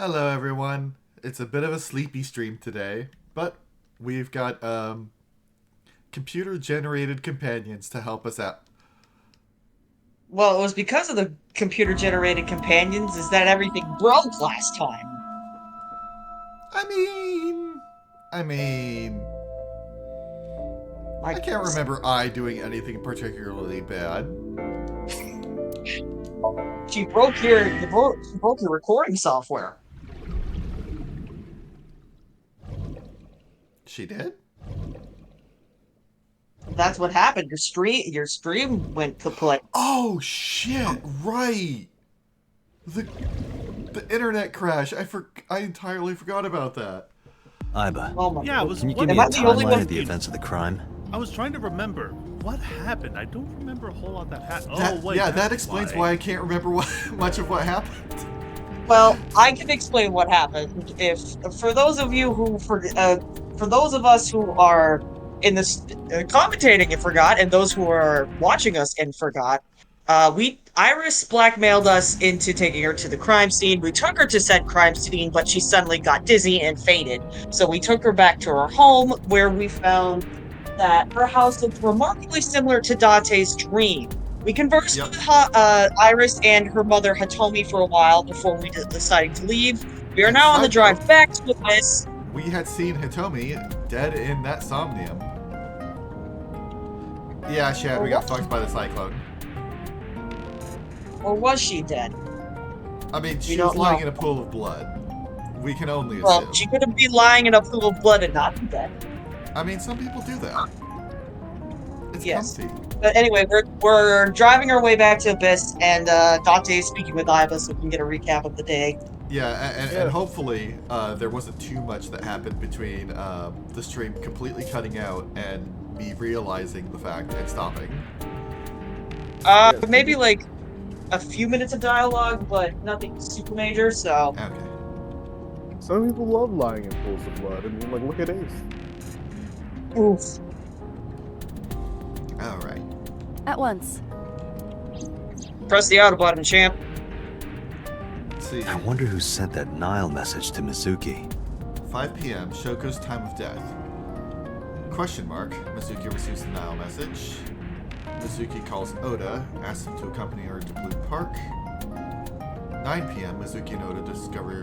Hello, everyone. It's a bit of a sleepy stream today, but we've got computer-generated companions to help us out. Well, it was because of the computer-generated companions is that everything broke last time. I mean, I mean, I Like, can't remember I doing anything particularly bad. she broke your recording software. She did? That's what happened. Your stream went kaput. Oh shit! Right. The the internet crash. I entirely forgot about that. Iba, Oh my Yeah, I god. was can you give Am me a I the only timeline one? of the events of the crime? I was trying to remember what happened. I don't remember a whole lot that happened. That, Oh wait, yeah, that that's explains why I can't remember much of what happened. Well, I can explain what happened. If for those of you who for those of us who are in this commentating and forgot, and those who are watching us and forgot, we Iris blackmailed us into taking her to the crime scene. We took her to said crime scene, but she suddenly got dizzy and fainted. So we took her back to her home, where we found that her house looked remarkably similar to Dante's dream. We conversed Yep. with Iris and her mother Hatomi for a while before we decided to leave. We are And now on the side drive note, back to Abyss. we had seen Hitomi dead in that Somnium. Yeah, Shad, Or we got was, fucked by the cyclone. or was she dead? I mean, We she was don't lying know. in a pool of blood. We can only Well, assume. she could have been lying in a pool of blood and not be dead. I mean, some people do that. It's Yes. comfy. But anyway, we're driving our way back to Abyss, and Dante is speaking with Iva so we can get a recap of the day. Yeah, and hopefully there wasn't too much that happened between the stream completely cutting out and me realizing the fact and stopping. Maybe like a few minutes of dialogue, but nothing super major. So, Okay. Some people love lying in pools of blood. I mean, like, look at Ace. oof. All right. At once. Press the auto button, champ. Let's see. I wonder who sent that Nile message to Mizuki. 5 p.m. Shoko's time of death. Question mark. Mizuki receives the Nile message. Mizuki calls Oda, asks him to accompany her to Blue Park. 9 p.m. Mizuki and Oda discover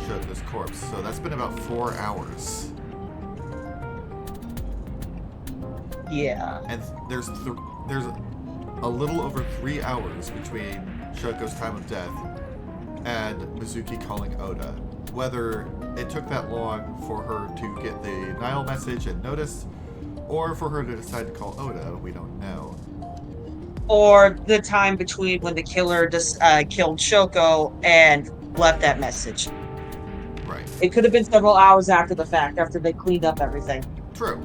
Shoko's corpse. So that's been about 4 hours. Yeah. And there's a little over 3 hours between Shoko's time of death and Mizuki calling Oda. Whether it took that long for her to get the Nile message and notice, or for her to decide to call Oda, we don't know. Or the time between when the killer just killed Shoko and left that message. Right. It could have been several hours after the fact, after they cleaned up everything. True.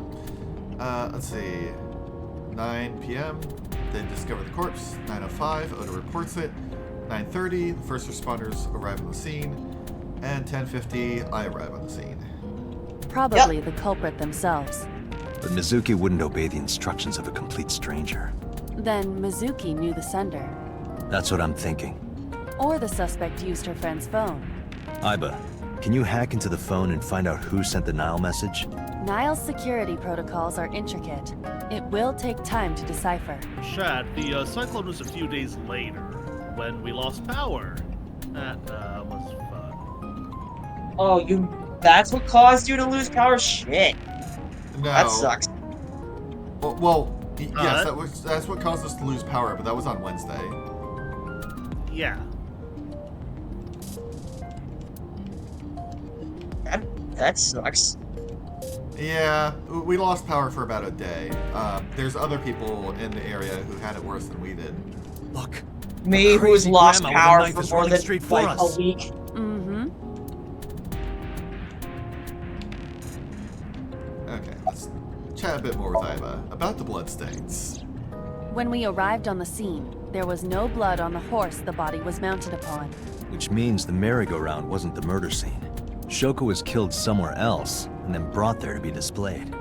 Let's see. 9 p.m. They discover the corpse. 9:05. Oda reports it. 9:30. The first responders arrive on the scene. And 10:50. I arrive on the scene. Probably the culprit themselves. But Mizuki wouldn't obey the instructions of a complete stranger. Then Mizuki knew the sender. That's what I'm thinking. Or the suspect used her friend's phone. Iba, can you hack into the phone and find out who sent the Nile message? Nile's security protocols are intricate. It will take time to decipher. Shad, the cyclone was a few days later when we lost power. That was fun. Oh, that's what caused you to lose power? Shit. No. That sucks. Yes, that's what caused us to lose power, but that was on Wednesday. Yeah. That sucks. Yeah, we lost power for about a day. There's other people in the area who had it worse than we did. Look. Me, who's crazy lost grandma with a power knife for is more running than straight for like us. a week. Mm-hmm. Okay, let's chat a bit more with Iva about the bloodstains. When we arrived on the scene, there was no blood on the horse the body was mounted upon. Which means the merry-go-round wasn't the murder scene. Shoko was killed somewhere else and then brought there to be displayed.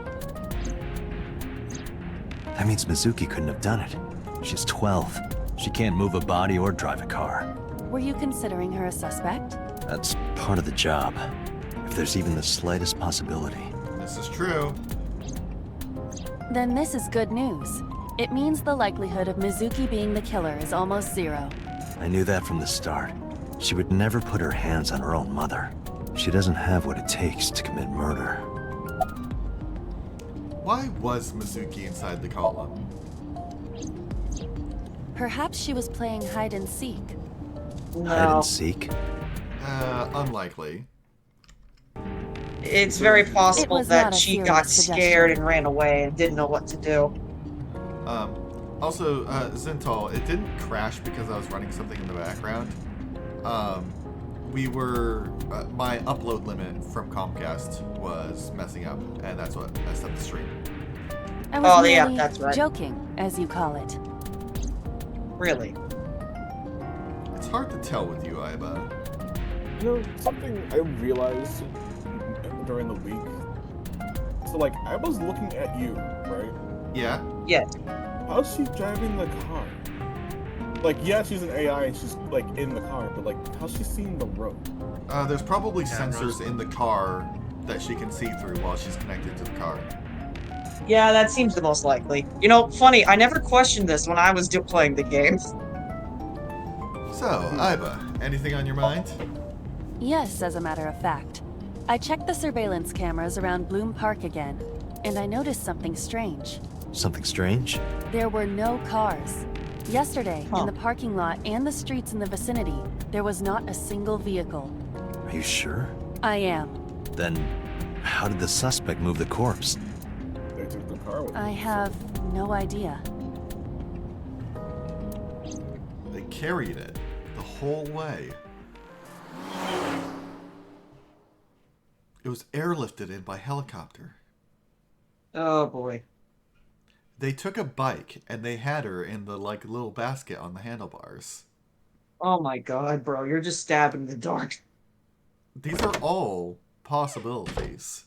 That means Mizuki couldn't have done it. She's 12. She can't move a body or drive a car. Were you considering her a suspect? That's part of the job. If there's even the slightest possibility. This is true. Then this is good news. It means the likelihood of Mizuki being the killer is almost zero. I knew that from the start. She would never put her hands on her own mother. She doesn't have what it takes to commit murder. Why was Mizuki inside the column? Perhaps she was playing hide and seek. Hide No, and seek? Unlikely. it's very possible was that not a she serious got suggestion. scared and ran away and didn't know what to do. Also, Zintal, it didn't crash because I was running something in the background. My upload limit from Comcast was messing up, and that's what messed up the stream. I was Oh, yeah, merely that's right. joking, as you call it. Really. It's hard to tell with you, Aiba. You know, something I realized during the week. So, like, I was looking at you, right? Yeah? Yes. How's she driving the car? Like, yeah, she's an AI and she's, like, in the car, but, like, how's she seeing the road? There's probably Cameras. sensors in the car that she can see through while she's connected to the car. Yeah, that seems the most likely. You know, funny, I never questioned this when I was playing the game. So, Aiba, anything on your mind? Yes, as a matter of fact. I checked the surveillance cameras around Bloom Park again, and I noticed something strange. Something strange? There were no cars. Yesterday, Huh. in the parking lot and the streets in the vicinity, there was not a single vehicle. Are you sure? I am. Then, how did the suspect move the corpse? They took the car with I them. have no idea. They carried it the whole way. It was airlifted in by helicopter. Oh boy. They took a bike and they had her in the like little basket on the handlebars. Oh my god, bro, you're just stabbing in the dark. These are all possibilities.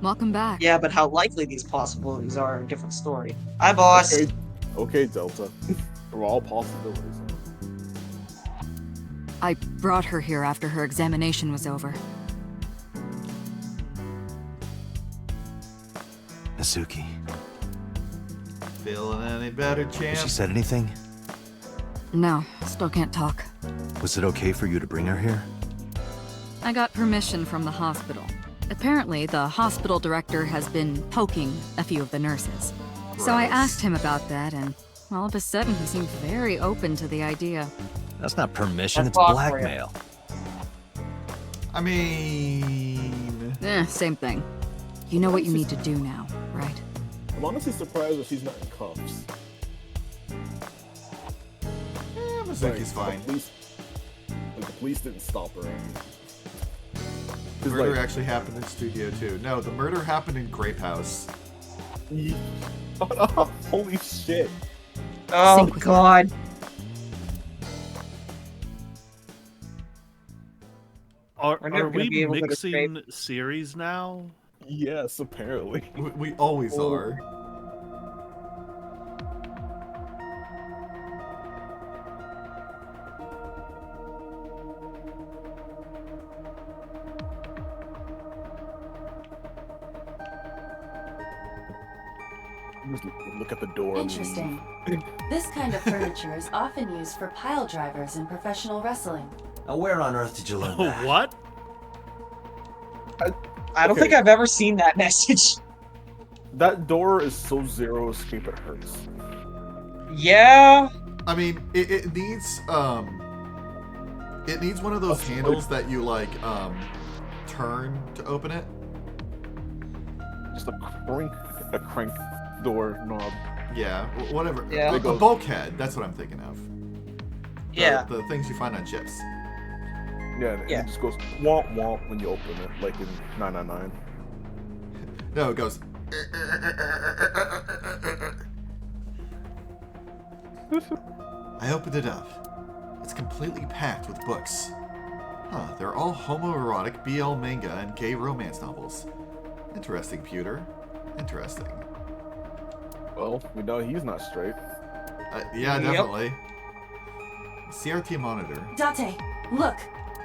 Welcome back. Yeah, but how likely these possibilities are a different story. Hi, boss. Okay, Delta. They're all possibilities. I brought her here after her examination was over. Mizuki. Feeling any better, Has champ? she said anything? No, still can't talk. Was it okay for you to bring her here? I got permission from the hospital. Apparently, the hospital director has been poking a few of the nurses. So I Gross. asked him about that, and all of a sudden he seemed very open to the idea. That's not permission, That's it's awkward. blackmail. I mean, Same thing. You know what you need to do now, right? I'm honestly surprised that she's not in cuffs. Mizuki's fine. The police didn't stop her. The murder actually happened in Studio 2. No, the murder happened in Grape House. Holy shit. Oh Sync with god. Are We're never gonna we be able to mixing series now? Yes, apparently. We always Oh. are. Just look at the door. Interesting. This kind of furniture is often used for pile drivers in professional wrestling. Now where on earth did you learn that? What? I don't Okay. think I've ever seen that message. That door is so zero escape it hurts. Yeah. I mean, it needs one of those handles that you like turn to open it. Just a crank door knob. Yeah, whatever. Yeah. A bulkhead. That's what I'm thinking of. Yeah. The things you find on ships. Yeah, and Yeah. it just goes womp womp when you open it, like in 999. No, it goes. I opened it up. It's completely packed with books. Huh, they're all homoerotic BL manga and gay romance novels. Interesting, Pewter. Interesting. Well, we know he's not straight. Yeah, Yep. definitely. CRT monitor. Date, look!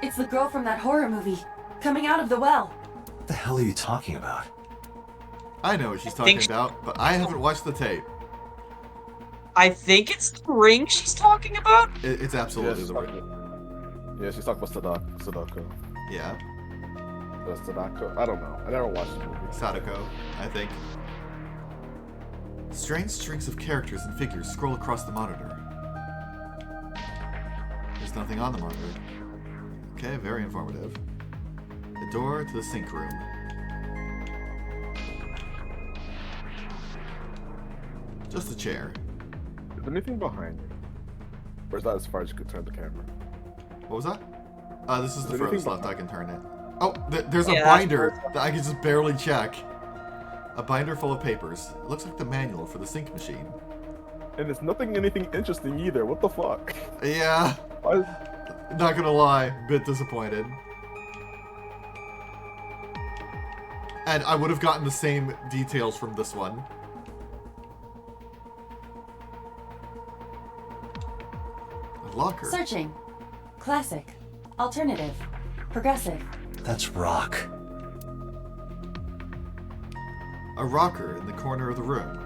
It's the girl from that horror movie, coming out of the well. What the hell are you talking about? I know what she's talking about, but I haven't watched the tape. I think it's the ring she's talking about. It's absolutely she's the ring. Yeah, she's talking about Sadako. Yeah, Sadako? I don't know. I never watched the movie. Sadako, I think. Strange strings of characters and figures scroll across the monitor. There's nothing on the monitor. Okay, very informative. The door to the sink room. Just a chair. Is there anything behind you? Or is that as far as you could turn the camera? What was that? This is the Is there furthest anything left I can turn it. Oh, there's a Yeah, that's binder perfect. that I can just barely check. A binder full of papers. It looks like the manual for the sink machine. And it's anything interesting either. What the fuck? Yeah, Why? not gonna lie, bit disappointed. And I would have gotten the same details from this one. A locker. Searching. Classic. Alternative. Progressive. That's rock. A rocker in the corner of the room.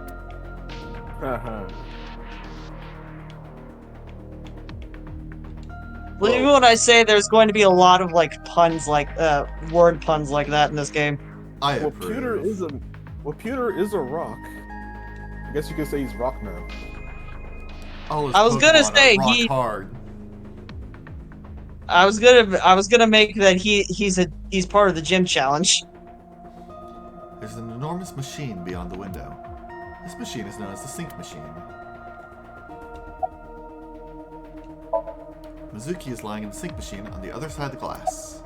Believe me when I say there's going to be a lot of like puns, like word puns like that in this game. I Well, approve. Pewter is a rock. I guess you could say he's rock now. All his I was gonna Pokemon are say, rock he- hard. I was gonna make that he's part of the gym challenge. There's an enormous machine beyond the window. This machine is known as the sink machine. Mizuki is lying in the sink machine on the other side of the glass.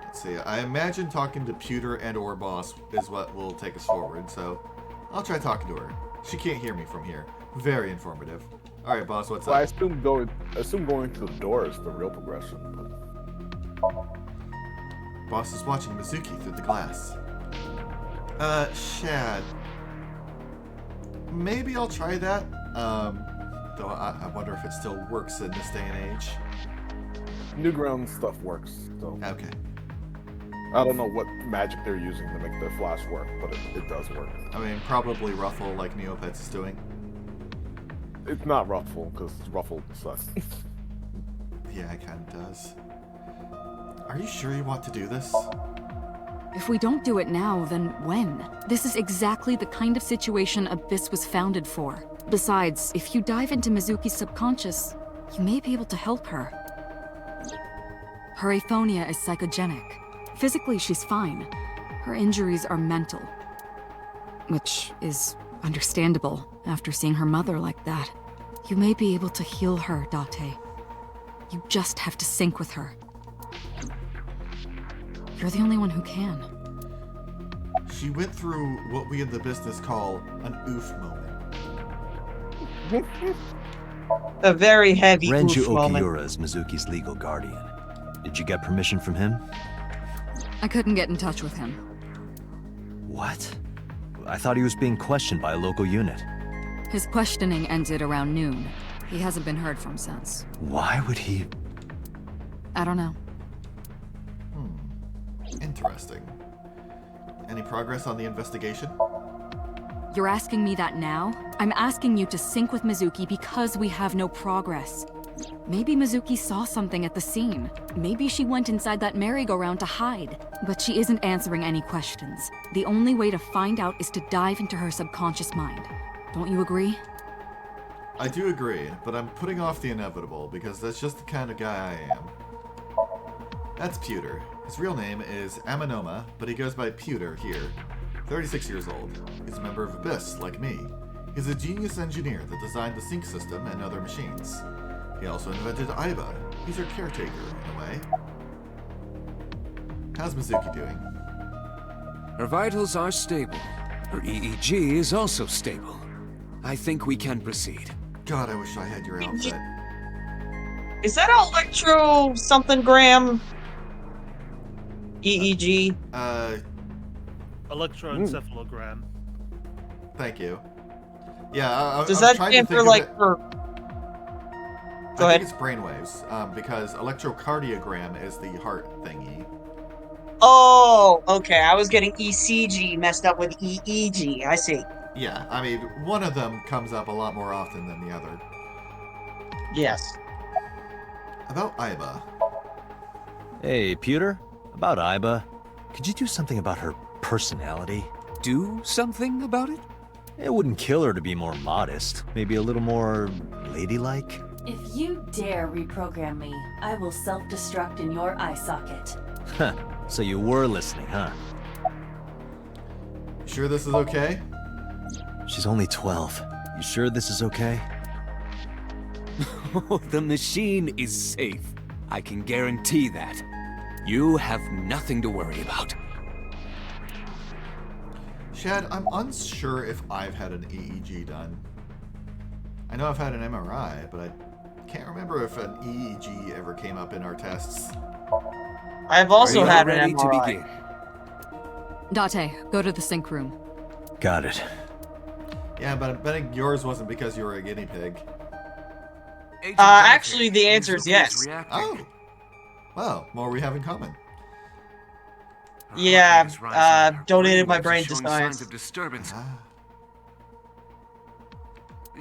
Let's see, I imagine talking to Pewter and or Boss is what will take us forward, so I'll try talking to her. She can't hear me from here. Very informative. Alright, Boss, what's Well, I up? assume going to the door is the real progression. Boss is watching Mizuki through the glass. Shad. Maybe I'll try that. Though I wonder if it still works in this day and age. Newground stuff works, so Okay. I don't know what magic they're using to make their flash work, but it does work. I mean, probably Ruffle like Neopets is doing. It's not Ruffle, because Ruffle sucks. Yeah, it kind of does. Are you sure you want to do this? If we don't do it now, then when? This is exactly the kind of situation Abyss was founded for. Besides, if you dive into Mizuki's subconscious, you may be able to help her. Her aphonia is psychogenic. Physically, she's fine. Her injuries are mental. Which is understandable after seeing her mother like that. You may be able to heal her, Date. You just have to sync with her. You're the only one who can. She went through what we in the business call an oof moment. A very heavy Renju oof moment. Okiura is Mizuki's legal guardian. Did you get permission from him? I couldn't get in touch with him. What? I thought he was being questioned by a local unit. His questioning ended around noon. He hasn't been heard from since. Why would he... I don't know. Interesting. Any progress on the investigation? You're asking me that now? I'm asking you to sync with Mizuki because we have no progress. Maybe Mizuki saw something at the scene. Maybe she went inside that merry-go-round to hide. But she isn't answering any questions. The only way to find out is to dive into her subconscious mind. Don't you agree? I do agree, but I'm putting off the inevitable because that's just the kind of guy I am. That's Pewter. His real name is Amanoma, but he goes by Pewter here. 36 years old. He's a member of Abyss, like me. He's a genius engineer that designed the sync system and other machines. He also invented Aiba. He's her caretaker, in a way. How's Mizuki doing? Her vitals are stable. Her EEG is also stable. I think we can proceed. God, I wish I had your outfit. Is that electro something gram? EEG. Electroencephalogram. Thank you. Yeah, I Does I'm that trying stand to for think like of it. for? Go I ahead. think it's brainwaves, because electrocardiogram is the heart thingy. Oh, okay. I was getting ECG messed up with EEG. I see. Yeah, I mean, one of them comes up a lot more often than the other. Yes. About Iba. Hey, Pewter? About Iba, could you do something about her personality? Do something about it? It wouldn't kill her to be more modest. Maybe a little more ladylike? If you dare reprogram me, I will self-destruct in your eye socket. Huh. So you were listening, huh? You sure this is okay? She's only 12. You sure this is okay? Oh, the machine is safe. I can guarantee that. You have nothing to worry about. Shad, I'm unsure if I've had an EEG done. I know I've had an MRI, but I can't remember if an EEG ever came up in our tests. I've also Are you had ready an to MRI. begin? Date, go to the sync room. Got it. Yeah, but I'm betting yours wasn't because you were a guinea pig. Agent Actually, Dante, the answer is Mizuki yes. reacting. Oh! Well, more we have in common. Her Yeah, heart rate is rising and her donated my brainwaves are brain to showing science. signs of disturbance. Ah.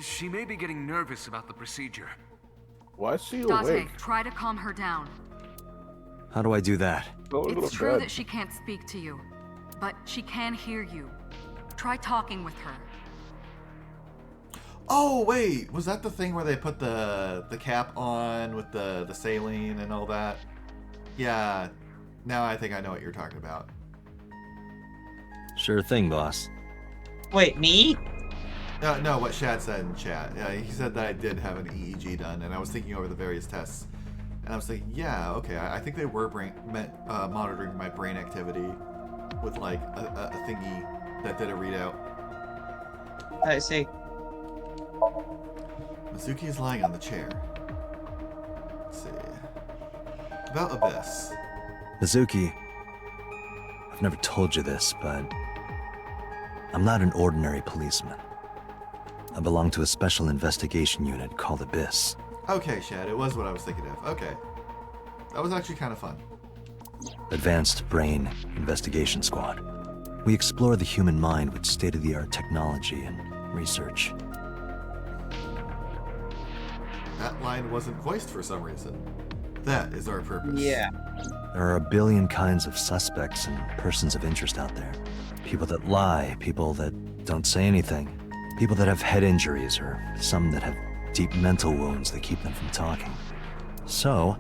She may be getting nervous about the procedure. Why is she Date, awake? try to calm her down. How do I do that? Go to It's true bed. that she can't speak to you, but she can hear you. Try talking with her. Oh, wait! Was that the thing where they put the cap on with the saline and all that? Yeah. Now I think I know what you're talking about. Sure thing, boss. Wait, me? No, what Shad said in chat. Yeah, he said that I did have an EEG done, and I was thinking over the various tests. And I was thinking, yeah, okay, I think they were monitoring my brain activity with, like, a thingy that did a readout. I see. Mizuki is lying on the chair. Let's see. About Abyss. Mizuki, I've never told you this, but I'm not an ordinary policeman. I belong to a special investigation unit called Abyss. Okay, Shad, it was what I was thinking of. Okay. That was actually kind of fun. Advanced Brain Investigation Squad. We explore the human mind with state-of-the-art technology and research. That line wasn't voiced for some reason. That is our purpose. Yeah. There are a billion kinds of suspects and persons of interest out there. People that lie, people that don't say anything, people that have head injuries, or some that have deep mental wounds that keep them from talking. So,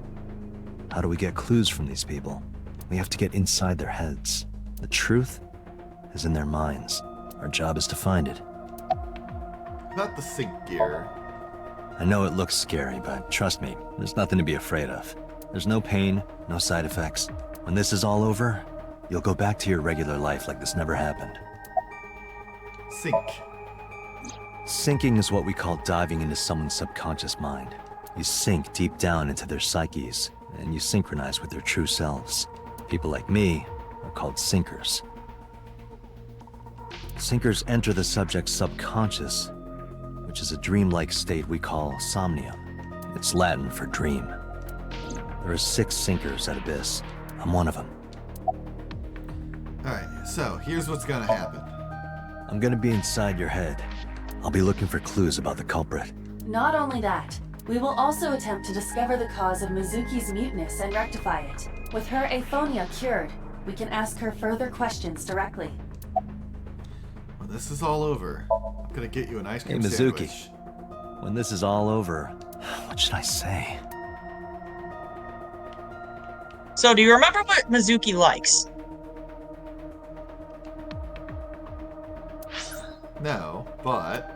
how do we get clues from these people? We have to get inside their heads. The truth is in their minds. Our job is to find it. About the sync gear. I know it looks scary, but trust me, there's nothing to be afraid of. There's no pain, no side effects. When this is all over, you'll go back to your regular life like this never happened. Sync. Sinking is what we call diving into someone's subconscious mind. You sink deep down into their psyches, and you synchronize with their true selves. People like me are called sinkers. Sinkers enter the subject's subconscious, which is a dreamlike state we call Somnium. It's Latin for dream. There are 6 sinkers at Abyss. I'm one of them. Alright, so here's what's gonna happen. I'm gonna be inside your head. I'll be looking for clues about the culprit. Not only that, we will also attempt to discover the cause of Mizuki's muteness and rectify it. With her aphonia cured, we can ask her further questions directly. When this is all over, I'm gonna get you an ice cream Hey, Mizuki. sandwich. When this is all over, what should I say? So, do you remember what Mizuki likes? No, but...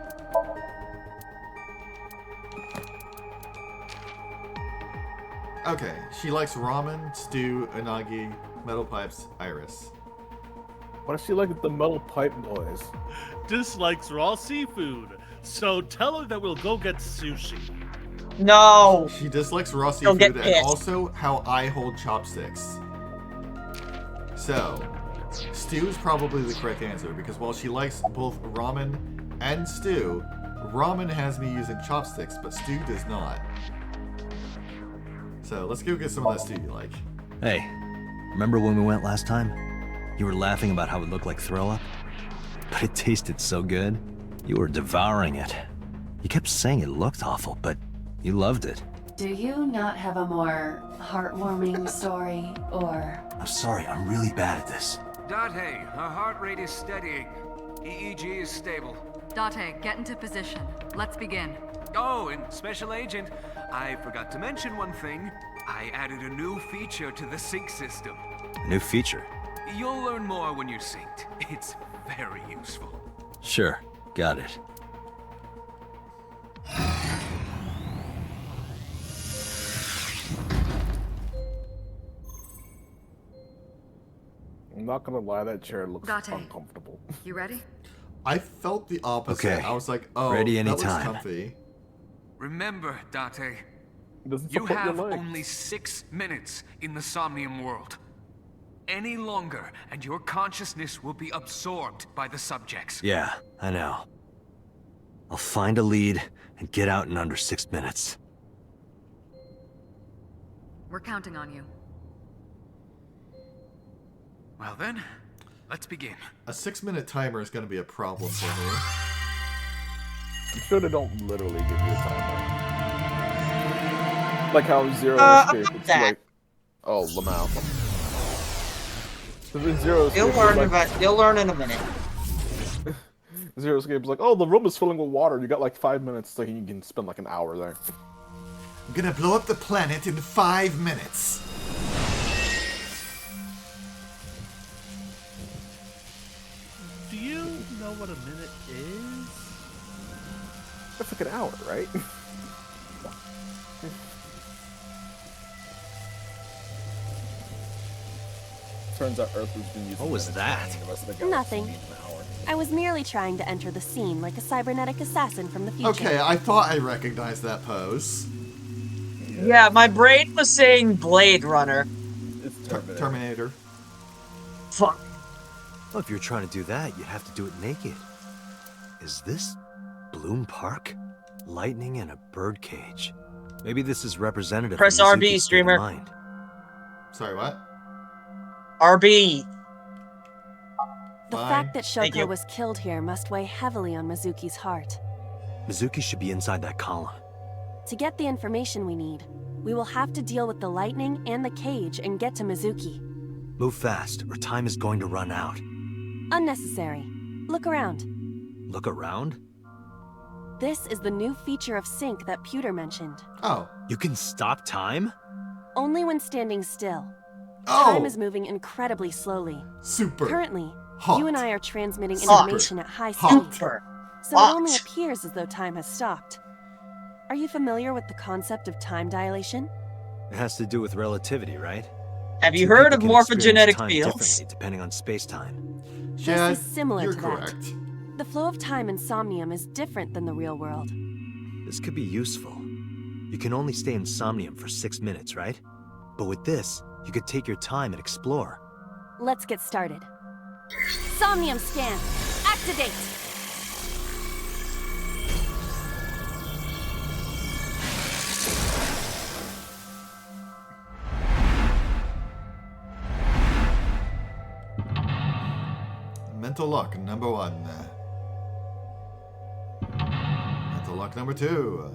Okay, she likes ramen, stew, unagi, metal pipes, iris. Why does she like the metal pipe noise? Dislikes raw seafood. So tell her that we'll go get sushi. No. She dislikes raw She'll seafood get and pissed. also how I hold chopsticks. So, Stew is probably the correct answer, because while she likes both ramen and stew, ramen has me using chopsticks, but stew does not. So let's go get some of that stew you like. Hey, remember when we went last time? You were laughing about how it looked like throw up? But it tasted so good. You were devouring it. You kept saying it looked awful, but you loved it. Do you not have a more heartwarming story, or... I'm sorry, I'm really bad at this. Date, her heart rate is steadying. EEG is stable. Date, get into position. Let's begin. Oh, and Special Agent, I forgot to mention one thing. I added a new feature to the sync system. A new feature. You'll learn more when you're synced. It's very useful. Sure, got it. I'm not gonna lie, that chair looks Date. uncomfortable. You ready? I felt the opposite. Okay. I was like, oh, Ready that looks anytime. comfy. Remember, Date, It doesn't you support your have legs. only 6 minutes in the Somnium world. Any longer, and your consciousness will be absorbed by the subjects. Yeah, I know. I'll find a lead and get out in under 6 minutes. We're counting on you. Well then, let's begin. A 6-minute timer is going to be a problem for me. I'm sure they don't literally give you a timer. Like how Zero Escape, about it's that. like, oh, Lamau. So then Zero Escape You'll is learn like, you'll learn in a minute. Zero Escape is like, oh, the room is filling with water. You got like 5 minutes, so you can spend like an hour there. I'm going to blow up the planet in 5 minutes. Do you know what a minute is? That's like an hour, right? Turns out Earth has been using. What was minutes that? and the rest of the galaxy Nothing. needs an hour. I was merely trying to enter the scene like a cybernetic assassin from the future. Okay, I thought I recognized that pose. Yeah, my brain was saying Blade Runner. It's Terminator. Terminator. Fuck. Well, if you're trying to do that, you'd have to do it naked. Is this Bloom Park? Lightning in a birdcage. Maybe this is representative Press of Mizuki's RB, state of streamer. mind. Sorry, what? RB. The Fine. fact that Thank you. Shoko was killed here must weigh heavily on Mizuki's heart. Mizuki should be inside that column. To get the information we need, we will have to deal with the lightning and the cage and get to Mizuki. Move fast, or time is going to run out. Unnecessary. Look around. Look around? This is the new feature of sync that Pewter mentioned. Oh. You can stop time? Only when standing still. Oh! Time is moving incredibly slowly. Super. Currently, Hot. you and I are transmitting Super. information at high Hot. speed, Super. so it only Hot. appears as though time has stopped. Are you familiar with the concept of time dilation? It has to do with relativity, right? Have you Two heard of people can experience morphogenetic time fields? differently depending on space-time. Yeah, This is similar you're to that. correct. The flow of time in Somnium is different than the real world. This could be useful. You can only stay in Somnium for 6 minutes, right? But with this, you could take your time and explore. Let's get started. Somnium scan! Activate! Mental lock number 1. Mental lock number 2.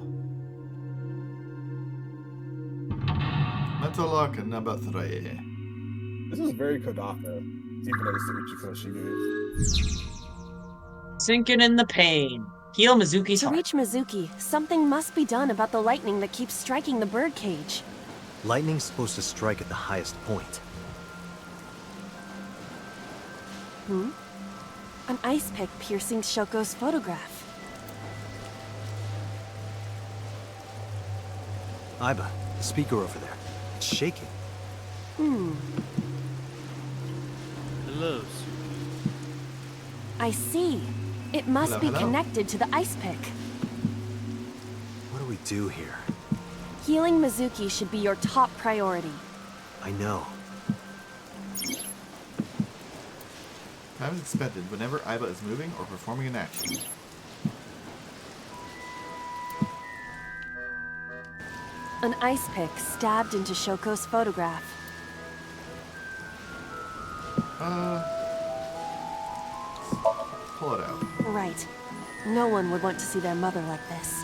Mental lock number 3. This is very Kodaka, even though it's the Ichiko she gave. Sinking in the pain. Heal Mizuki's To heart. reach Mizuki, something must be done about the lightning that keeps striking the birdcage. Lightning's supposed to strike at the highest point. An ice pick piercing Shoko's photograph. Aiba, the speaker over there. It's shaking. Hello, Suki. I see. It must Hello, be hello. connected to the ice pick. What do we do here? Healing Mizuki should be your top priority. I know. Time is expended whenever Aiba is moving or performing an action. An ice pick stabbed into Shoko's photograph. Pull it out. Right. No one would want to see their mother like this.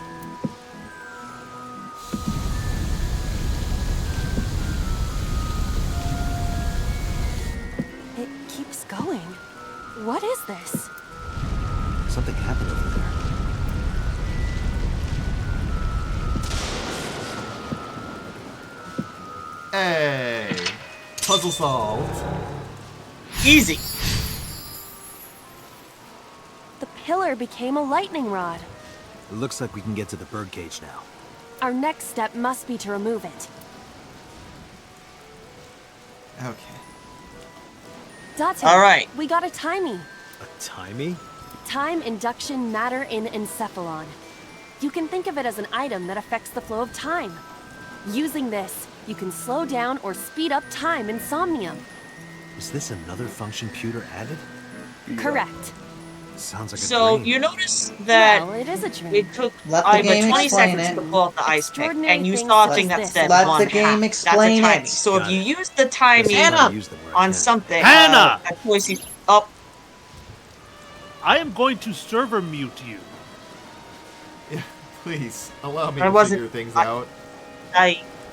It keeps going. What is this? Something happened over there. Hey! Puzzle solved. Easy. The pillar became a lightning rod. It looks like we can get to the birdcage now. Our next step must be to remove it. Okay. Date, All right. we got a timey. A timey? Time induction matter in encephalon. You can think of it as an item that affects the flow of time. Using this, you can slow down or speed up time in Somnium. Is this another function Pewter added? Correct. Sounds like a So dream. you notice that Well, it is a dream. it took Let the Aiba game 20 explain seconds it. to pull out the ice pick, Extraordinary and you things saw a such thing as that this. said Let one the game half. explain That's a it. timing. So if Got you it. use the timing Guess I'm gonna Hannah! use them where I on can. something, Hannah! a choice you... Oh, I am going to server mute you. Yeah, please allow me I to wasn't- figure things I- out.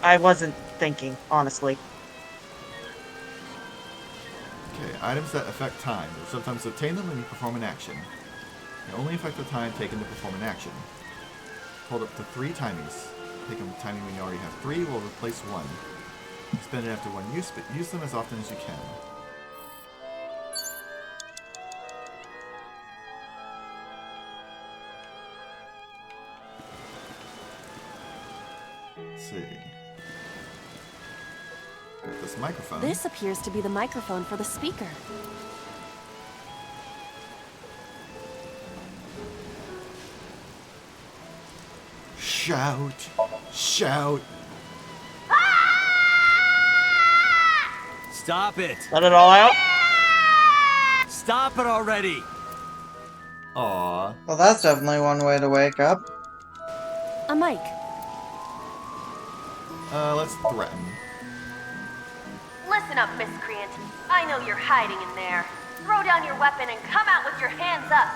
I wasn't thinking, honestly. Okay, items that affect time. You sometimes obtain them when you perform an action. They only affect the time taken to perform an action. Hold up to 3 timies. Take a timing when you already have 3, will replace 1. Spend it after 1 use, but use them as often as you can. Let's see. Got this microphone. This appears to be the microphone for the speaker. Shout! Shout! Stop it! Let it all out. Stop it already! Aww. Well, that's definitely one way to wake up. A mic. Let's threaten. Listen up, miscreant. I know you're hiding in there. Throw down your weapon and come out with your hands up.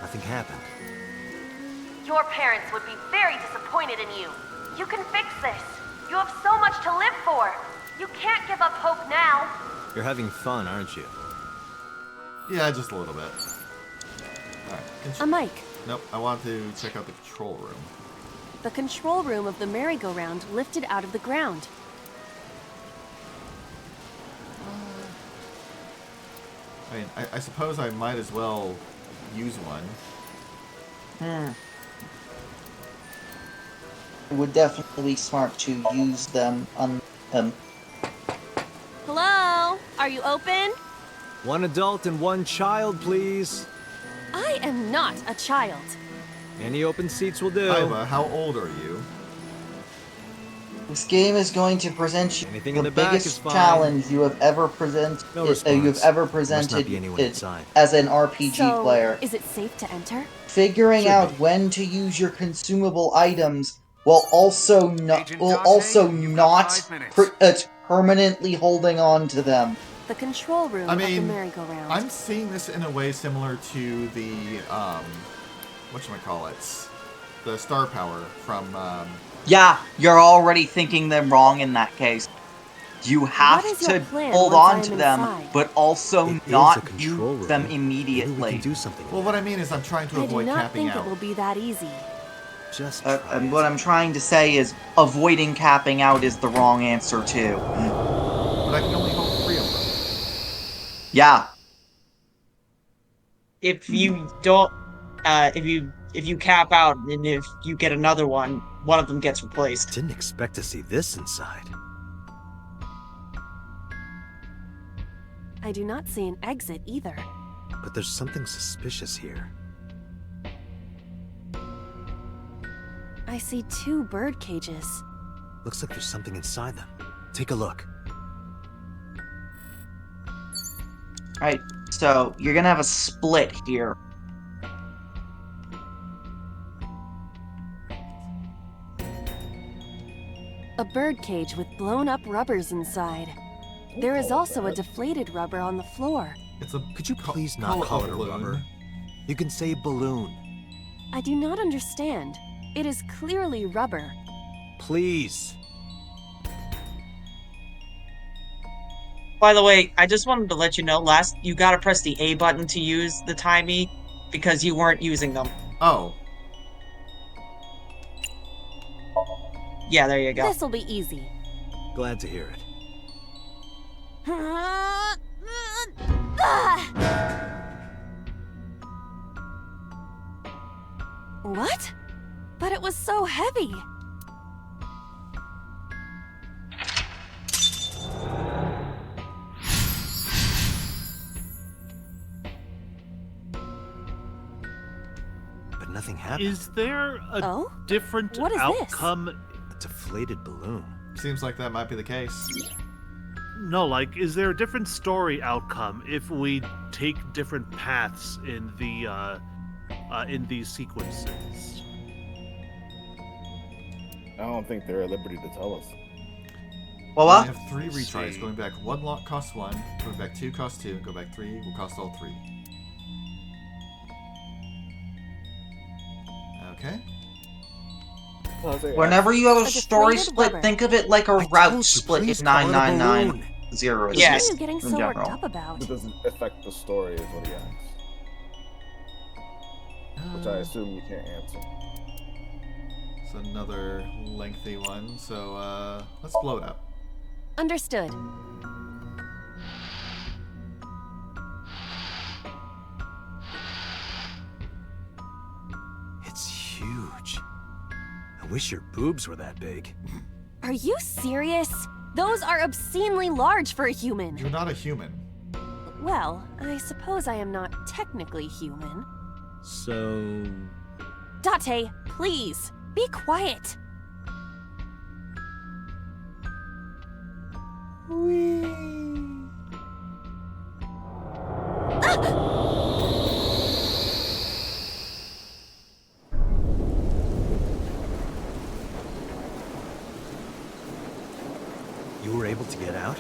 Nothing happened. Your parents would be very disappointed in you. You can fix this. You have so much to live for. You can't give up hope now. You're having fun, aren't you? Yeah, just a little bit. A Alright. mic. Nope, I want to check out the control room. The control room of the merry-go-round lifted out of the ground. I mean, I suppose I might as well use one. It would definitely be smart to use them on them. Hello? Are you open? One adult and one child, please. I am not a child. Any open seats will do. Aiba, how old are you? This game is going to present you Anything in the the back is biggest fine. challenge you have ever presented. No you have response. ever Must not presented be anyone it inside. as an RPG So, player. is it safe to enter? Figuring Should out be. when to use your consumable items while also Agent Date, you've got not 5 minutes. permanently holding on to them. The control room I of the mean, merry-go-round. I'm seeing this in a way similar to the, whatchamacallits? The star power from, Yeah, you're already thinking them wrong in that case. You have What is your to plan hold once on I to am them, inside? but also It is a not control use room. them Maybe we immediately. can do something. well, what I mean is I'm trying to I do avoid not capping think out. it will be that easy. Just try And it. what I'm trying to say is, avoiding capping out is the wrong answer too. But I can only hold 3 of them. Yeah, If you don't, if you cap out and if you get another one of them gets replaced. Didn't expect to see this inside. I do not see an exit either. But there's something suspicious here. I see 2 bird cages. Looks like there's something inside them. Take a look. Alright, so you're gonna have a split here. A birdcage with blown up rubbers inside. There is also a deflated rubber on the floor. It's a. Could you please not call it a balloon. rubber? You can say balloon. I do not understand. It is clearly rubber. Please. By the way, I just wanted to let you know, you gotta press the A button to use the timey, because you weren't using them. Oh. Yeah, there you go. This'll be easy. Glad to hear it. What? But it was so heavy. But nothing happened. Is there a Oh? different What is this? outcome? A deflated balloon. Seems like that might be the case. No, like, is there a different story outcome if we take different paths in these sequences? I don't think they're at liberty to tell us. Well, We have 3 retries. See. Going back 1 lock costs 1. Going back 2 costs 2. Go back 3 will cost all 3. Okay. whenever you have a A story deflated split, rubber. think of it like a I told route you, split please if call it a 999 balloon. zero is Yes. What are you getting in so worked general. up about? It doesn't affect the story, is what he asks. Which I assume you can't answer. It's another lengthy one, so let's blow it up. Understood. It's huge. I wish your boobs were that big. Are you serious? Those are obscenely large for a human. You're not a human. Well, I suppose I am not technically human. So... Date, please, be quiet. You were able to get out?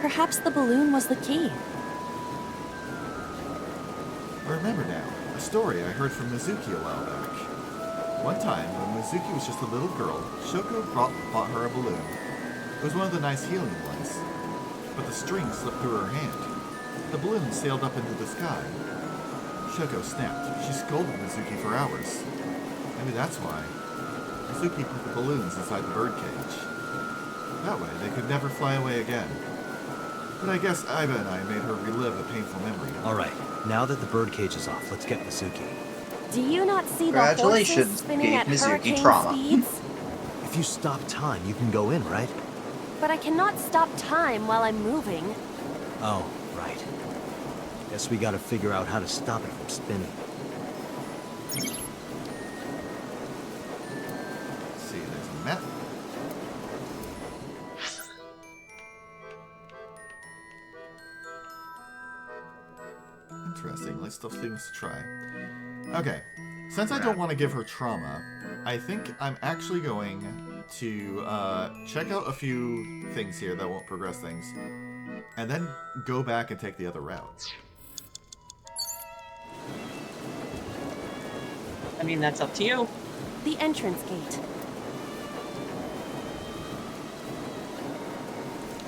Perhaps the balloon was the key. I remember now. A story I heard from Mizuki a while back. One time, when Mizuki was just a little girl, Shoko bought her a balloon. It was one of the nice helium ones. But the string slipped through her hand. The balloon sailed up into the sky. Shoko snapped. She scolded Mizuki for hours. Maybe that's why. Mizuki put the balloons inside the birdcage. That way, they could never fly away again. But I guess Iva and I made her relive a painful memory. Alright, now that the birdcage is off, let's get Mizuki. Do you not see the horses Congratulations, spinning gave at Mizuki hurricane trauma. speeds? If you stop time, you can go in, right? But I cannot stop time while I'm moving. Oh, right. Guess we gotta figure out how to stop it from spinning. Let's see, there's a map. Interesting. List of things to try. Okay. Since I don't want to give her trauma, I think I'm actually going to check out a few things here that won't progress things, and then go back and take the other route. I mean, that's up to you. The entrance gate.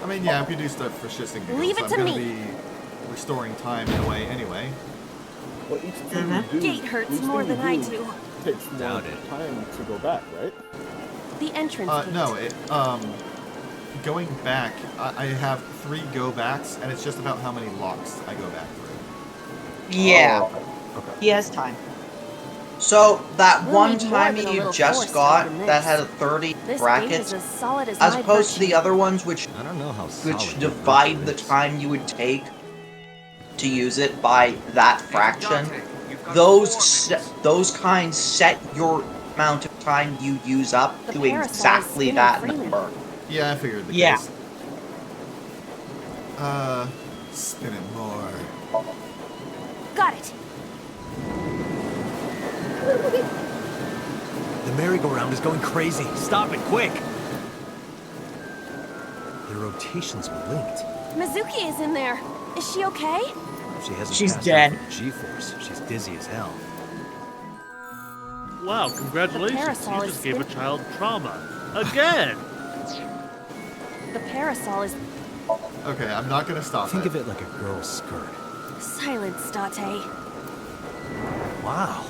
I mean, yeah, if you do stuff for shits and giggles, Leave it I'm to going to me. be restoring time in a way anyway. Well, each thing you do, Gate hurts each more thing than you I do. Takes more Doubt it. time to go back, right? The entrance gate. No, going back, I have 3 go-backs, and it's just about how many locks I go back through. Yeah. Oh, okay. He has time. So, that We'll one need more time than a you little just force got than that this. had a 30 This brackets, gate is as solid as as my opposed to the virtue. other ones which I don't know how solid your divide virtue the is. time you would take to use it by that fraction. Dante, you've got Those kinds set your amount of time you use up The to parasol is exactly spinning that freely. number. Yeah, I figured the Yeah. case. Spin it more. Got it. The merry-go-round is going crazy. Stop it, quick! Their rotations are linked. Mizuki is in there. Is she okay? She hasn't She's passed dead. out from the G-force. She's dizzy as hell. Wow, congratulations. parasol You is just gave a child trauma. Again! The parasol is... Okay, I'm not gonna stop Think of it like a girl's skirt. Silence, Date. Wow.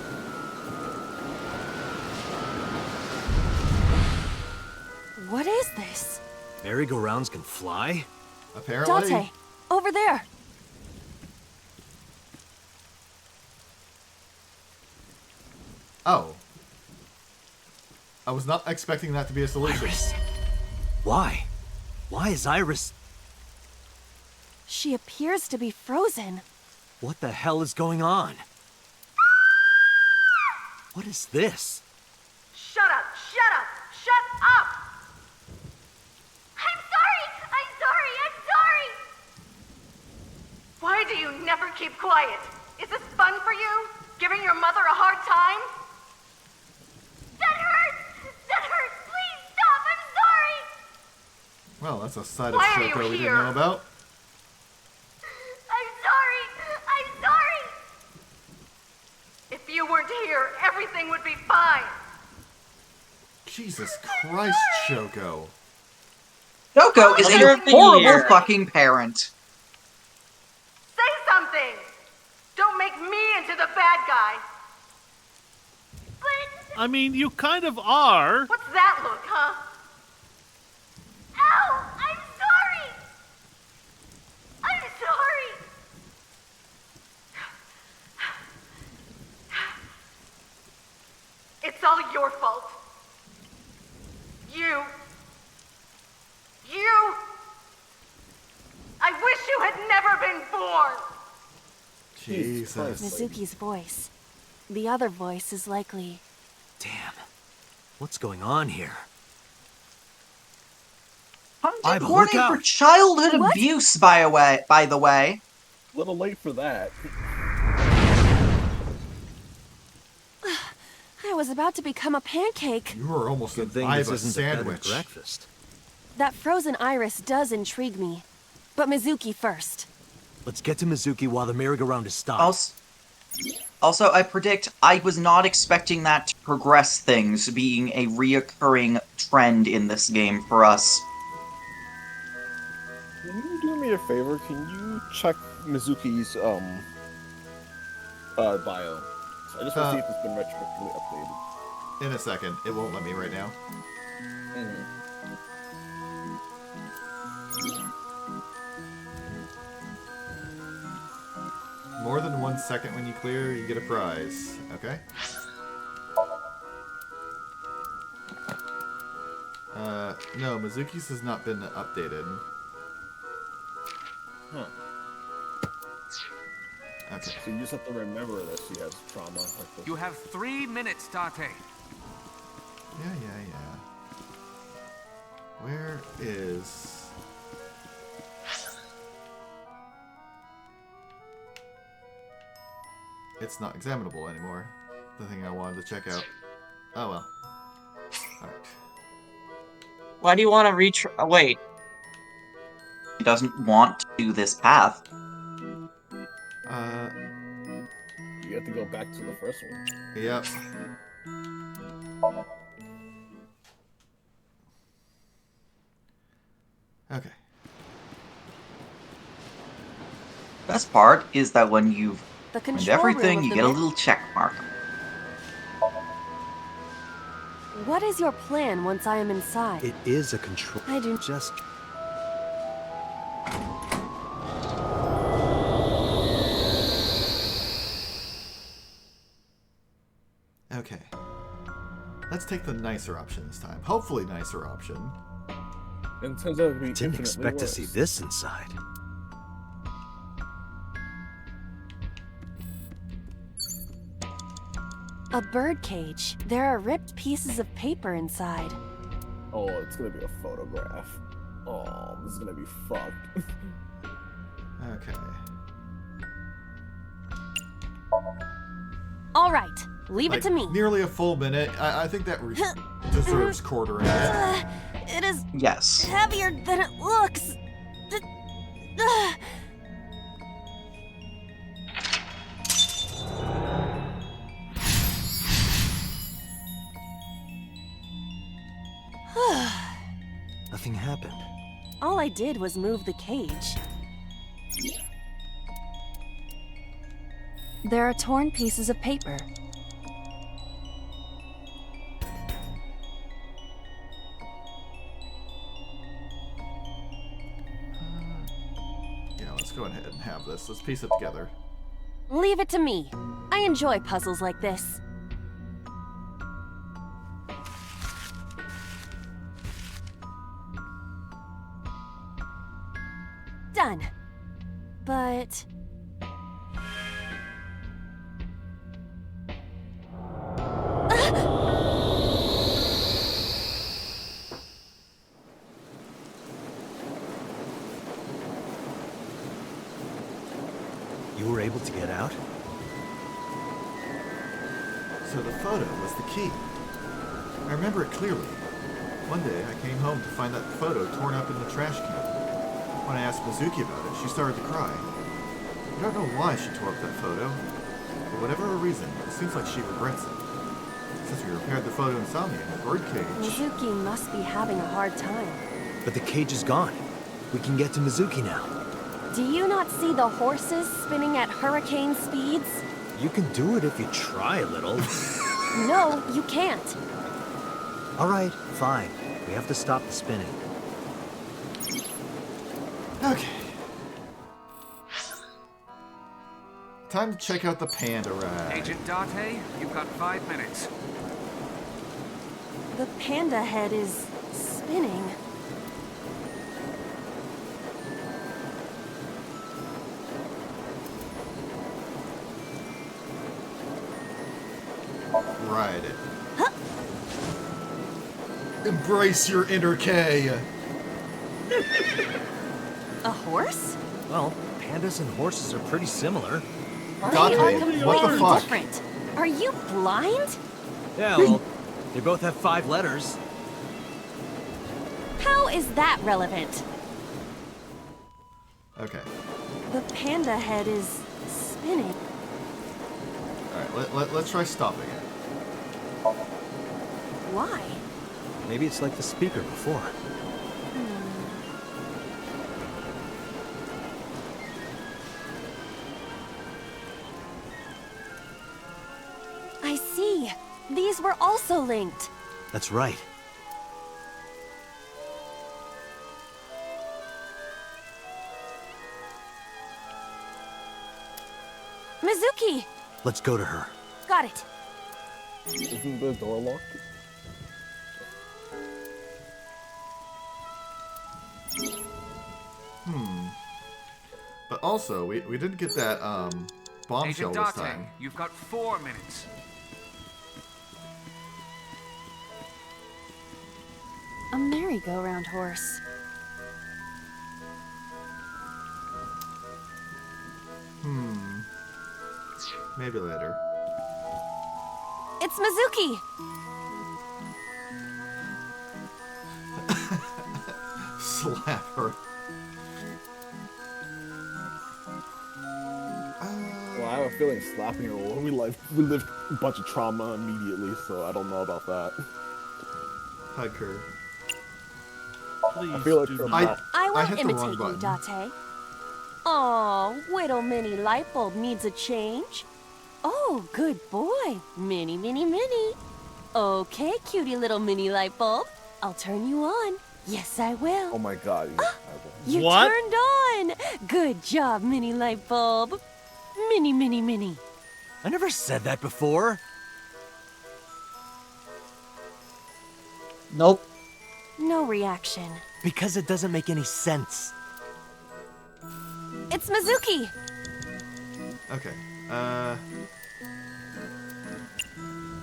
What is this? Merry-go-rounds can fly? Apparently. Date, over there. Oh. I was not expecting that to be a solution. Iris. Why? Why is Iris... She appears to be frozen. What the hell is going on? What is this? Shut up! Shut up! Shut up! I'm sorry! I'm sorry! I'm sorry! Why do you never keep quiet? Is this fun for you? Giving your mother a hard time? That hurts! That hurts! Please stop! I'm sorry! Well, that's a side of Why are you Shoko we here? didn't know about. I'm sorry! I'm sorry! If you weren't here, everything would be fine! Jesus Christ, Shoko. Shoko is Mother a of the horrible year. fucking parent. Say something! Don't make me into the bad guy! But I mean, you kind of are. what's that look, huh? Ow! I'm sorry! I'm sorry! It's all your fault. You. I wish you had never been born! Jesus. Mizuki's voice. The other voice is likely... Damn. What's going on here? Content Bible, warning look for out. childhood What? abuse, by the way. A little late for that. I was about to become a pancake. You were almost Good a thing buy this of a isn't a bed and sandwich. breakfast. That frozen iris does intrigue me. But Mizuki first. Let's get to Mizuki while the merry-go-round is stopped. Also, I predict I was not expecting that to progress things, being a reoccurring trend in this game for us. Can you do me a favor? Can you check Mizuki's bio? So I just want to see if it's been retroactively updated. In a second. It won't let me right now. More than 1 second when you clear, you get a prize. Okay? No, Mizuki's has not been updated. Huh. Okay. So you just have to remember that she has trauma. Like this. You have 3 minutes, Date. Yeah. Where is... It's not examinable anymore. The thing I wanted to check out. Oh well. Alright. Why do you want to wait. He doesn't want to do this path. You have to go back to the first one. Yep. Okay. Best part is that when you've The found control everything, room you of get a the little check mark. What is your plan once I am inside? It is a control... I do... Just... Okay. Let's take the nicer option this time. Hopefully nicer option. And it turns out to be Didn't infinitely expect to worse. see this inside. A bird cage. There are ripped pieces of paper inside. Oh, it's gonna be a photograph. Oh, this is gonna be fucked. Okay. All right, leave Like, it to me. nearly a full minute. I think that deserves quartering it. It is Yes. heavier than it looks. Nothing happened. All I did was move the cage. There are torn pieces of paper. Yeah, let's go ahead and have this. Let's piece it together. Leave it to me. I enjoy puzzles like this. Done. But... You were able to get out? So the photo was the key. I remember it clearly. One day, I came home to find that photo torn up in the trash can. When I asked Mizuki about it, she started to cry. I don't know why she tore up that photo, but whatever her reason, it seems like she regrets it. Since we repaired the photo in Somnium, the birdcage... Mizuki must be having a hard time. But the cage is gone. We can get to Mizuki now. Do you not see the horses spinning at hurricane speeds? You can do it if you try a little. No, you can't. All right, fine. We have to stop the spinning. Okay. Time to check out the panda ride. Agent Date, you've got 5 minutes. The panda head is spinning. Ride it. Embrace your inner K. A horse? Well, pandas and horses are pretty similar. They are Dante, completely what the fuck? different. Are you blind? Yeah, well, they both have 5 letters. How is that relevant? Okay. The panda head is spinning. Alright, let's try stopping it. Why? Maybe it's like the speaker before. I see. These were also linked. That's right. Mizuki! Let's go to her. Got it. Isn't the door locked? But also, we didn't get that bombshell Agent this Date, time. you've got 4 minutes. A merry-go-round horse. Maybe later. It's Mizuki! Slap her. Well, I have a feeling slapping her will. We lived a bunch of trauma immediately, so I don't know about that. Hug her. Please I feel like do her not. I won't hit the wrong imitate you, button. Date. Aw, little mini light bulb needs a change. Oh, good boy. Mini, mini, mini. Okay, cutie little mini light bulb. I'll turn you on. Yes, I will. Oh my god. You What? turned on! Good job, mini light bulb. Mini, mini, mini. I never said that before. Nope. No reaction. Because it doesn't make any sense. It's Mizuki! Okay.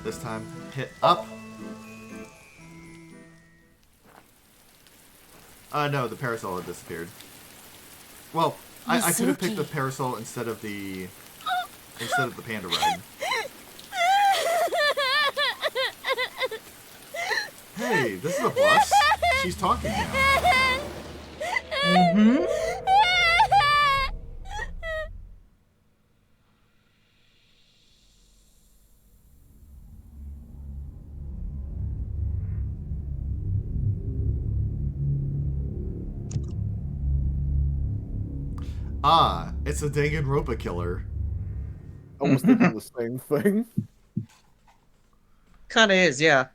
This time, hit up. No, the parasol had disappeared. Well, I could have picked the Mizuki. parasol instead of the panda ride. Hey, this is a plus. She's talking now. Mm-hmm. Ah, it's a Danganronpa killer. I was thinking the same thing. Kinda is, yeah.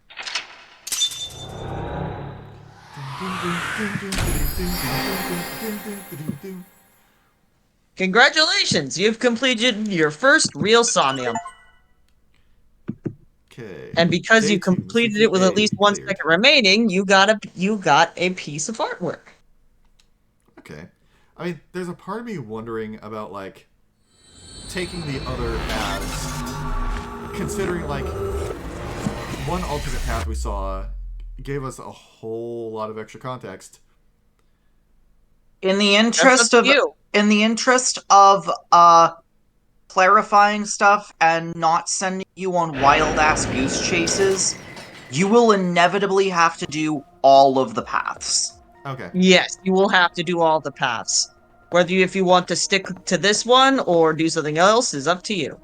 Congratulations! You've completed your first real Somnium. Okay. And because Day you 2, completed Mizuki it with at A least 1 cleared. second remaining, you got a piece of artwork. Okay. I mean, there's a part of me wondering about, like, taking the other paths, considering, like, one alternate path we saw gave us a whole lot of extra context. In the That's up to you. interest of clarifying stuff and not sending you on wild ass goose chases, you will inevitably have to do all of the paths. Okay. Yes, you will have to do all the paths. If you want to stick to this one or do something else is up to you.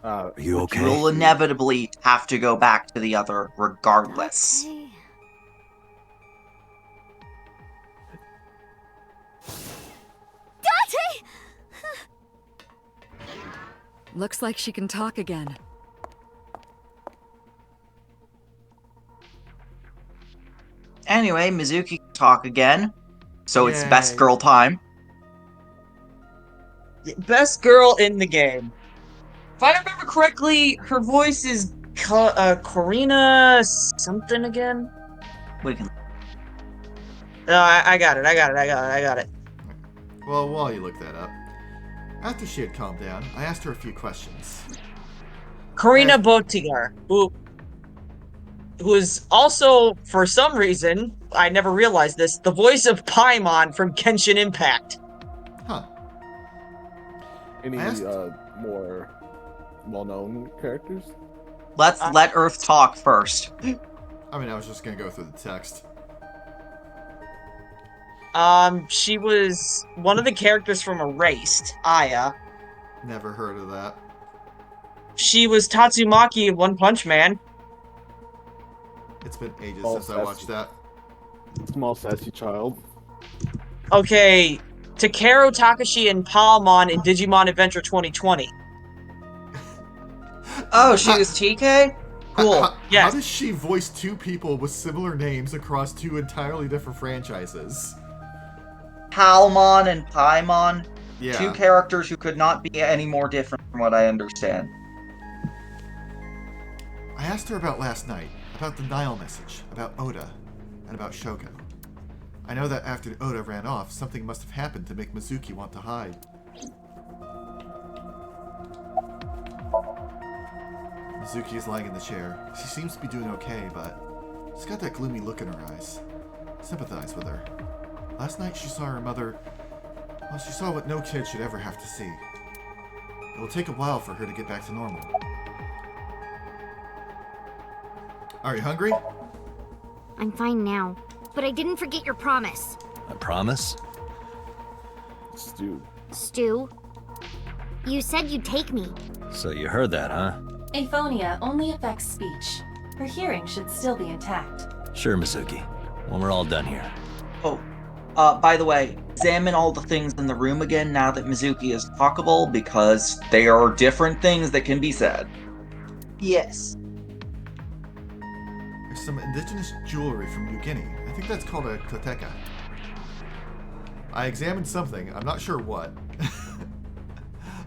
Are you You okay? will inevitably have to go back to the other regardless. Okay. Date! Looks like she can talk again. Anyway, Mizuki can talk again, so it's Yay. best girl time. Best girl in the game. If I remember correctly, her voice is Corina something again. We can. No, I got it. Well, while you look that up, after she had calmed down, I asked her a few questions. Corina Botigar, who is also, for some reason, I never realized this, the voice of Paimon from Genshin Impact. Huh. Any I asked- more well-known characters? Let's let Earth talk first. I mean, I was just gonna go through the text. She was one of the characters from Erased, Aya. Never heard of that. She was Tatsumaki of One Punch Man. It's been ages Oh, since I watched that. Small sassy child. Okay, Takeru Takashi and Palmon in Digimon Adventure 2020. Oh, she was TK? Cool. How Yes. does she voice two people with similar names across two entirely different franchises? Palmon and Paimon. Yeah. Two characters who could not be any more different from what I understand. I asked her about last night, about the Nile message, about Oda, and about Shoko. I know that after Oda ran off, something must have happened to make Mizuki want to hide. Mizuki is lying in the chair. She seems to be doing okay, but she's got that gloomy look in her eyes. Sympathize with her. Last night she saw her mother... Well, she saw what no kid should ever have to see. It will take a while for her to get back to normal. Are you hungry? I'm fine now, but I didn't forget your promise. I promise? Stu. Stu, you said you'd take me. So you heard that, huh? Aphonia only affects speech. Her hearing should still be intact. Sure, Mizuki. When we're all done here. Oh, by the way, examine all the things in the room again now that Mizuki is talkable, because there are different things that can be said. Yes. There's some indigenous jewelry from New Guinea. I think that's called a koteka. I examined something. I'm not sure what.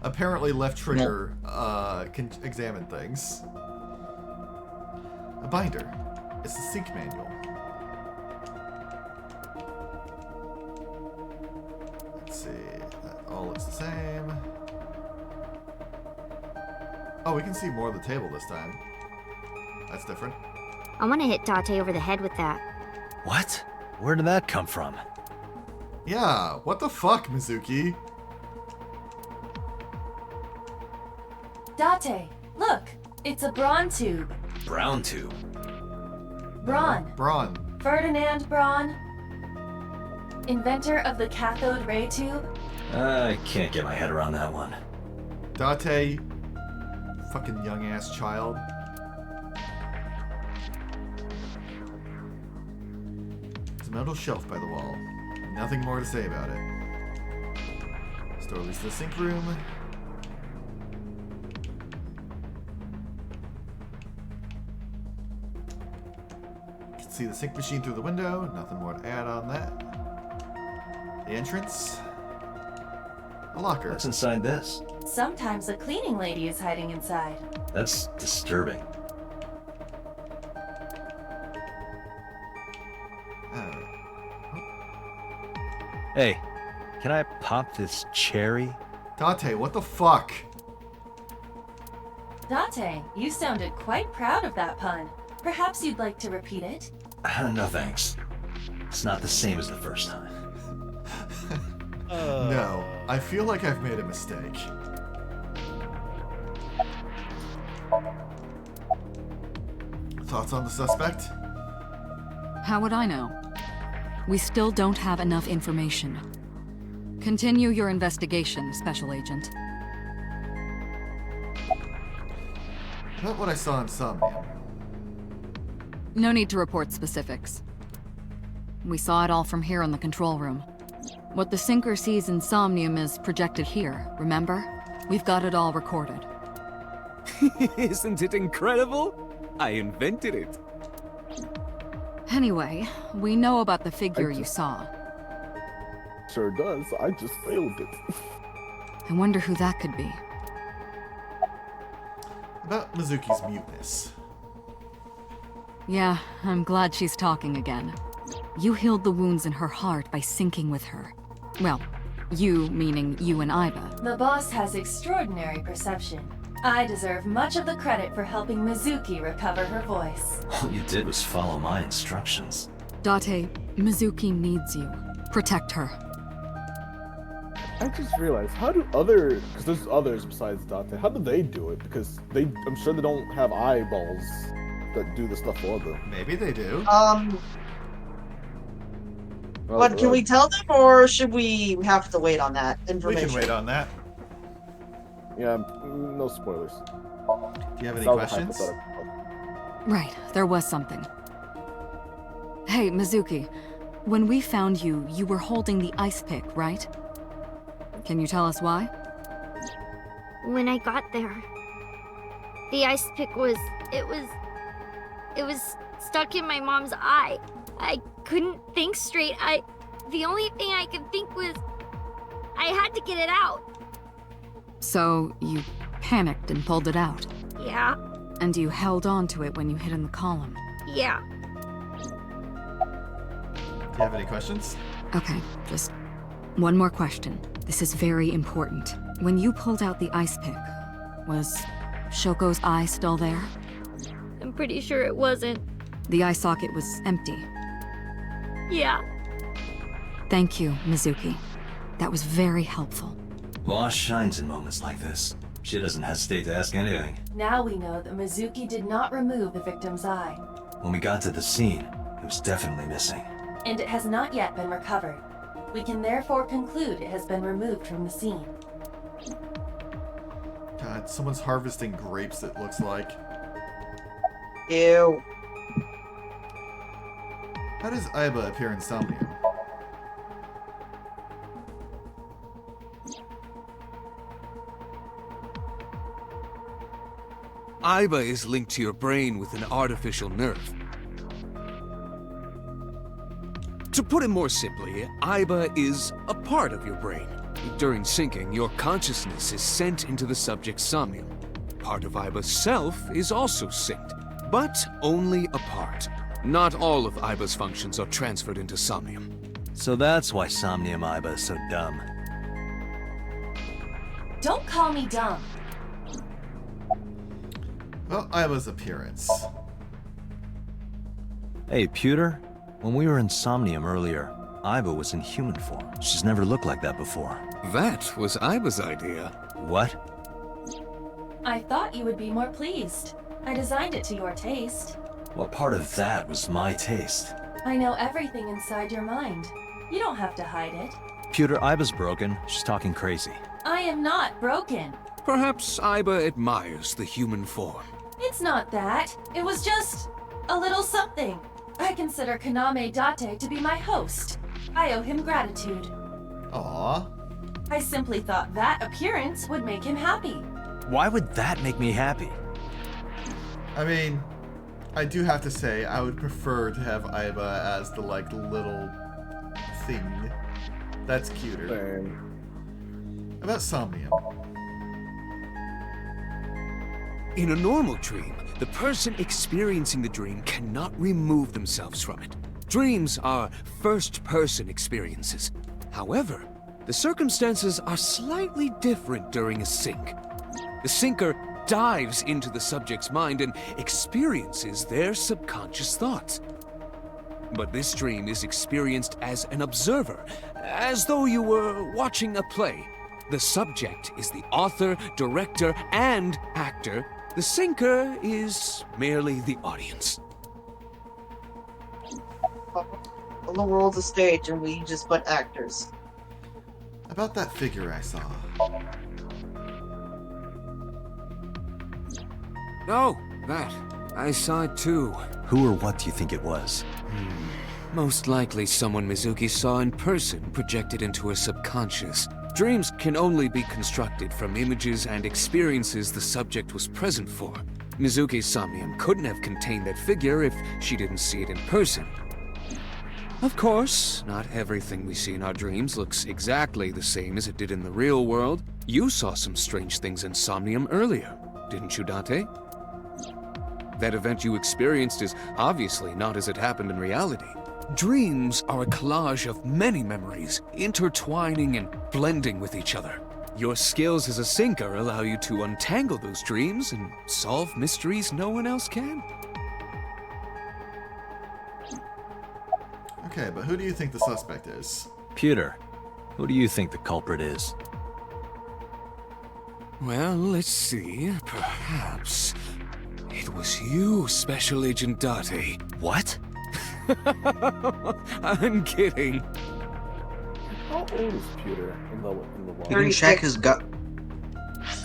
Apparently left trigger can examine things. A binder. It's the sync manual. Let's see. That all looks the same. Oh, we can see more of the table this time. That's different. I want to hit Date over the head with that. What? Where did that come from? Yeah, what the fuck, Mizuki? Date, look! It's a Braun tube. Brown tube. Braun. Braun. Ferdinand Braun. Inventor of the cathode ray tube. I can't get my head around that one. Date. Fucking young ass child. There's a metal shelf by the wall. Nothing more to say about it. Store leads to the sink room. You can see the sink machine through the window. Nothing more to add on that. The entrance. A locker. What's inside this? Sometimes a cleaning lady is hiding inside. That's disturbing. Hey, can I pop this cherry? Date, what the fuck? Date, you sounded quite proud of that pun. Perhaps you'd like to repeat it? No thanks. It's not the same as the first time. No, I feel like I've made a mistake. Thoughts on the suspect? How would I know? We still don't have enough information. Continue your investigation, Special Agent. Not what I saw in Somnium. No need to report specifics. We saw it all from here in the control room. What the Sinker sees in Somnium is projected here, remember? We've got it all recorded. Isn't it incredible? I invented it. Anyway, we know about the figure you saw. Sure does. I just failed it. I wonder who that could be. About Mizuki's muteness. Yeah, I'm glad she's talking again. You healed the wounds in her heart by syncing with her. Well, you meaning you and Iba. The boss has extraordinary perception. I deserve much of the credit for helping Mizuki recover her voice. All you did was follow my instructions. Date, Mizuki needs you. Protect her. I just realized, how do because there's others besides Date, how do they do it? Because I'm sure they don't have eyeballs that do the stuff for them. Maybe they do. But can we tell them, or should we have to wait on that We information? can wait on that. Yeah, no spoilers. Do you have any That was questions? hypothetical. Right, there was something. Hey, Mizuki. When we found you, you were holding the ice pick, right? Can you tell us why? When I got there, the ice pick was stuck in my mom's eye. I couldn't think straight. The only thing I could think was I had to get it out. So, you panicked and pulled it out. Yeah, And you held on to it when you hid in the column. yeah. Do you have any questions? Okay, just one more question. This is very important. When you pulled out the ice pick, was Shoko's eye still there? I'm pretty sure it wasn't. The eye socket was empty. Yeah. Thank you, Mizuki. That was very helpful. Boss shines in moments like this. She doesn't hesitate to ask anything. Now we know that Mizuki did not remove the victim's eye, When we got to the scene, it was definitely missing. and it has not yet been recovered. We can therefore conclude it has been removed from the scene. God, someone's harvesting grapes, it looks like. Ew. How does Iba appear in Somnium? Iba is linked to your brain with an artificial nerve. To put it more simply, Iba is a part of your brain. During syncing, your consciousness is sent into the subject's somnium. Part of Iba's self is also synced, but only a part. Not all of Iba's functions are transferred into Somnium. So that's why Somnium Iba is so dumb. Don't call me dumb. Well, Iba's appearance. Hey, Pewter. When we were in Somnium earlier, Aiba was in human form. She's never looked like that before. That was Aiba's idea. What? I thought you would be more pleased. I designed it to your taste. What part of that was my taste? I know everything inside your mind. You don't have to hide it. Pewter, Aiba's broken. She's talking crazy. I am not broken. Perhaps Aiba admires the human form. It's not that. It was just a little something. I consider Kaname Date to be my host. I owe him gratitude. Aww. I simply thought that appearance would make him happy. Why would that make me happy? I mean, I do have to say, I would prefer to have Aiba as the, like, little thing. That's cuter. Same. About Somnium. In a normal dream, the person experiencing the dream cannot remove themselves from it. Dreams are first-person experiences. However, the circumstances are slightly different during a sync. The syncer dives into the subject's mind and experiences their subconscious thoughts. But this dream is experienced as an observer, as though you were watching a play. The subject is the author, director, and actor. The syncer is merely the audience. The world's a stage, and we just put actors. About that figure I saw. Oh, that. I saw it too. Who or what do you think it was? Most likely someone Mizuki saw in person projected into her subconscious. Dreams can only be constructed from images and experiences the subject was present for. Mizuki's Somnium couldn't have contained that figure if she didn't see it in person. Of course, not everything we see in our dreams looks exactly the same as it did in the real world. You saw some strange things in Somnium earlier, didn't you, Date? That event you experienced is obviously not as it happened in reality. Dreams are a collage of many memories, intertwining and blending with each other. Your skills as a syncer allow you to untangle those dreams and solve mysteries no one else can. Okay, but who do you think the suspect is? Pewter, who do you think the culprit is? Well, let's see. Perhaps it was you, Special Agent Date. What? I'm kidding. How old is Pewter in the world? You can check his gut.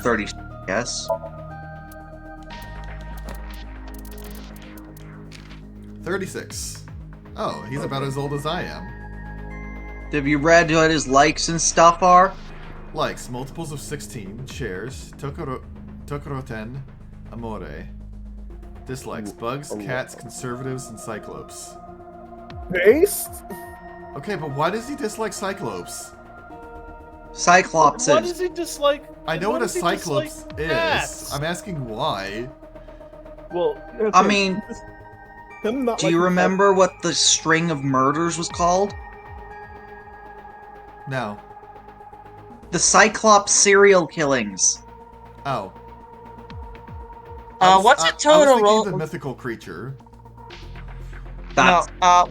30, yes. 36. Oh, he's about as old as I am. Have you read what his likes and stuff are? Likes, multiples of 16, shares, Tokoroten, Amore. Dislikes, bugs, cats, conservatives, and Cyclopes. Based? Okay, but why does he dislike Cyclopes? Cyclops Why does he dislike? I know why what a does he dislike Cyclops is. cats? I'm asking why. Well, I mean, him not do you liking remember what the string of murders was called? No. The Cyclops serial killings. Oh. What's a I was Totoro? thinking the mythical creature. That's No,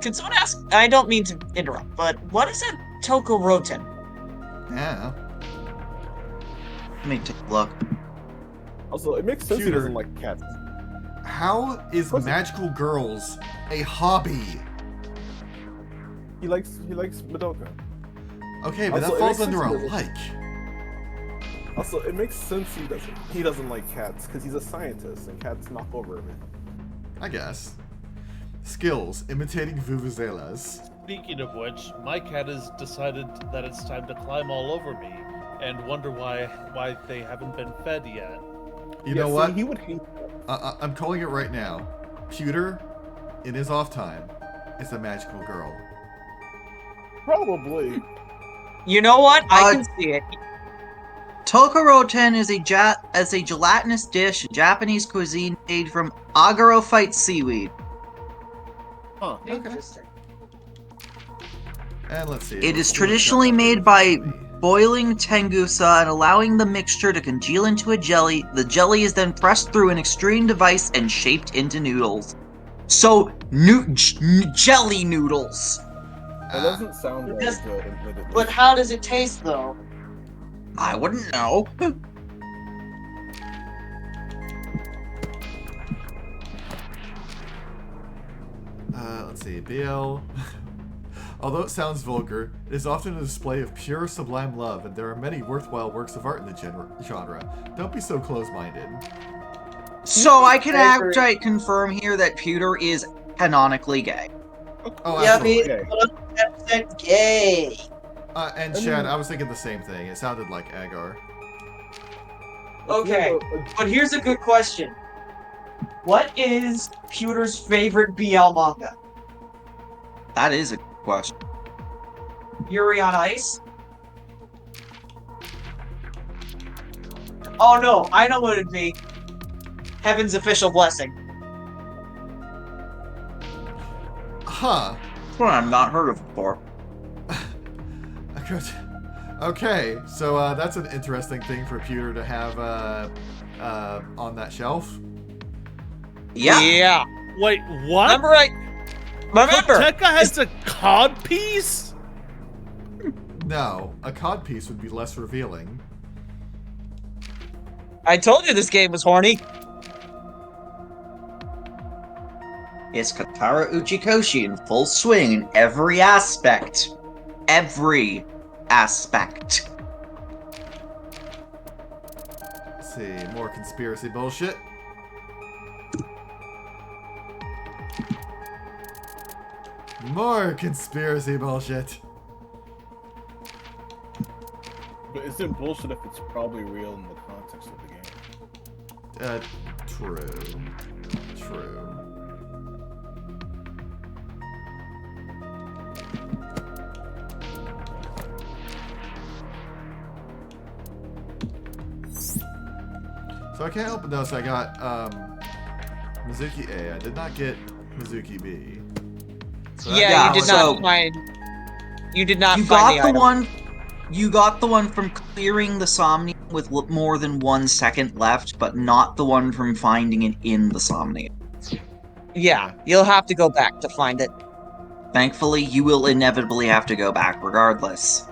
can someone ask? I don't mean to interrupt, but what is a Tokoroten? Yeah. Let me take a look. Also, it makes sense he Pewter. doesn't like cats. How is magical girls a hobby? He likes Madoka. Okay, but Also, that it falls makes under sense a he like. Also, it makes sense he doesn't like cats because he's a scientist and cats knock over him. I guess. Skills, imitating vuvuzelas. Speaking of which, my cat has decided that it's time to climb all over me, and wonder why they haven't been fed yet. You know what? He would hate that. I'm calling it right now. Pewter, in his off time, is a magical girl. Probably. You know what? I can see it. Tokoroten is a gelatinous dish in Japanese cuisine made from agarophyte seaweed. Huh. Interesting. And let's see. It is traditionally made by boiling tengusa and allowing the mixture to congeal into a jelly. The jelly is then pressed through an extruding device and shaped into noodles. So, jelly noodles. It doesn't sound It very does- good, admittedly. But how does it taste, though? I wouldn't know. Let's see. BL. Although it sounds vulgar, it is often a display of pure, sublime love, and there are many worthwhile works of art in the genre. Don't be so close-minded. So I can outright confirm here that Pewter is canonically gay. Oh, Yeah, absolutely. he's 100% gay. And Chad, I was thinking the same thing. It sounded like Agar. Okay, but here's a good question. What is Pewter's favorite BL manga? That is a question. Yuri on Ice? Oh no, I know what it'd be. Heaven's Official Blessing. Huh. Well, I've not heard of before. Okay, so that's an interesting thing for Pewter to have on that shelf. Yeah. Wait, what? Remember, Koteka has a cod piece? No, a cod piece would be less revealing. I told you this game was horny. It's Katara Uchikoshi in full swing in every aspect. Every aspect. Let's see, more conspiracy bullshit. More conspiracy bullshit. But is it bullshit if it's probably real in the context of the game? True. True. So I can't help but notice I got Mizuki A. I did not get Mizuki B. So that- Yeah, you did not find. You did not You find got the the item. one. You got the one from clearing the Somnium with more than 1 second left, but not the one from finding it in the Somnium. Yeah, you'll have to go back to find it. Thankfully, you will inevitably have to go back regardless.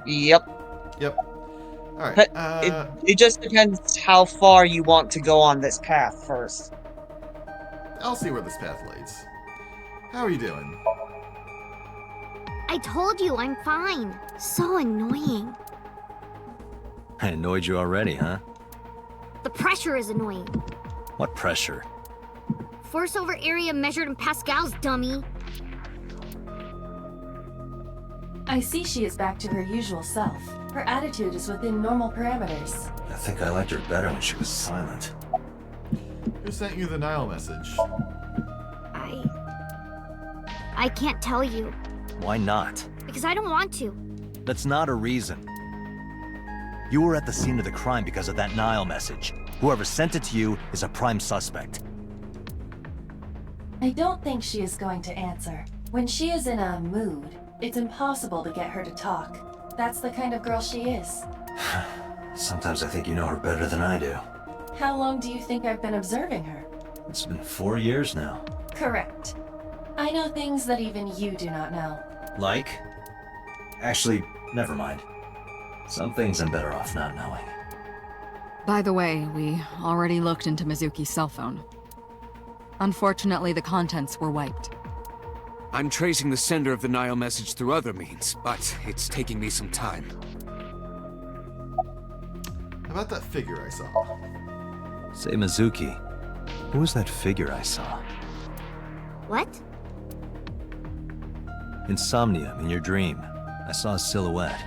Yep. Yep. Alright. But it just depends how far you want to go on this path first. I'll see where this path leads. How are you doing? I told you I'm fine. So annoying. I annoyed you already, huh? The pressure is annoying. What pressure? Force over area measured in pascals, dummy. I see she is back to her usual self. Her attitude is within normal parameters. I think I liked her better when she was silent. Who sent you the Nile message? I can't tell you. Why not? Because I don't want to. That's not a reason. You were at the scene of the crime because of that Nile message. Whoever sent it to you is a prime suspect. I don't think she is going to answer. When she is in a mood, it's impossible to get her to talk. That's the kind of girl she is. Sometimes I think you know her better than I do. How long do you think I've been observing her? It's been 4 years now. Correct. I know things that even you do not know. Like? Actually, never mind. Some things I'm better off not knowing. By the way, we already looked into Mizuki's cell phone. Unfortunately, the contents were wiped. I'm tracing the sender of the Nile message through other means, but it's taking me some time. How about that figure I saw? Say, Mizuki, who was that figure I saw? What? In Somnium, in your dream, I saw a silhouette.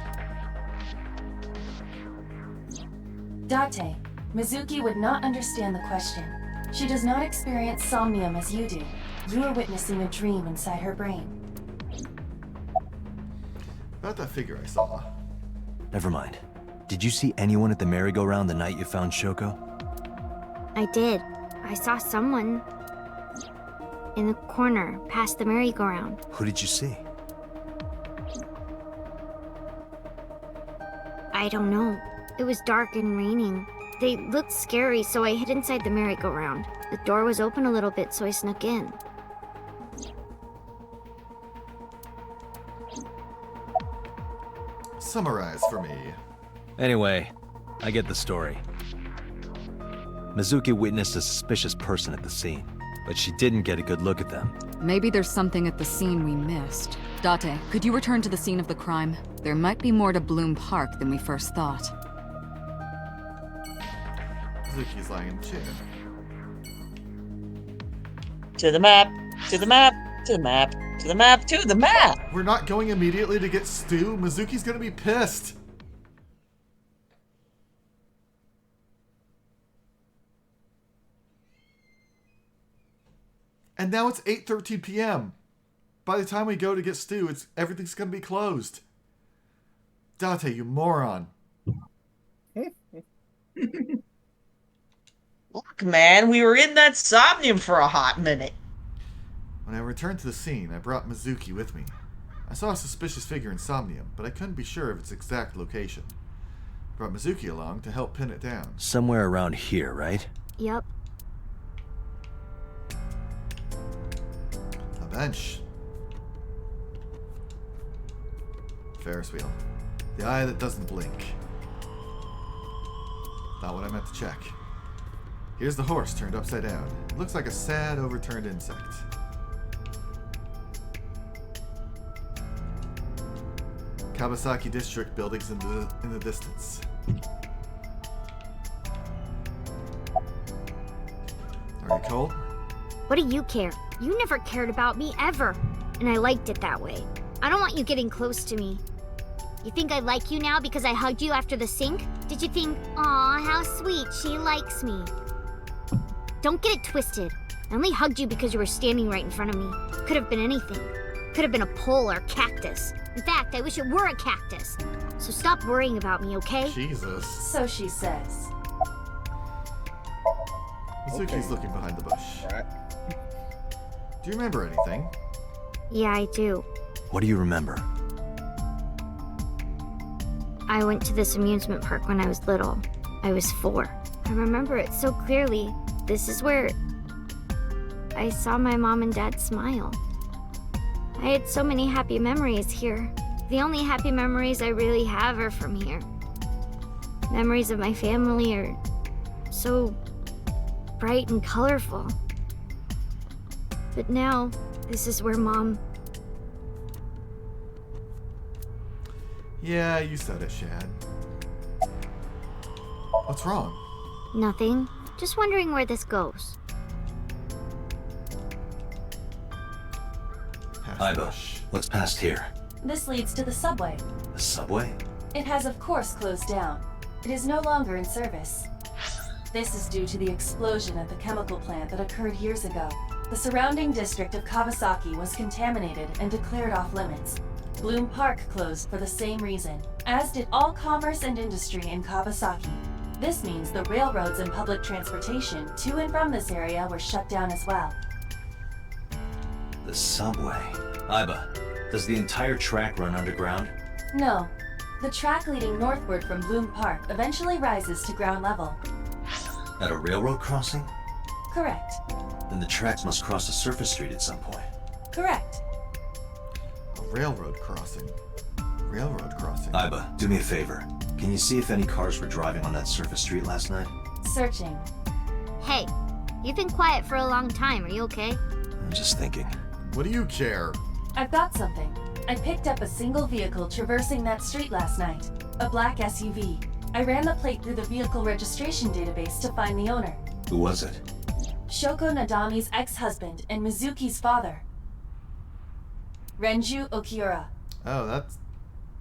Date, Mizuki would not understand the question. She does not experience Somnium as you do. You are witnessing a dream inside her brain. About that figure I saw. Never mind. Did you see anyone at the merry-go-round the night you found Shoko? I did. I saw someone in the corner past the merry-go-round. Who did you see? I don't know. It was dark and raining. They looked scary, so I hid inside the merry-go-round. The door was open a little bit, so I snuck in. Summarize for me. Anyway, I get the story. Mizuki witnessed a suspicious person at the scene, but she didn't get a good look at them. Maybe there's something at the scene we missed. Date, could you return to the scene of the crime? There might be more to Bloom Park than we first thought. Mizuki's lying in the chair. To the map, to the map, to the map, to the map, to the map! We're not going immediately to get Stu. Mizuki's gonna be pissed. And now it's 8:13 p.m. By the time we go to get Stu, everything's gonna be closed. Date, you moron. Look, man, we were in that Somnium for a hot minute. When I returned to the scene, I brought Mizuki with me. I saw a suspicious figure in Somnium, but I couldn't be sure of its exact location. I brought Mizuki along to help pin it down. Somewhere around here, right? Yep. A bench. Ferris wheel. The eye that doesn't blink. Not what I meant to check. Here's the horse turned upside down. It looks like a sad, overturned insect. Kawasaki District buildings in the distance. Are you cold? What do you care? You never cared about me ever. And I liked it that way. I don't want you getting close to me. You think I like you now because I hugged you after the sink? Did you think, aw, how sweet, she likes me? Don't get it twisted. I only hugged you because you were standing right in front of me. Could have been anything. Could have been a pole or a cactus. In fact, I wish it were a cactus. So stop worrying about me, okay? Jesus. So she says. Mizuki's looking behind the bush. Alright. Do you remember anything? Yeah, I do. What do you remember? I went to this amusement park when I was little. I was 4. I remember it so clearly. This is where I saw my mom and dad smile. I had so many happy memories here. The only happy memories I really have are from here. Memories of my family are so bright and colorful. But now, this is where Mom... Yeah, you said it, Shad. What's wrong? Nothing. Just wondering where this goes. Iba, what's past here? This leads to the subway. The subway? It has of course closed down. It is no longer in service. This is due to the explosion at the chemical plant that occurred years ago. The surrounding district of Kawasaki was contaminated and declared off limits. Bloom Park closed for the same reason, as did all commerce and industry in Kawasaki. This means the railroads and public transportation to and from this area were shut down as well. The subway. Iba, does the entire track run underground? No. The track leading northward from Bloom Park eventually rises to ground level. At a railroad crossing? Correct. Then the tracks must cross a surface street at some point. Correct. A railroad crossing. Railroad crossing. Iba, do me a favor. Can you see if any cars were driving on that surface street last night? Searching. Hey, you've been quiet for a long time. Are you okay? I'm just thinking. What do you care? I've got something. I picked up a single vehicle traversing that street last night. A black SUV. I ran the plate through the vehicle registration database to find the owner. Who was it? Shoko Nadami's ex-husband and Mizuki's father. Renju Okiura. Oh,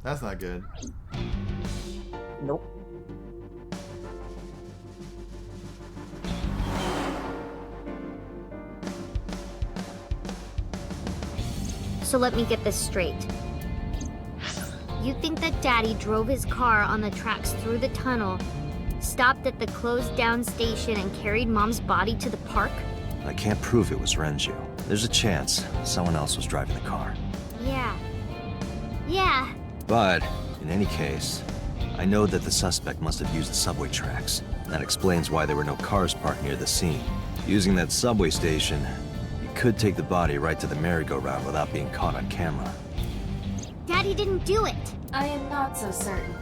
that's not good. Nope. So let me get this straight. You think that Daddy drove his car on the tracks through the tunnel, stopped at the closed down station, and carried Mom's body to the park? I can't prove it was Renju. There's a chance someone else was driving the car. Yeah. But, in any case, I know that the suspect must have used the subway tracks. That explains why there were no cars parked near the scene. Using that subway station, you could take the body right to the merry-go-round without being caught on camera. Daddy didn't do it. I am not so certain.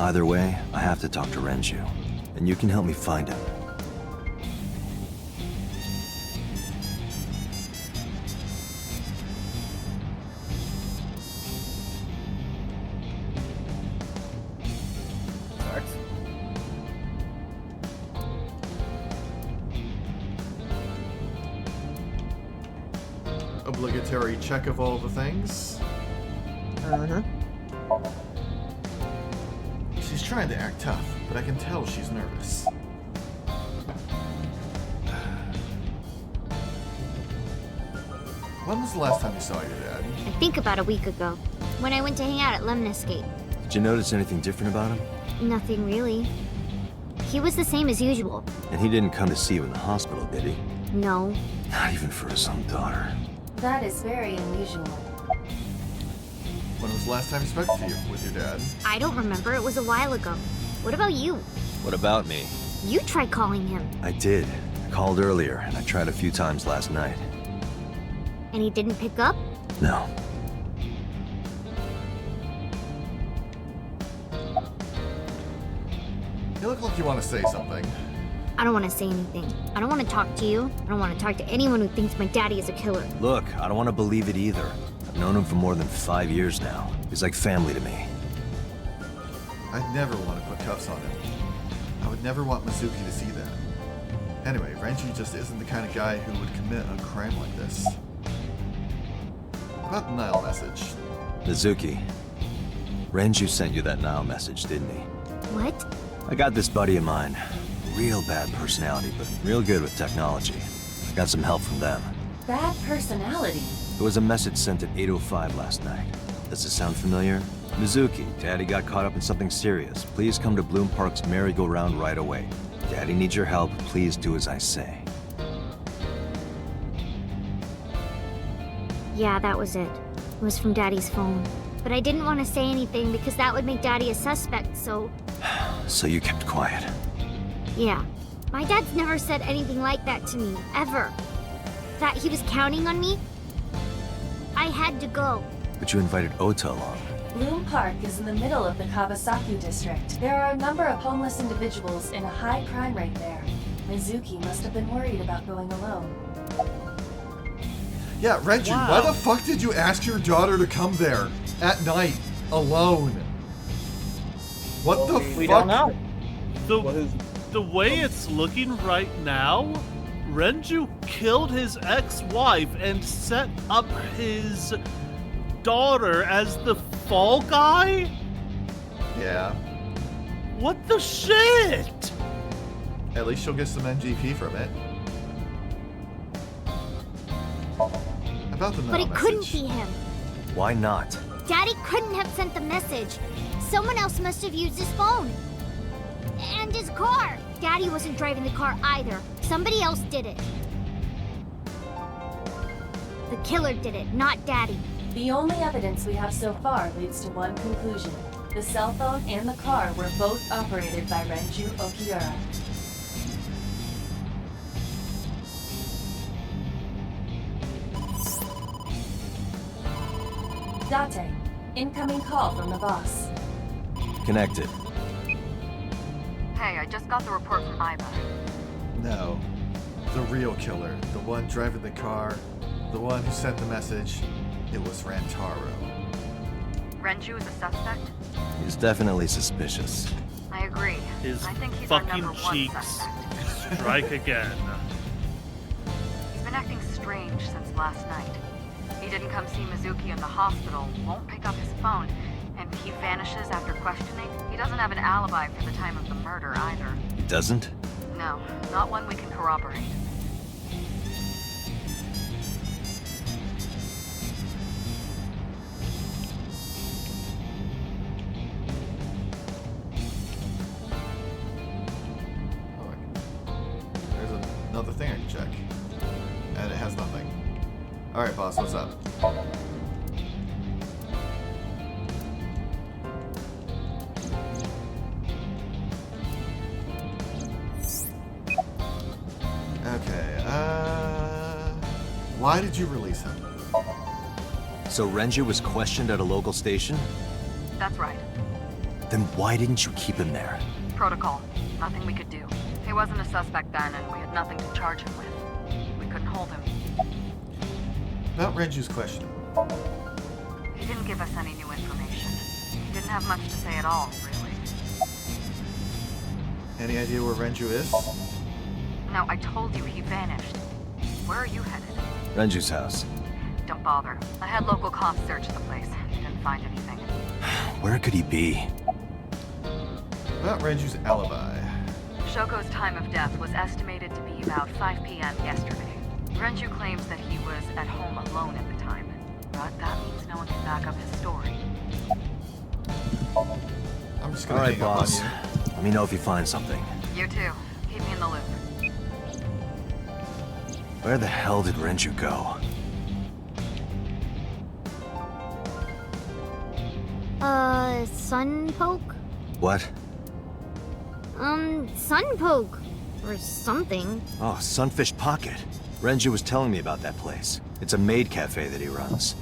Either way, I have to talk to Renju, and you can help me find him. Facts. Obligatory check of all the things. She's trying to act tough, but I can tell she's nervous. When was the last time you saw your dad? I think about a week ago, when I went to hang out at Lemniscape. Did you notice anything different about him? Nothing really. He was the same as usual. And he didn't come to see you in the hospital, did he? No. Not even for his own daughter. That is very unusual. When was the last time you spoke to you with your dad? I don't remember. It was a while ago. What about you? What about me? You tried calling him. I did. I called earlier, and I tried a few times last night. And he didn't pick up? No. You look like you want to say something. I don't want to say anything. I don't want to talk to you. I don't want to talk to anyone who thinks my daddy is a killer. Look, I don't want to believe it either. I've known him for more than 5 years now. He's like family to me. I'd never want to put cuffs on him. I would never want Mizuki to see that. Anyway, Renji just isn't the kind of guy who would commit a crime like this. About the Nile message. Mizuki, Renju sent you that Nile message, didn't he? What? I got this buddy of mine. Real bad personality, but real good with technology. I got some help from them. Bad personality? There was a message sent at 8:05 last night. Does this sound familiar? Mizuki, Daddy got caught up in something serious. Please come to Bloom Park's merry-go-round right away. Daddy needs your help. Please do as I say. Yeah, that was it. It was from Daddy's phone. But I didn't want to say anything because that would make Daddy a suspect, so... So you kept quiet. Yeah. My dad's never said anything like that to me, ever. That he was counting on me? I had to go. But you invited Ota along. Bloom Park is in the middle of the Kawasaki district. There are a number of homeless individuals and a high crime rate there. Mizuki must have been worried about going alone. Yeah, Renji, why the fuck did you ask your daughter to come there at night alone? What the fuck? We don't know. The way it's looking right now, Renju killed his ex-wife and set up his daughter as the fall guy? Yeah. What the shit? At least she'll get some NGP from it. About the But it couldn't be him. Why not? Daddy couldn't have sent the message. Someone else must have used his phone. And his car. Daddy wasn't driving the car either. Somebody else did it. The killer did it, not Daddy. The only evidence we have so far leads to one conclusion. The cell phone and the car were both operated by Renju Okiura. Date, incoming call from the boss. Connected. Hey, I just got the report from Iba. No. The real killer. The one driving the car. The one who sent the message. It was Rantaro. Renju is a suspect? He's definitely suspicious. I agree. His I think he's our fucking number one cheeks suspect. strike again. He's been acting strange since last night. He didn't come see Mizuki in the hospital, won't pick up his phone, and he vanishes after questioning. He doesn't have an alibi for the time of the murder either. He doesn't? No, not one we can corroborate. There's another thing I can check. And it has nothing. Alright, boss, what's up? Okay, why did you release him? So Renju was questioned at a local station? That's right. Then why didn't you keep him there? Protocol. Nothing we could do. He wasn't a suspect then, and we had nothing to charge him with. We couldn't hold him. About Renju's question. He didn't give us any new information. He didn't have much to say at all, really. Any idea where Renju is? No, I told you he vanished. Where are you headed? Renju's house. Don't bother. I had local cops search the place. Didn't find anything. Where could he be? About Renju's alibi. Shoko's time of death was estimated to be about 5 p.m. yesterday. Renju claims that he was at home alone at the time, but that means no one can back up his story. I'm just gonna All right, hang up boss. on you. Let me know if you find something. You too. Keep me in the loop. Where the hell did Renju go? Sunpoke? What? Sunpoke. Or something. Oh, Sunfish Pocket. Renju was telling me about that place. It's a maid cafe that he runs.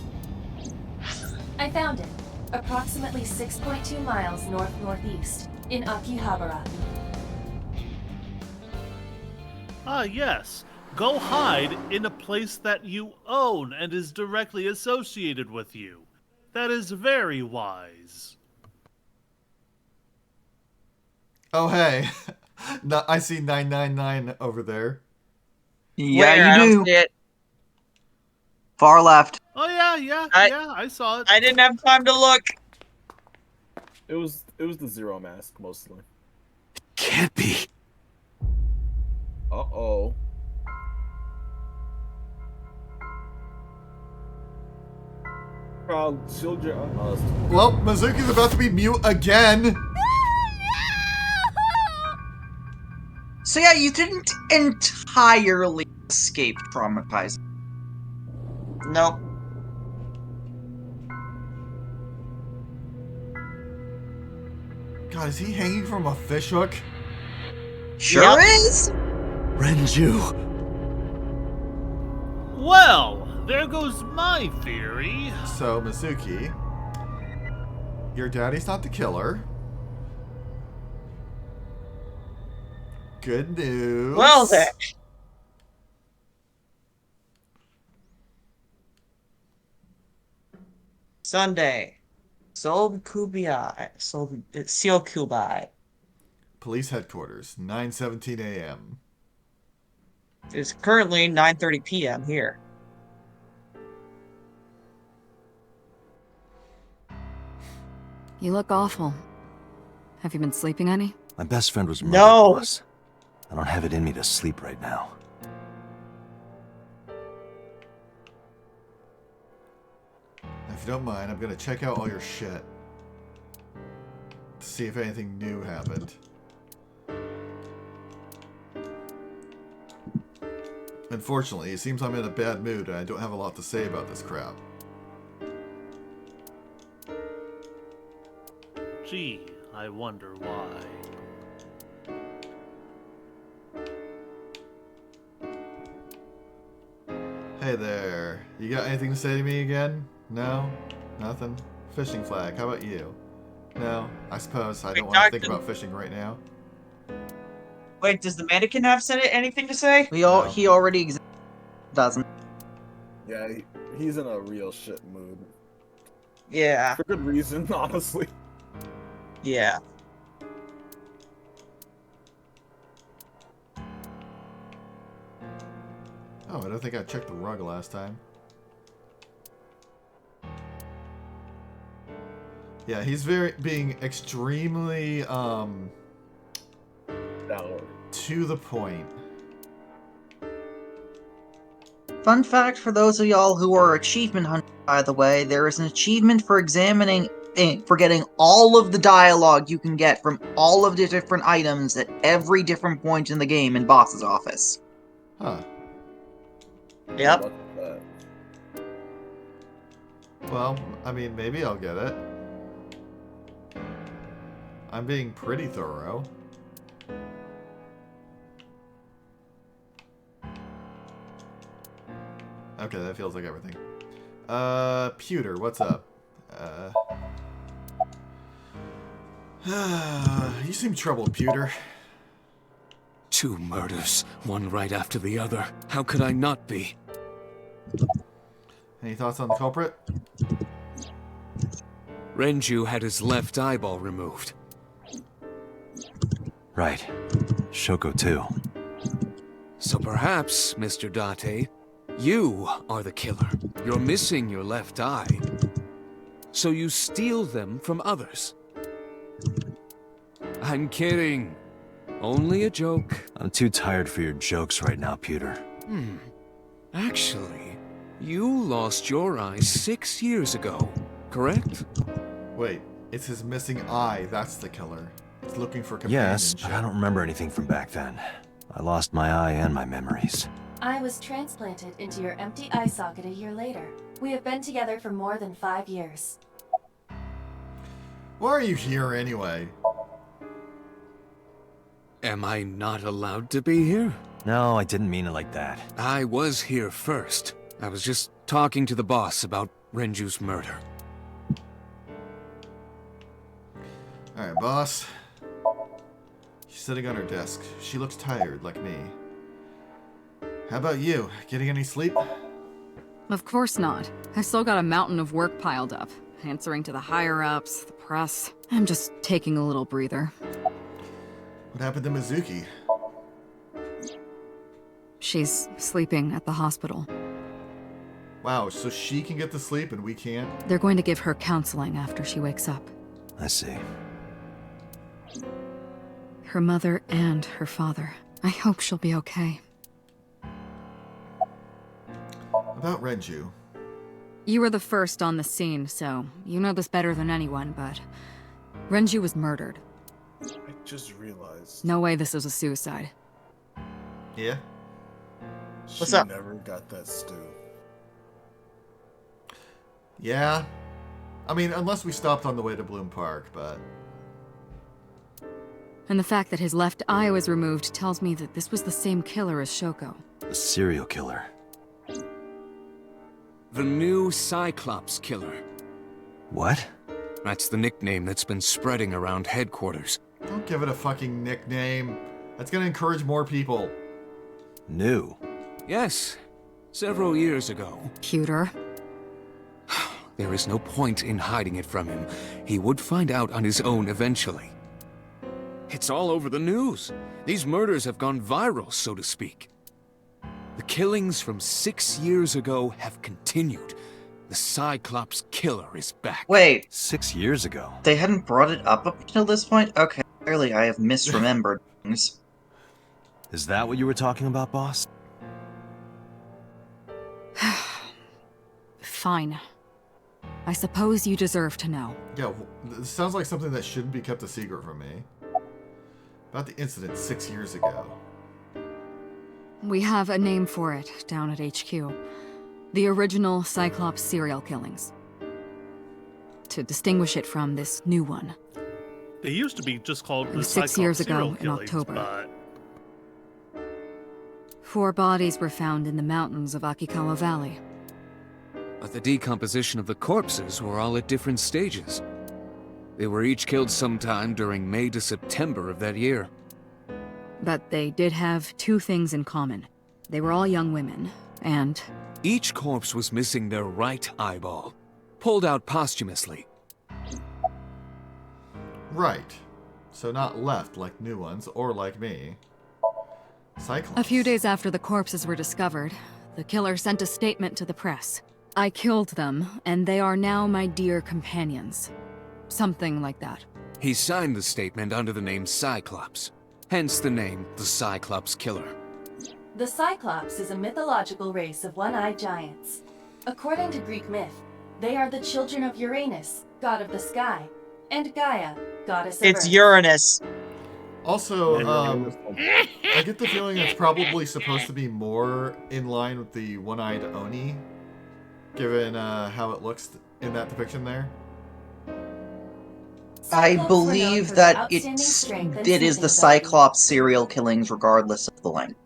I found it. Approximately 6.2 miles north-northeast, in Akihabara. Ah, yes. Go hide in a place that you own and is directly associated with you. That is very wise. Oh, hey. No, I see 999 over there. Yeah, Where? I you don't do. see it. Far left. Oh yeah, I saw it. I didn't have time to look. It was the Zero Mask mostly. Can't be. Uh-oh. Proud children. Well, Mizuki's about to be mute again. So yeah, you didn't entirely escape traumatizing. Nope. God, is he hanging from a fishhook? Sure is. Renju. Well, there goes my theory. So, Mizuki, your daddy's not the killer. Good news. Well then. Sunday. Seoul Kubai. Seoul Kubai. Police headquarters, 9:17 a.m. It's currently 9:30 p.m. here. You look awful. Have you been sleeping any? My best friend was murdered, No. boss. I don't have it in me to sleep right now. If you don't mind, I'm gonna check out all your shit. To see if anything new happened. Unfortunately, it seems I'm in a bad mood and I don't have a lot to say about this crap. Gee, I wonder why. Hey there. You got anything to say to me again? No? Nothing? Fishing flag, how about you? No? I suppose I don't want to think about fishing right now. Wait, does the mannequin have said anything to say? He already doesn't. Yeah, he's in a real shit mood. Yeah. For good reason, honestly. Yeah. Oh, I don't think I checked the rug last time. Yeah, he's being extremely, to the point. Fun fact for those of y'all who are achievement hunters, by the way, there is an achievement for getting all of the dialogue you can get from all of the different items at every different point in the game in boss's office. Huh. Yep. Well, I mean, maybe I'll get it. I'm being pretty thorough. Okay, that feels like everything. Pewter, what's up? You seem troubled, Pewter. 2 murders, one right after the other. How could I not be? Any thoughts on the culprit? Renju had his left eyeball removed. Right. Shoko too. So perhaps, Mr. Date, you are the killer. You're missing your left eye. So you steal them from others. I'm kidding. Only a joke. I'm too tired for your jokes right now, Pewter. Actually, you lost your eye 6 years ago, correct? Wait, it's his missing eye. That's the killer. It's looking for companionship. Yes, but I don't remember anything from back then. I lost my eye and my memories. I was transplanted into your empty eye socket a year later. We have been together for more than 5 years. Why are you here anyway? Am I not allowed to be here? No, I didn't mean it like that. I was here first. I was just talking to the boss about Renju's murder. Alright, boss. She's sitting on her desk. She looks tired, like me. How about you? Getting any sleep? Of course not. I've still got a mountain of work piled up. Answering to the higher-ups, the press. I'm just taking a little breather. What happened to Mizuki? She's sleeping at the hospital. Wow, so she can get to sleep and we can't? They're going to give her counseling after she wakes up. I see. Her mother and her father. I hope she'll be okay. About Renju. You were the first on the scene, so you know this better than anyone, but Renju was murdered. I just realized. No way this was a suicide. Yeah? What's up? She never got that stew. Yeah? I mean, unless we stopped on the way to Bloom Park, but... And the fact that his left eye was removed tells me that this was the same killer as Shoko. A serial killer. The new Cyclops killer. What? That's the nickname that's been spreading around headquarters. Don't give it a fucking nickname. That's gonna encourage more people. New. Yes, several years ago. Pewter. There is no point in hiding it from him. He would find out on his own eventually. It's all over the news. These murders have gone viral, so to speak. The killings from 6 years ago have continued. The Cyclops killer is back. Wait, 6 years ago. they hadn't brought it up until this point? Okay, clearly I have misremembered things. Is that what you were talking about, boss? Fine. I suppose you deserve to know. Yeah, well, this sounds like something that shouldn't be kept a secret from me. About the incident 6 years ago. We have a name for it down at HQ. The original Cyclops serial killings. To distinguish it from this new one. They used to be just called It the was 6 Cyclops years serial ago in killings, October. but 4 bodies were found in the mountains of Akikawa Valley. But the decomposition of the corpses were all at different stages. They were each killed sometime during May to September of that year. But they did have 2 things in common. They were all young women, and... Each corpse was missing their right eyeball, pulled out posthumously. Right. So not left like new ones, or like me. Cyclops. A few days after the corpses were discovered, the killer sent a statement to the press. I killed them, and they are now my dear companions. Something like that. He signed the statement under the name Cyclops, hence the name the Cyclops Killer. The Cyclops is a mythological race of one-eyed giants. According to Greek myth, they are the children of Uranus, god of the sky, and Gaia, goddess of It's earth. Uranus. Also, I get the feeling it's probably supposed to be more in line with the one-eyed Oni, given how it looks in that depiction there. I Cyclops were known believe for that their outstanding strength and it is the sneaking ability. Cyclops serial killings regardless of the length.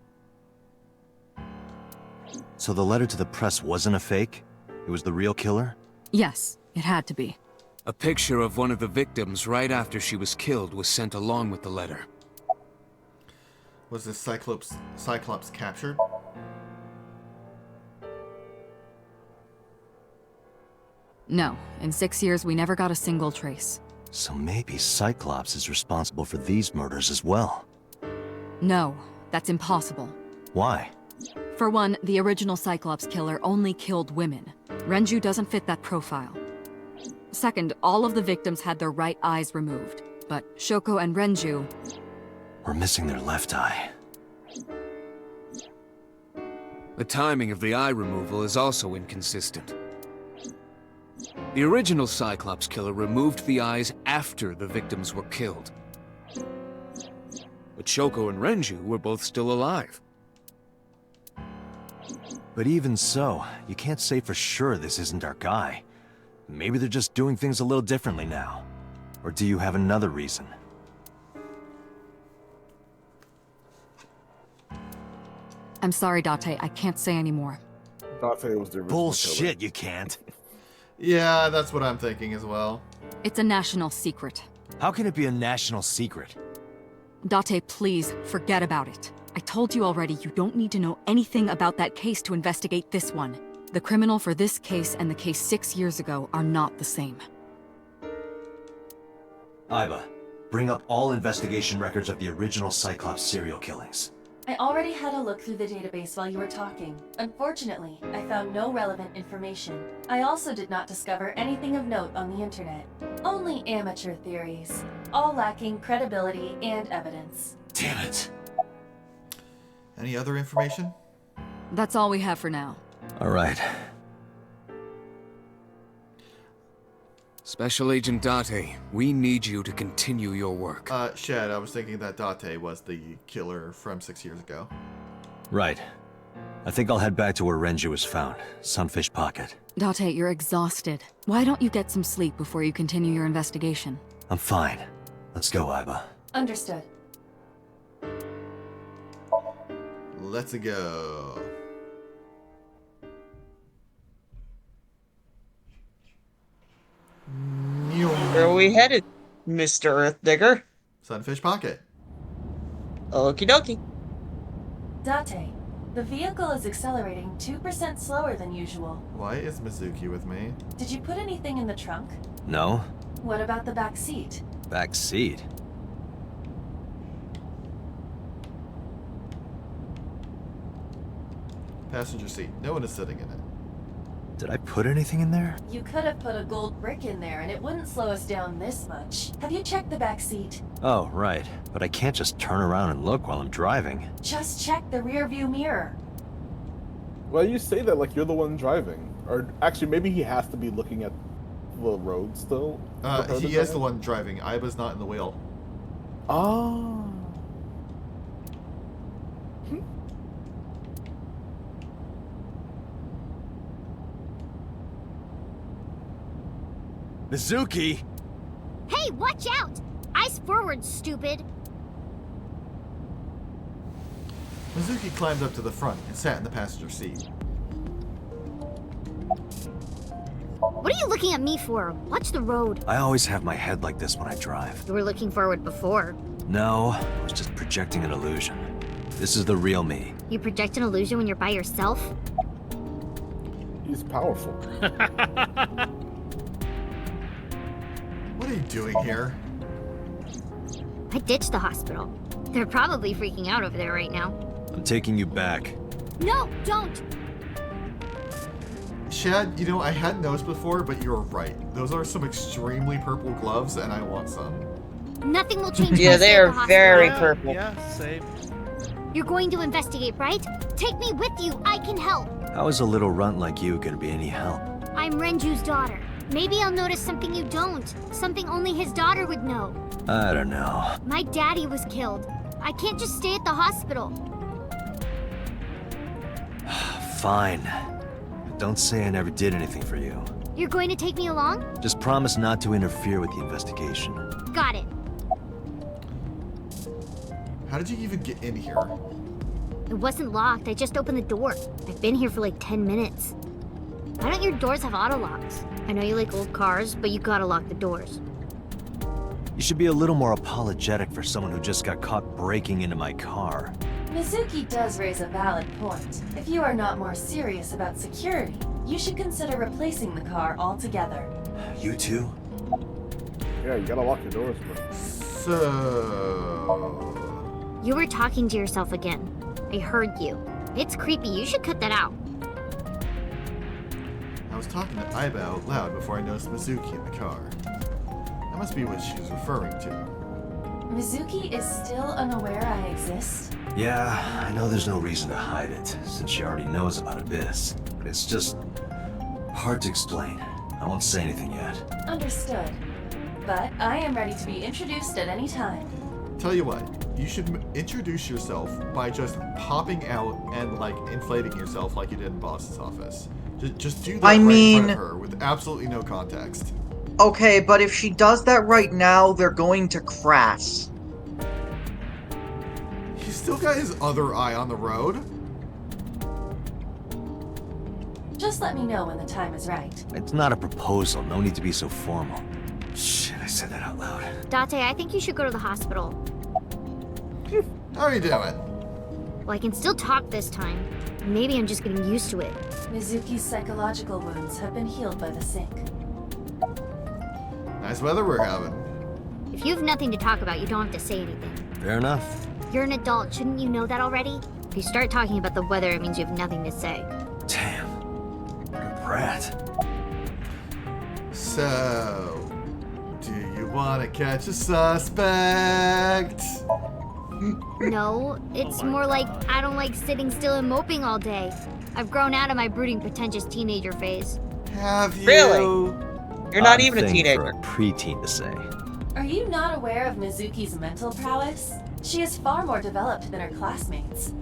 So the letter to the press wasn't a fake? It was the real killer? Yes, it had to be. A picture of one of the victims right after she was killed was sent along with the letter. Was this Cyclops captured? No, in 6 years we never got a single trace. So maybe Cyclops is responsible for these murders as well. No, that's impossible. Why? For one, the original Cyclops killer only killed women. Renju doesn't fit that profile. Second, all of the victims had their right eyes removed, but Shoko and Renju... We're missing their left eye. The timing of the eye removal is also inconsistent. The original Cyclops killer removed the eyes after the victims were killed. But Shoko and Renju were both still alive. But even so, you can't say for sure this isn't our guy. Maybe they're just doing things a little differently now. Or do you have another reason? I'm sorry, Date, I can't say anymore. Date was the original Bullshit, killer. you can't. Yeah, that's what I'm thinking as well. It's a national secret. How can it be a national secret? Date, please, forget about it. I told you already, you don't need to know anything about that case to investigate this one. The criminal for this case and the case 6 years ago are not the same. Iba, bring up all investigation records of the original Cyclops serial killings. I already had a look through the database while you were talking. Unfortunately, I found no relevant information. I also did not discover anything of note on the internet. Only amateur theories, all lacking credibility and evidence. Damn it. Any other information? That's all we have for now. All right. Special Agent Date, we need you to continue your work. Shed, I was thinking that Date was the killer from 6 years ago. Right. I think I'll head back to where Renju was found. Sunfish Pocket. Date, you're exhausted. Why don't you get some sleep before you continue your investigation? I'm fine. Let's go, Iba. Understood. Let's go. Where are we headed, Mr. Earth Digger? Sunfish Pocket. Okie dokie. Date, the vehicle is accelerating 2% slower than usual. Why is Mizuki with me? Did you put anything in the trunk? No? What about the back seat? Back seat? Passenger seat. No one is sitting in it. Did I put anything in there? You could have put a gold brick in there and it wouldn't slow us down this much. Have you checked the back seat? Oh, right. But I can't just turn around and look while I'm driving. Just check the rear view mirror. Well, you say that like you're the one driving. Or actually, maybe he has to be looking at the road still. He is the one driving. Iba's not in the wheel. Oh. Mizuki! Hey, watch out! Eyes forward, stupid! Mizuki climbed up to the front and sat in the passenger seat. What are you looking at me for? Watch the road. I always have my head like this when I drive. You were looking forward before. No, I was just projecting an illusion. This is the real me. You project an illusion when you're by yourself? He's powerful. What are you doing here? I ditched the hospital. They're probably freaking out over there right now. I'm taking you back. No, don't! Shad, you know, I hadn't noticed before, but you're right. Those are some extremely purple gloves, and I want some. Nothing will change. Yeah, they are very purple. Yeah, same. You're going to investigate, right? Take me with you. I can help. How is a little runt like you gonna be any help? I'm Renju's daughter. Maybe I'll notice something you don't. Something only his daughter would know. I don't know. My daddy was killed. I can't just stay at the hospital. Fine. But don't say I never did anything for you. You're going to take me along? Just promise not to interfere with the investigation. Got it. How did you even get in here? It wasn't locked. I just opened the door. I've been here for like 10 minutes. Why don't your doors have auto locks? I know you like old cars, but you gotta lock the doors. You should be a little more apologetic for someone who just got caught breaking into my car. Mizuki does raise a valid point. If you are not more serious about security, you should consider replacing the car altogether. You too? Yeah, you gotta lock your doors, bro. So... You were talking to yourself again. I heard you. It's creepy. You should cut that out. I was talking to Aiba out loud before I noticed Mizuki in the car. That must be what she's referring to. Mizuki is still unaware I exist? Yeah, I know there's no reason to hide it, since she already knows about Abyss. But it's just hard to explain. I won't say anything yet. Understood. But I am ready to be introduced at any time. Tell you what, you should introduce yourself by just popping out and like inflating yourself like you did in Boss's office. Just do that in front of her with absolutely no context. Okay, but if she does that right now, they're going to crash. He's still got his other eye on the road. Just let me know when the time is right. It's not a proposal. No need to be so formal. Shit, I said that out loud. Date, I think you should go to the hospital. How are you doing? Well, I can still talk this time. Maybe I'm just getting used to it. Mizuki's psychological wounds have been healed by the sink. Nice weather we're having. If you have nothing to talk about, you don't have to say anything. Fair enough. You're an adult, shouldn't you know that already? If you start talking about the weather, it means you have nothing to say. Damn. You're a brat. So, do you want to catch a suspect? No, it's more like I don't like sitting still and moping all day. I've grown out of my brooding, pretentious teenager phase. Have you? Really? You're not Odd even a thing teenager. for a preteen to say. Are you not aware of Mizuki's mental prowess? She is far more developed than her classmates.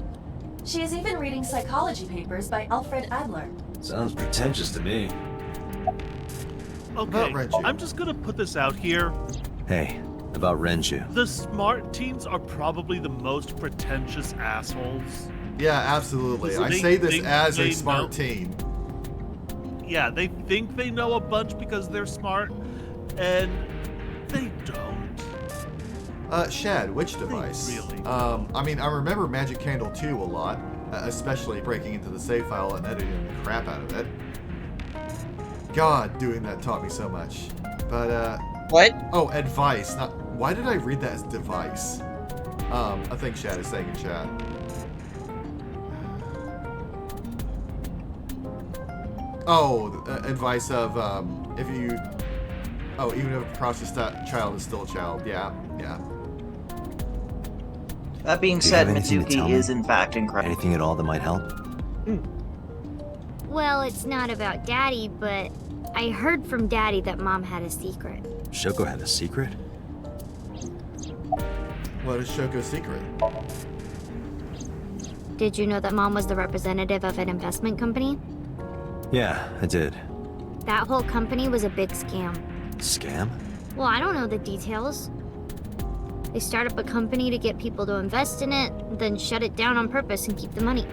She is even reading psychology papers by Alfred Adler. Sounds pretentious to me. Okay, Renju. I'm just gonna put this out here. Hey, about Renju. The smart teens are probably the most pretentious assholes. Yeah, absolutely. I They say this think as a they smart know- teen. Yeah, they think they know a bunch because they're smart, and they don't. Shad, which device? really I mean, I remember Magic Candle 2 a lot, especially breaking into the save file and editing the crap out of it. God, doing that taught me so much. But, What? oh, advice. Not. Why did I read that as device? I think Shad is saying in chat. Oh, advice of, if you... Oh, even if a processed child is still a child. Yeah, yeah. That being Do you said, have anything to tell Mitsuki me? is in fact incredible. Anything at all that might help? Well, it's not about Daddy, but I heard from Daddy that Mom had a secret. Shoko had a secret? What is Shoko's secret? Did you know that Mom was the representative of an investment company? Yeah, I did. That whole company was a big scam. Scam? Well, I don't know the details. They start up a company to get people to invest in it, then shut it down on purpose and keep the money.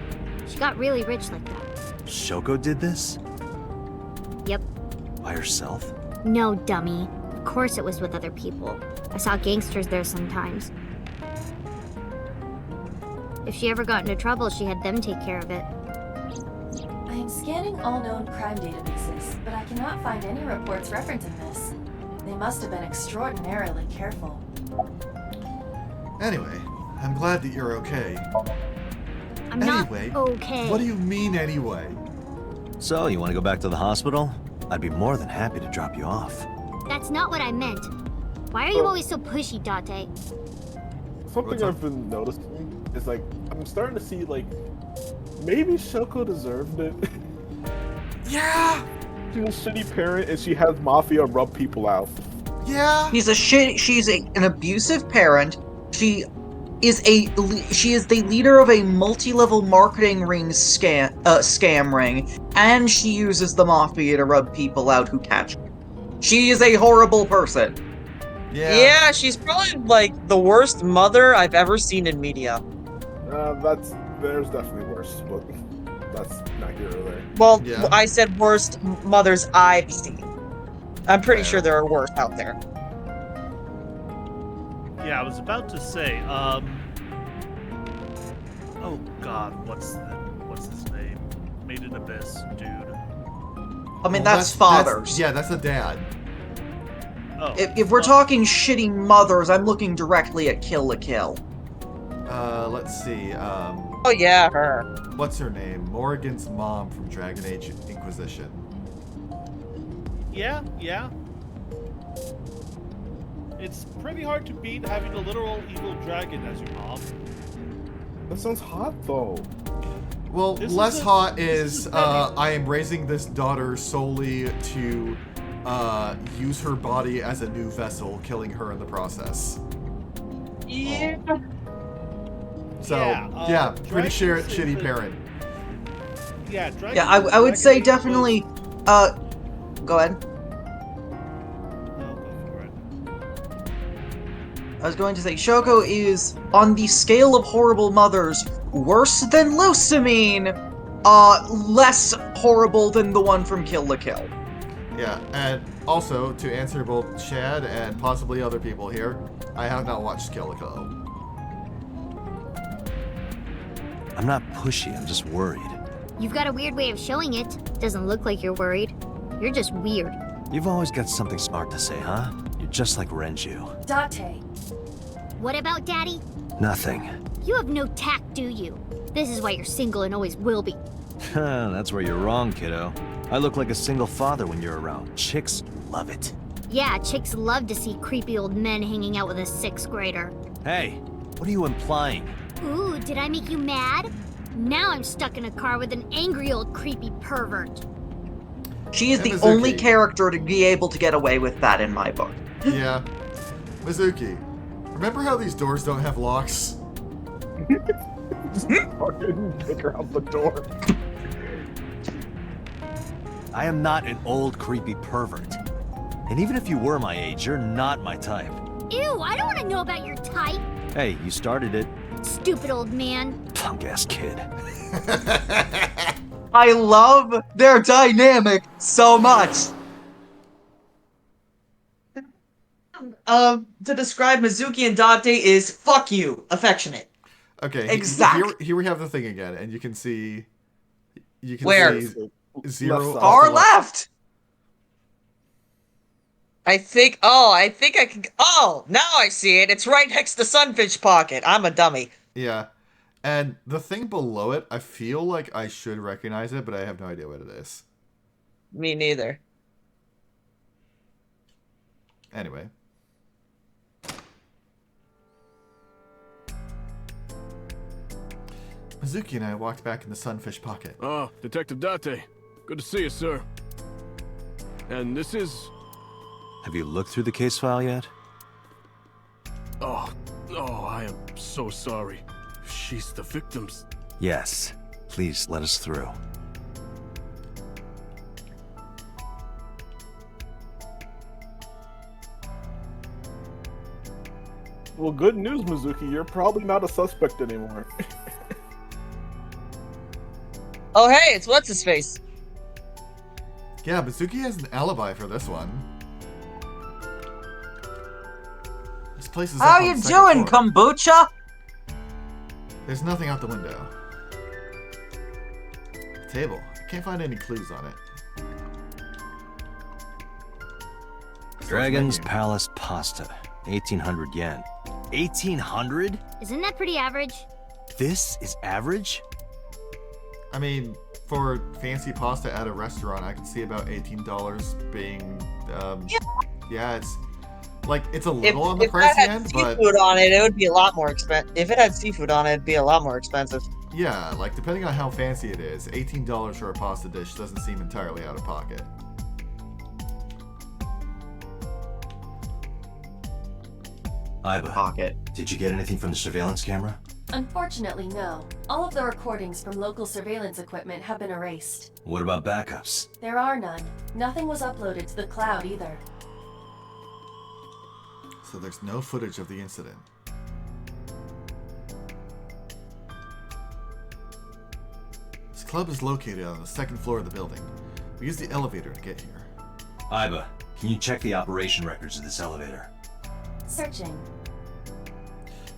She got really rich like that. Shoko did this? Yep. By herself? No, dummy. Of course it was with other people. I saw gangsters there sometimes. If she ever got into trouble, she had them take care of it. I am scanning all known crime databases, but I cannot find any reports referencing this. They must have been extraordinarily careful. Anyway, I'm glad that you're okay. I'm Anyway, not okay. What do you mean anyway? So, you want to go back to the hospital? I'd be more than happy to drop you off. That's not what I meant. Why are you always so pushy, Date? Something I've been noticing is like I'm starting to see like maybe Shoko deserved it. Yeah. She's a shitty parent and she has Mafia rub people out. Yeah. She's an abusive parent. She is the leader of a multi-level marketing ring scam ring, and she uses the Mafia to rub people out who catch her. She is a horrible person. Yeah, she's probably like the worst mother I've ever seen in media. There's definitely worse, but That's not here or there. Well, Yeah. I said worst mothers I've seen. I'm pretty sure Fair. there are worse out there. Yeah, I was about to say, oh god, what's his name? Made in Abyss, dude. I mean, Well, that's fathers. Yeah, that's a dad. Oh. If we're talking shitty mothers, I'm looking directly at Kill la Kill. Let's see. Oh yeah, her. What's her name? Morrigan's mom from Dragon Age Inquisition. Yeah. It's pretty hard to beat having a literal evil dragon as your mom. That sounds hot, though. Well, This less is a- hot this is is a- I am raising this daughter solely to use her body as a new vessel, killing her in the process. Yeah. So, Yeah, pretty sure dragons is shitty a- parent. Yeah, dragon. Yeah, I would say definitely. Go ahead. I was going to say, Shoko is, on the scale of horrible mothers, worse than Lusamine, less horrible than the one from Kill la Kill. Yeah, and also, to answer both Chad and possibly other people here, I have not watched Kill la Kill. I'm not pushy, I'm just worried. You've got a weird way of showing it. Doesn't look like you're worried. You're just weird. You've always got something smart to say, huh? You're just like Renju. Date. What about Daddy? Nothing. You have no tact, do you? This is why you're single and always will be. That's where you're wrong, kiddo. I look like a single father when you're around. Chicks love it. Yeah, chicks love to see creepy old men hanging out with a 6th grader. Hey, what are you implying? Ooh, did I make you mad? Now I'm stuck in a car with an angry old creepy pervert. She is And the Mizuki. only character to be able to get away with that in my book. Yeah. Mizuki, remember how these doors don't have locks? Fucking kick her out the door. I am not an old, creepy pervert. And even if you were my age, you're not my type. Ew, I don't want to know about your type. Hey, you started it. Stupid old man. Punk-ass kid. I love their dynamic so much. To describe Mizuki and Date is fuck you, affectionate. Okay, Exact. here we have the thing again, and you can see... You can Where? see zero... Left side. Far left. I think I can. Oh, now I see it. It's right next to Sunfish Pocket. I'm a dummy. Yeah. And the thing below it, I feel like I should recognize it, but I have no idea what it is. Me neither. Anyway. Mizuki and I walked back in the Sunfish Pocket. Ah, Detective Date. Good to see you, sir. And this is... Have you looked through the case file yet? Oh, I am so sorry. She's the victim's... Yes. Please let us through. Well, good news, Mizuki. You're probably not a suspect anymore. Oh, hey, it's what's his face. Yeah, Mizuki has an alibi for this one. This place is How up on you the second doing, floor. kombucha? There's nothing out the window. The table. I can't find any clues on it. Dragon's menu. Palace Pasta. 1,800 yen. 1,800? Isn't that pretty average? This is average? I mean, for fancy pasta at a restaurant, I can see about $18 being, yeah, it's, like, it's a little on the if pricey that had end, but, seafood on it, it would be a lot more expensive. If it had seafood on it, it'd be a lot more expensive. yeah, like, depending on how fancy it is, $18 for a pasta dish doesn't seem entirely out of pocket. Iba, Pocket. did you get anything from the surveillance camera? Unfortunately, no. All of the recordings from local surveillance equipment have been erased. What about backups? There are none. Nothing was uploaded to the cloud either. So there's no footage of the incident. This club is located on the second floor of the building. We use the elevator to get here. Iba, can you check the operation records of this elevator? Searching.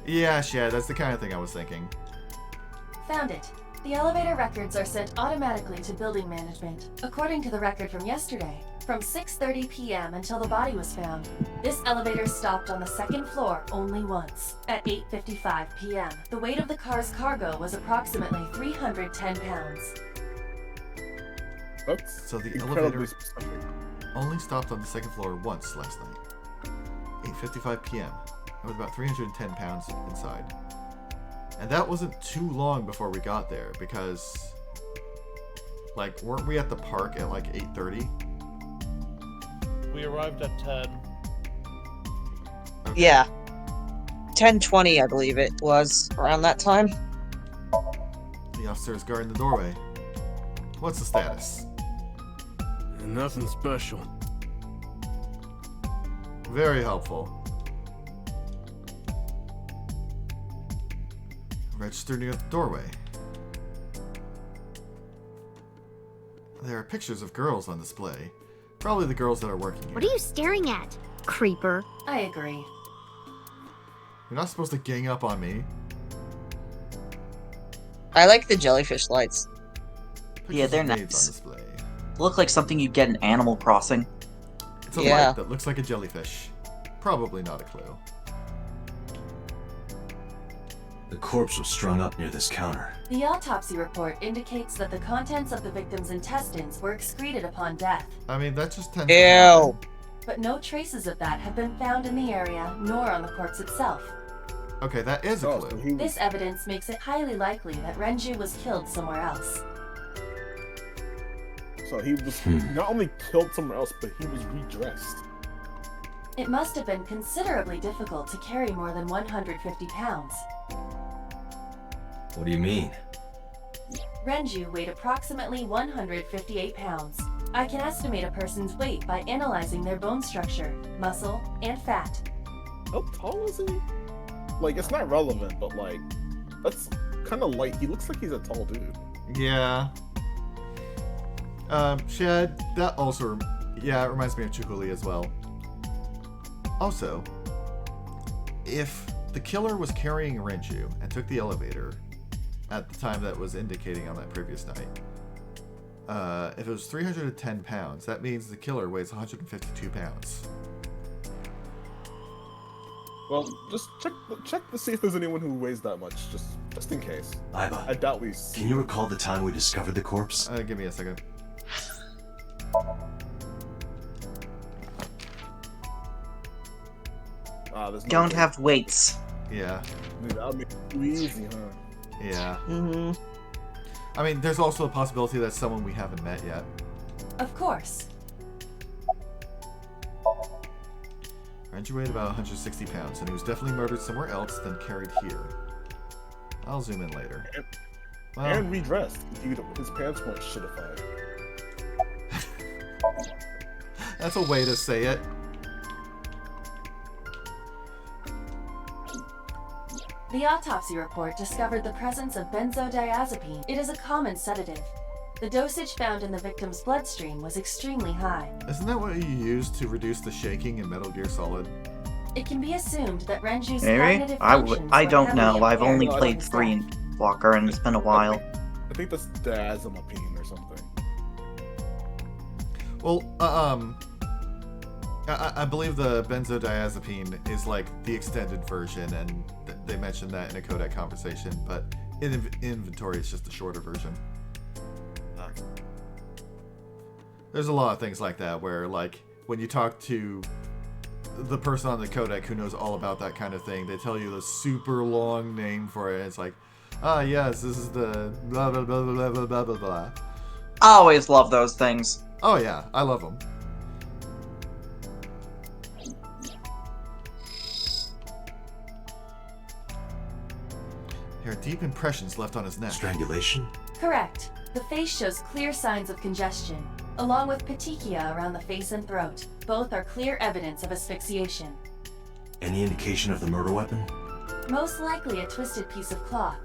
Yeah, Shad, that's the kind of thing I was thinking. Found it. The elevator records are sent automatically to building management. According to the record from yesterday, from 6:30 p.m. until the body was found, this elevator stopped on the second floor only once, at 8:55 p.m. The weight of the car's cargo was approximately 310 pounds. That's So the incredibly elevator specific. only stopped on the second floor once last night. 8:55 p.m. It was about 310 pounds inside. And that wasn't too long before we got there, because, like, weren't we at the park at like 8:30? We arrived at 10. Okay. Yeah. 10:20, I believe it was, around that time. The officer is guarding the doorway. What's the status? Nothing special. Very helpful. Register near the doorway. There are pictures of girls on display. Probably the girls that are working here. What are you staring at, creeper? I agree. You're not supposed to gang up on me. I like the jellyfish lights. Pictures Yeah, they're of maids nice. on display. Look like something you'd get in Animal Crossing. It's a Yeah. light that looks like a jellyfish. Probably not a clue. The corpse was strung up near this counter. The autopsy report indicates that the contents of the victim's intestines were excreted upon death, I mean, that just tends to happen. Ew. but no traces of that have been found in the area nor on the corpse itself. Okay, that is a Oh, clue. so he was, This evidence makes it highly likely that Renju was killed somewhere else. not only killed somewhere else, but he was redressed. It must have been considerably difficult to carry more than 150 pounds. What do you mean? Renju weighed approximately 158 pounds. I can estimate a person's weight by analyzing their bone structure, muscle, and fat. How tall is he? Like, it's not relevant, but like, that's kind of light. He looks like he's a tall dude. Yeah. Shad, that also, yeah, it reminds me of Chukuli as well. Also, if the killer was carrying Renju and took the elevator at the time that was indicating on that previous night, if it was 310 pounds, that means the killer weighs 152 pounds. Well, just check to see if there's anyone who weighs that much, just in case. I Iba, doubt we see. can you recall the time we discovered the corpse? Give me a second. There's no Don't way. have weights. Yeah. Dude, that would be too easy, huh? Yeah. Mm-hmm. I mean, there's also a possibility that someone we haven't met yet. Of course. Renju weighed about 160 pounds, and he was definitely murdered somewhere else than carried here. I'll zoom in later. Well, And redressed. His pants weren't shitified. that's a way to say it. The autopsy report discovered the presence of benzodiazepine. It is a common sedative. The dosage found in the victim's bloodstream was extremely high. Isn't that what you use to reduce the shaking in Metal Gear Solid? It can be assumed that Renju's Maybe? cognitive I functions I were don't heavily know. I've impaired only during played his death. Green Walker, and it's been a while. I think that's diazepam or something. Well, I believe the benzodiazepine is like the extended version, and they mentioned that in a codec conversation, but in inventory it's just the shorter version. There's a lot of things like that where, like, when you talk to the person on the codec who knows all about that kind of thing, they tell you the super long name for it, and it's like, ah, yes, this is the blah blah blah blah blah blah blah blah. I always love those things. Oh yeah, I love them. There are deep impressions left on his neck. Strangulation? Correct. The face shows clear signs of congestion, along with petechia around the face and throat. Both are clear evidence of asphyxiation. Any indication of the murder weapon? Most likely a twisted piece of cloth.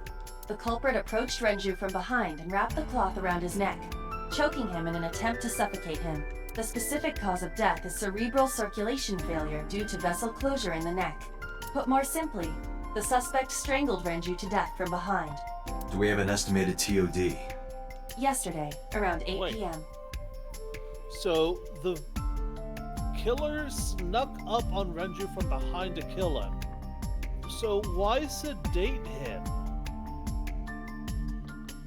The culprit approached Renju from behind and wrapped the cloth around his neck, choking him in an attempt to suffocate him. The specific cause of death is cerebral circulation failure due to vessel closure in the neck. Put more simply, the suspect strangled Renju to death from behind. Do we have an estimated TOD? Yesterday, around 8 Wait. p.m. So the killer snuck up on Renju from behind to kill him. So why sedate him?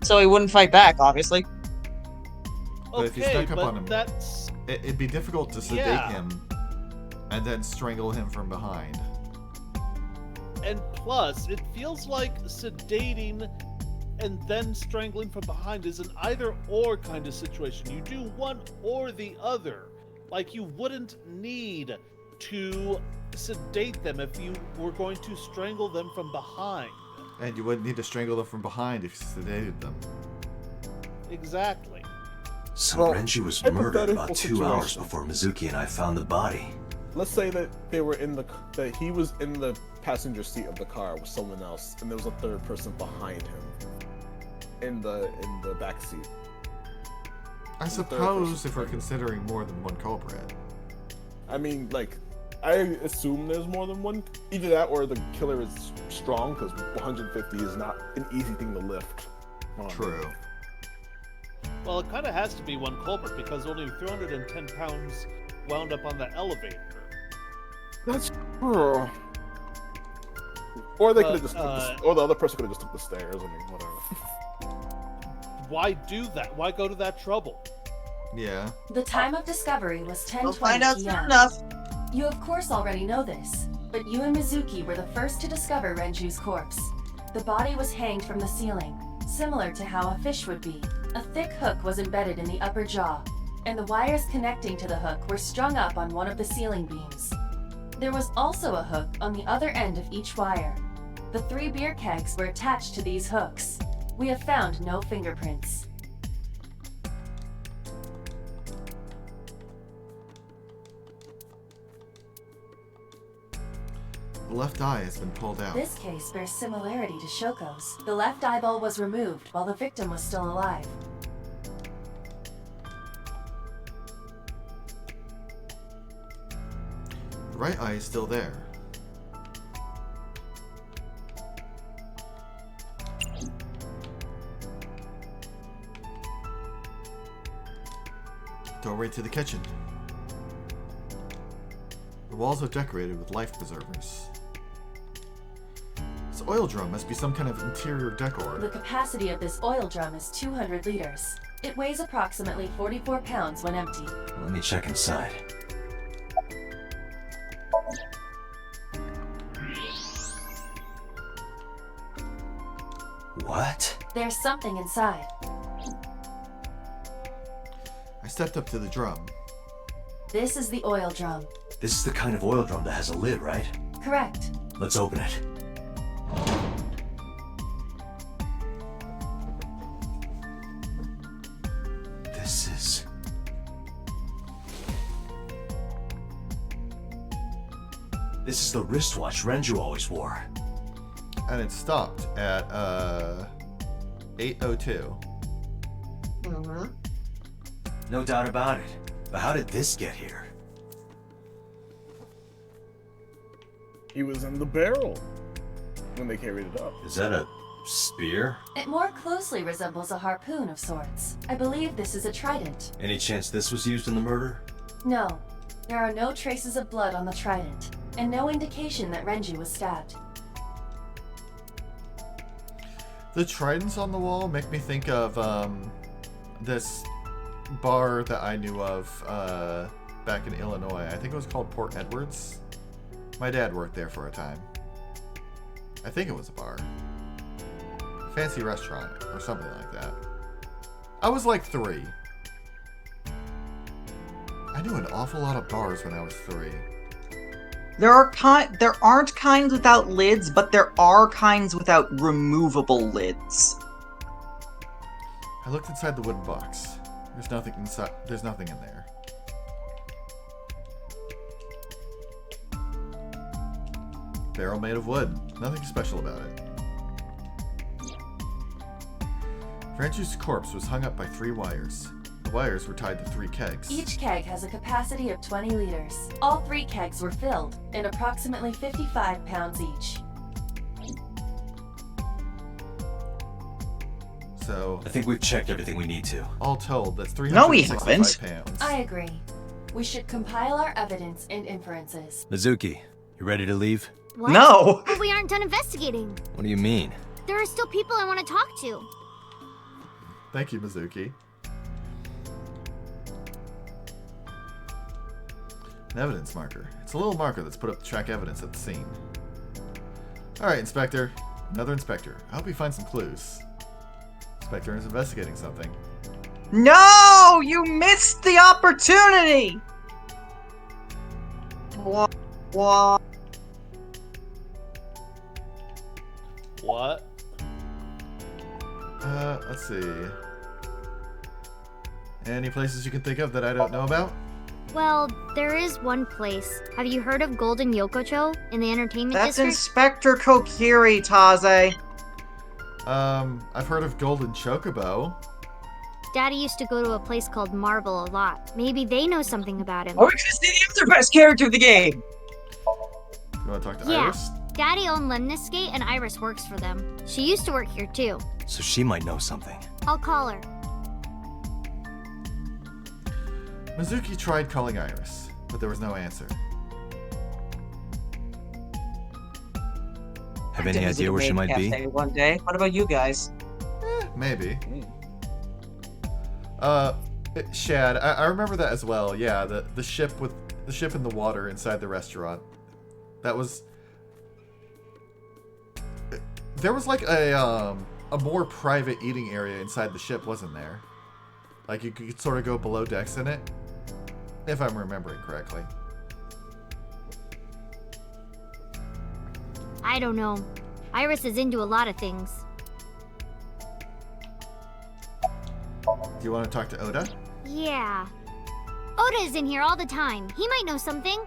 So he wouldn't fight back, obviously. But if you Okay, snuck up but on him, that's it'd be difficult to sedate Yeah. him and then strangle him from behind. and plus it feels like sedating and then strangling from behind is an either or kind of situation. You do one or the other. Like you wouldn't need to sedate them if you were going to strangle them from behind. And you wouldn't need to strangle them from behind if you sedated them. Exactly. So Well, Renju was murdered about hypothetical 2 hours situation. before Mizuki and I found the body. Let's say that they were that he was in the passenger seat of the car with someone else, and there was a third person behind him in the back seat. I suppose if we're considering more than one culprit. I mean, like, I assume there's more than one. Either that or the killer is strong, because 150 is not an easy thing to lift. True. Well, it kind of has to be one culprit because only 310 pounds wound up on the elevator. That's true. Or they could have But, just took or the other person could have just took the stairs. I mean, whatever. Why do that? Why go to that trouble? Yeah. The time of discovery was 10:20 We'll find out soon p.m. enough. You of course already know this, but you and Mizuki were the first to discover Renju's corpse. The body was hanged from the ceiling, similar to how a fish would be. A thick hook was embedded in the upper jaw, and the wires connecting to the hook were strung up on one of the ceiling beams. There was also a hook on the other end of each wire. The 3 beer kegs were attached to these hooks. We have found no fingerprints. The left eye has been pulled out. This case bears similarity to Shoko's. The left eyeball was removed while the victim was still alive. The right eye is still there. Doorway to the kitchen. The walls are decorated with life preservers. This oil drum must be some kind of interior decor. The capacity of this oil drum is 200 liters. It weighs approximately 44 pounds when empty. Let me check inside. What? There's something inside. I stepped up to the drum. This is the oil drum. This is the kind of oil drum that has a lid, right? Correct. Let's open it. This is... This is the wristwatch Renju always wore. And it stopped at 8:02. Mm-hmm. No doubt about it. But how did this get here? He was in the barrel when they carried it up. Is that a spear? It more closely resembles a harpoon of sorts. I believe this is a trident. Any chance this was used in the murder? No, there are no traces of blood on the trident, and no indication that Renju was stabbed. The tridents on the wall make me think of this bar that I knew of back in Illinois. I think it was called Port Edwards. My dad worked there for a time. I think it was a bar. Fancy restaurant or something like that. I was like 3. I knew an awful lot of bars when I was 3. There aren't kinds without lids, but there are kinds without removable lids. I looked inside the wooden box. There's nothing inside. There's nothing in there. Barrel made of wood. Nothing special about it. Renju's corpse was hung up by 3 wires. The wires were tied to 3 kegs. Each keg has a capacity of 20 liters. All 3 kegs were filled, and approximately 55 pounds each. So I think we've checked everything we need to. all told, that's No, we 365 haven't. pounds. I agree. We should compile our evidence and inferences. Mizuki, you ready to leave? What? No! But we aren't done investigating. What do you mean? There are still people I want to talk to. Thank you, Mizuki. An evidence marker. It's a little marker that's put up to track evidence at the scene. Alright, Inspector. Another Inspector. I hope you find some clues. Inspector is investigating something. No! You missed the opportunity! What? What? Let's see. Any places you can think of that I don't know about? Well, there is one place. Have you heard of Golden Yokocho in the entertainment That's district? Inspector Kokiri, Taze. I've heard of Golden Chocobo. Daddy used to go to a place called Marble a lot. Maybe they know something about him. Are we gonna see the other best character of the game? You want to talk to Yeah. Iris? Daddy owned Lemniscate and Iris works for them. She used to work here too. So she might know something. I'll call her. Mizuki tried calling Iris, but there was no answer. Have I any did idea visit where she a might be? cafe one day. What about you guys? Maybe. Shad, I remember that as well. Yeah, the ship in the water inside the restaurant. That was. There was like a more private eating area inside the ship, wasn't there? Like you could sort of go below decks in it, if I'm remembering correctly. I don't know. Iris is into a lot of things. Do you want to talk to Oda? Yeah. Oda is in here all the time. He might know something.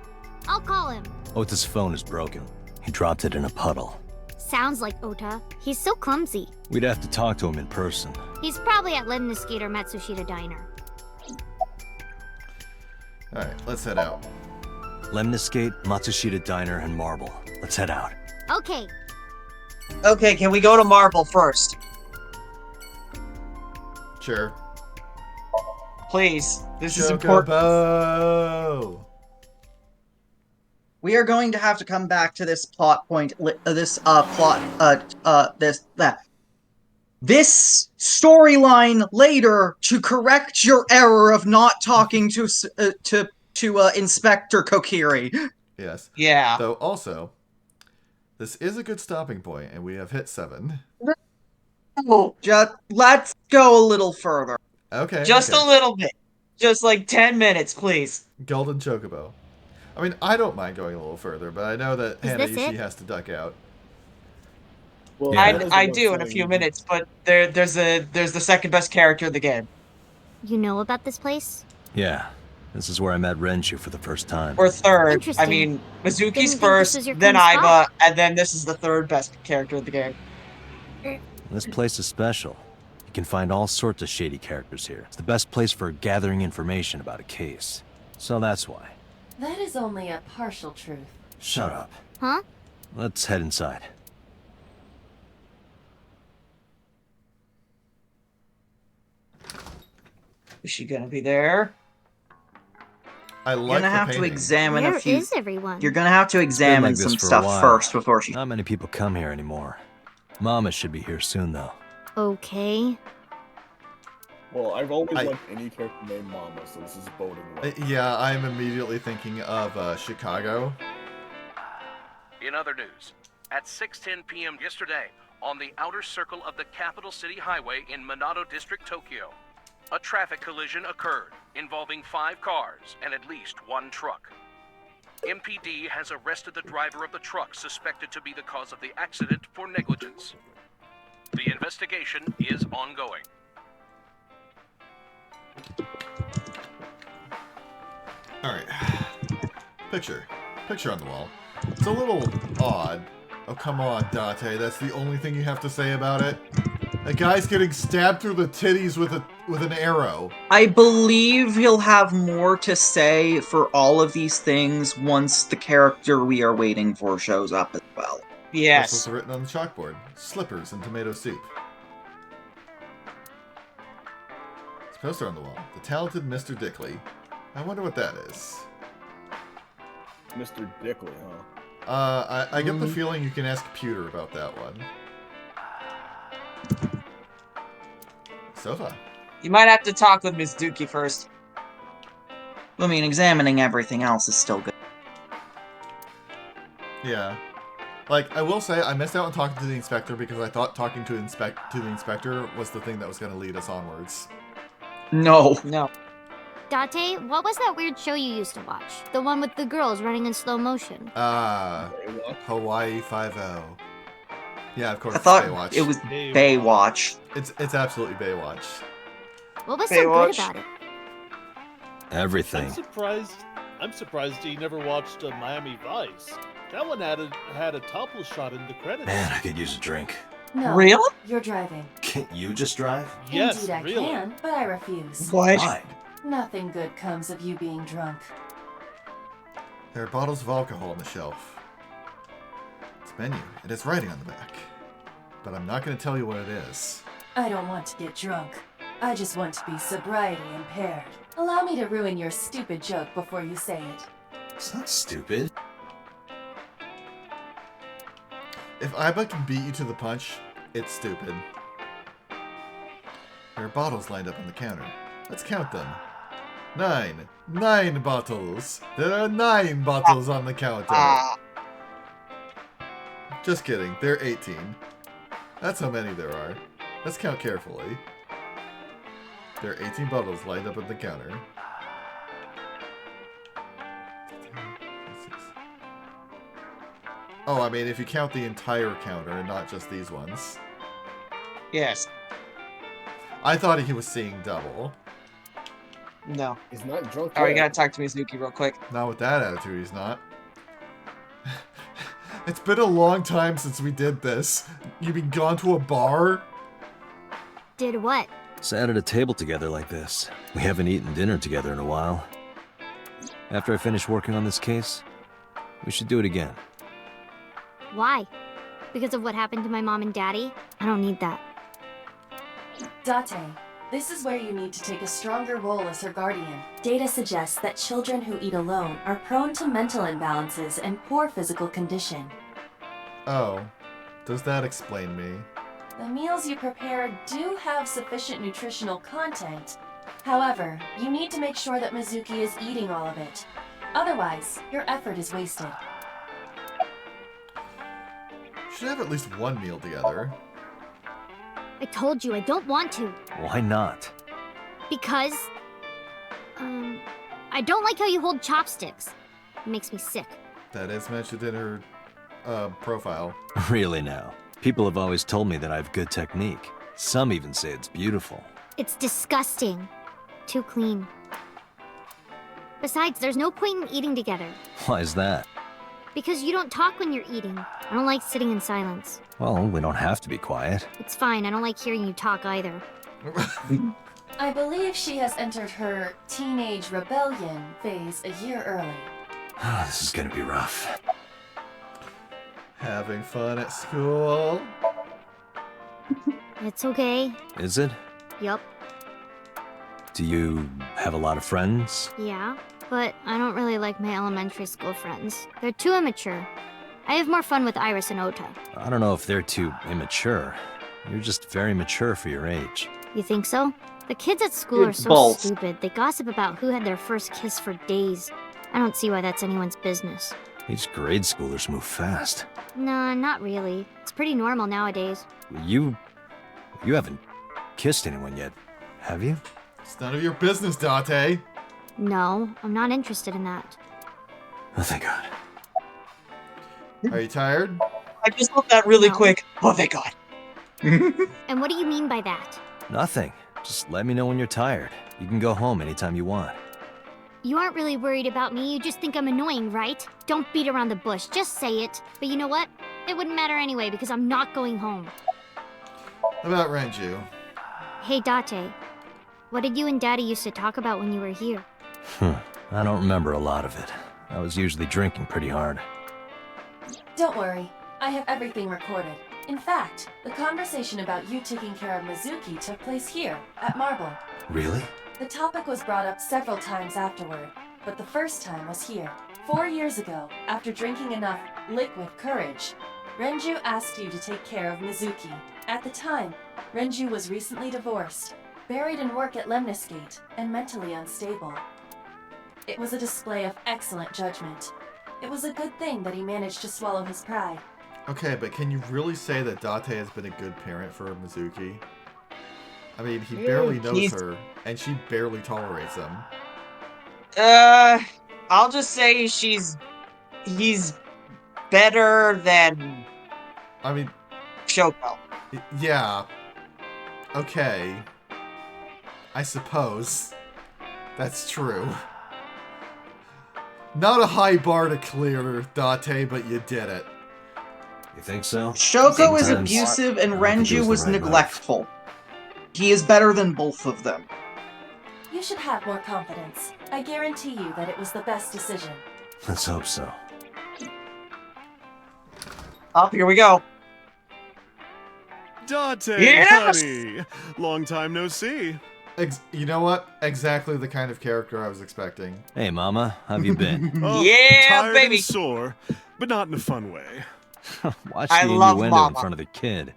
I'll call him. Ota's phone is broken. He dropped it in a puddle. Sounds like Ota. He's so clumsy. We'd have to talk to him in person. He's probably at Lemniscate or Matsushita Diner. Alright, let's head out. Lemniscate, Matsushita Diner, and Marble. Let's head out. Okay. Okay, can we go to Marble first? Sure. Please. This is important. Chocobo! We are going to have to come back to this plot point, this storyline later to correct your error of not talking to Inspector Kokiri. Yes. Yeah. Though also, this is a good stopping point, and we have hit 7. Just let's go a little further. Okay. Just okay. a little bit. Just like 10 minutes, please. Golden Chocobo. I mean, I don't mind going a little further, but I know that Is this Hanayushi it? has to duck out. Well, Yeah. Hannah's the I one do in a telling few you. minutes, but there's the second best character of the game. You know about this place? Yeah. This is where I met Renju for the first time. Or third. I Interesting. mean, Didn't Mizuki's think this first, was your then kind of spot. Aiba, and then this is the third best character of the game. This place is special. You can find all sorts of shady characters here. It's the best place for gathering information about a case. So that's why. That is only a partial truth. Shut up. Huh? Let's head inside. Is she gonna be there? I You're like gonna the have to painting. examine Where a few. is everyone? You're gonna have to examine like this some for a stuff while. first before she. Not many people come here anymore. Mama should be here soon, though. Okay. Well, I've always I- liked any character named Mama, so this is boding well. Yeah, I'm immediately thinking of Chicago. In other news, at 6:10 p.m. yesterday, on the outer circle of the Capital City Highway in Minato District, Tokyo, a traffic collision occurred involving 5 cars and at least 1 truck. MPD has arrested the driver of the truck suspected to be the cause of the accident for negligence. The investigation is ongoing. Alright. Picture on the wall. It's a little odd. Oh, come on, Date. That's the only thing you have to say about it? A guy's getting stabbed through the titties with an arrow. I believe he'll have more to say for all of these things once the character we are waiting for shows up as well. Yes. That's also written on the chalkboard. Slippers and tomato soup. It's a poster on the wall. The talented Mr. Dickley. I wonder what that is. Mr. Dickley, huh? I get the feeling you can ask Pewter about that one. Sofa. You might have to talk with Miss Dookie first. I mean, examining everything else is still good. Yeah. Like, I will say, I missed out on talking to the inspector because I thought talking to the inspector was the thing that was going to lead us onwards. No. Date, what was that weird show you used to watch? The one with the girls running in slow motion. Hawaii 5-0. Yeah, of course. I thought Baywatch. it was Baywatch. It's absolutely Baywatch. What was so good about it? Everything. I'm surprised he never watched Miami Vice. That one had a topless shot in the credits. Man, I could use a drink. No. Really? You're driving. Can't you just drive? Yes, Indeed I really. can, but I refuse. What? Why? Nothing good comes of you being drunk. There are bottles of alcohol on the shelf. It's a menu. It has writing on the back. But I'm not going to tell you what it is. I don't want to get drunk. I just want to be sobriety impaired. Allow me to ruin your stupid joke before you say it. It's not stupid. If Iba can beat you to the punch, it's stupid. There are bottles lined up on the counter. Let's count them. 9. 9 bottles. There are 9 bottles on the counter. Just kidding. There are 18. That's how many there are. Let's count carefully. There are 18 bottles lined up on the counter. Oh, I mean, if you count the entire counter and not just these ones. Yes. I thought he was seeing double. No. He's not drunk. Oh, you yet. gotta talk to Miss Dookie real quick. Not with that attitude, he's not. It's been a long time since we did this. You been gone to a bar? Did what? Sat at a table together like this. We haven't eaten dinner together in a while. After I finish working on this case, we should do it again. Why? Because of what happened to my mom and daddy? I don't need that. Date, this is where you need to take a stronger role as her guardian. Data suggests that children who eat alone are prone to mental imbalances and poor physical condition. Oh. Does that explain me? The meals you prepare do have sufficient nutritional content. However, you need to make sure that Mizuki is eating all of it. Otherwise, your effort is wasted. Should have at least one meal together. I told you I don't want to. Why not? Because... I don't like how you hold chopsticks. It makes me sick. That is mentioned in her profile. Really now. People have always told me that I have good technique. Some even say it's beautiful. It's disgusting. Too clean. Besides, there's no point in eating together. Why is that? Because you don't talk when you're eating. I don't like sitting in silence. Well, we don't have to be quiet. It's fine, I don't like hearing you talk either. I believe she has entered her teenage rebellion phase a year early. This is gonna be rough. Having fun at school? It's okay. Is it? Yup. Do you have a lot of friends? Yeah, but I don't really like my elementary school friends. They're too immature. I have more fun with Iris and Ota. I don't know if they're too immature. You're just very mature for your age. You think so? The kids at school are so Both. stupid. They gossip about who had their first kiss for days. I don't see why that's anyone's business. These grade schoolers move fast. Nah, not really. It's pretty normal nowadays. You haven't kissed anyone yet, have you? It's none of your business, Date. No, I'm not interested in that. Oh, thank God. Are you tired? I just looked that really No. quick. Oh, thank God. And what do you mean by that? Nothing. Just let me know when you're tired. You can go home anytime you want. You aren't really worried about me, you just think I'm annoying, right? Don't beat around the bush, just say it. But you know what? It wouldn't matter anyway because I'm not going home. About Renju. Hey, Date. What did you and Daddy used to talk about when you were here? I don't remember a lot of it. I was usually drinking pretty hard. Don't worry, I have everything recorded. In fact, the conversation about you taking care of Mizuki took place here, at Marble. Really? The topic was brought up several times afterward, but the first time was here. 4 years ago, after drinking enough liquid courage, Renju asked you to take care of Mizuki. At the time, Renju was recently divorced, buried in work at Lemniscate, and mentally unstable. It was a display of excellent judgment. It was a good thing that he managed to swallow his pride. Okay, but can you really say that Date has been a good parent for Mizuki? I mean, he barely knows her, and she barely tolerates him. I'll just say he's better than I mean, Shoko. Yeah. Okay. I suppose. That's true. Not a high bar to clear, Date, but you did it. You think so? Shoko is Sometimes abusive and I don't think it Renju was was the right move. neglectful. He is better than both of them. You should have more confidence. I guarantee you that it was the best decision. Let's hope so. Oh, here we go. Date, Yes! honey! Long time no see. You know what? Exactly the kind of character I was expecting. Hey, Mama, how have you been? Oh, Yeah, tired baby. and sore, but not in a fun way. Watch I the love innuendo in Mama. front of the kid.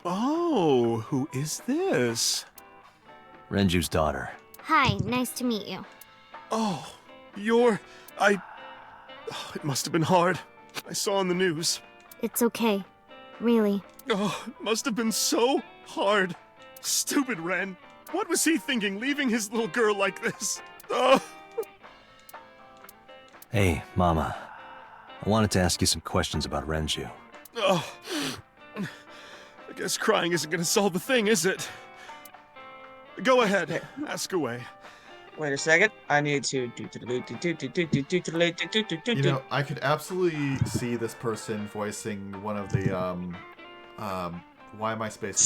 Oh, who is this? Renju's daughter. Hi, nice to meet you. Oh, it must have been hard. I saw on the news. It's okay. Really. Oh, it must have been so hard. Stupid Ren. What was he thinking, leaving his little girl like this? Oh. Hey, Mama. I wanted to ask you some questions about Renju. Oh. I guess crying isn't gonna solve the thing, is it? Go ahead, ask away. Wait a second. I need to. You know, I could absolutely see this person voicing one of the, why am I spacing on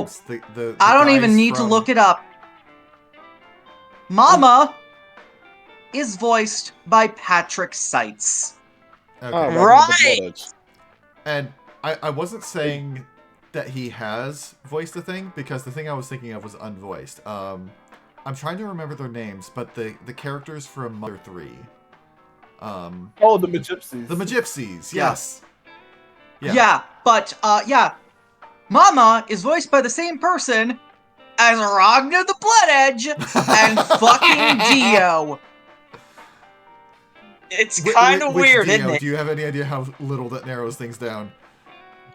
So, the names? The I don't guys even need to from- look it up. Mama is voiced by Patrick Seitz. Okay. Oh, Right! And I wasn't saying that he has voiced the thing, because the thing I was thinking of was unvoiced. I'm trying to remember their names, but the characters from Mother 3. Oh, the Magypsies. The Magypsies, Yeah. yes. Yeah, but, Mama is voiced by the same person as Ragnar the Blood Edge and fucking Dio. It's Wh- kind of which weird, Dio? isn't it? Do you have any idea how little that narrows things down?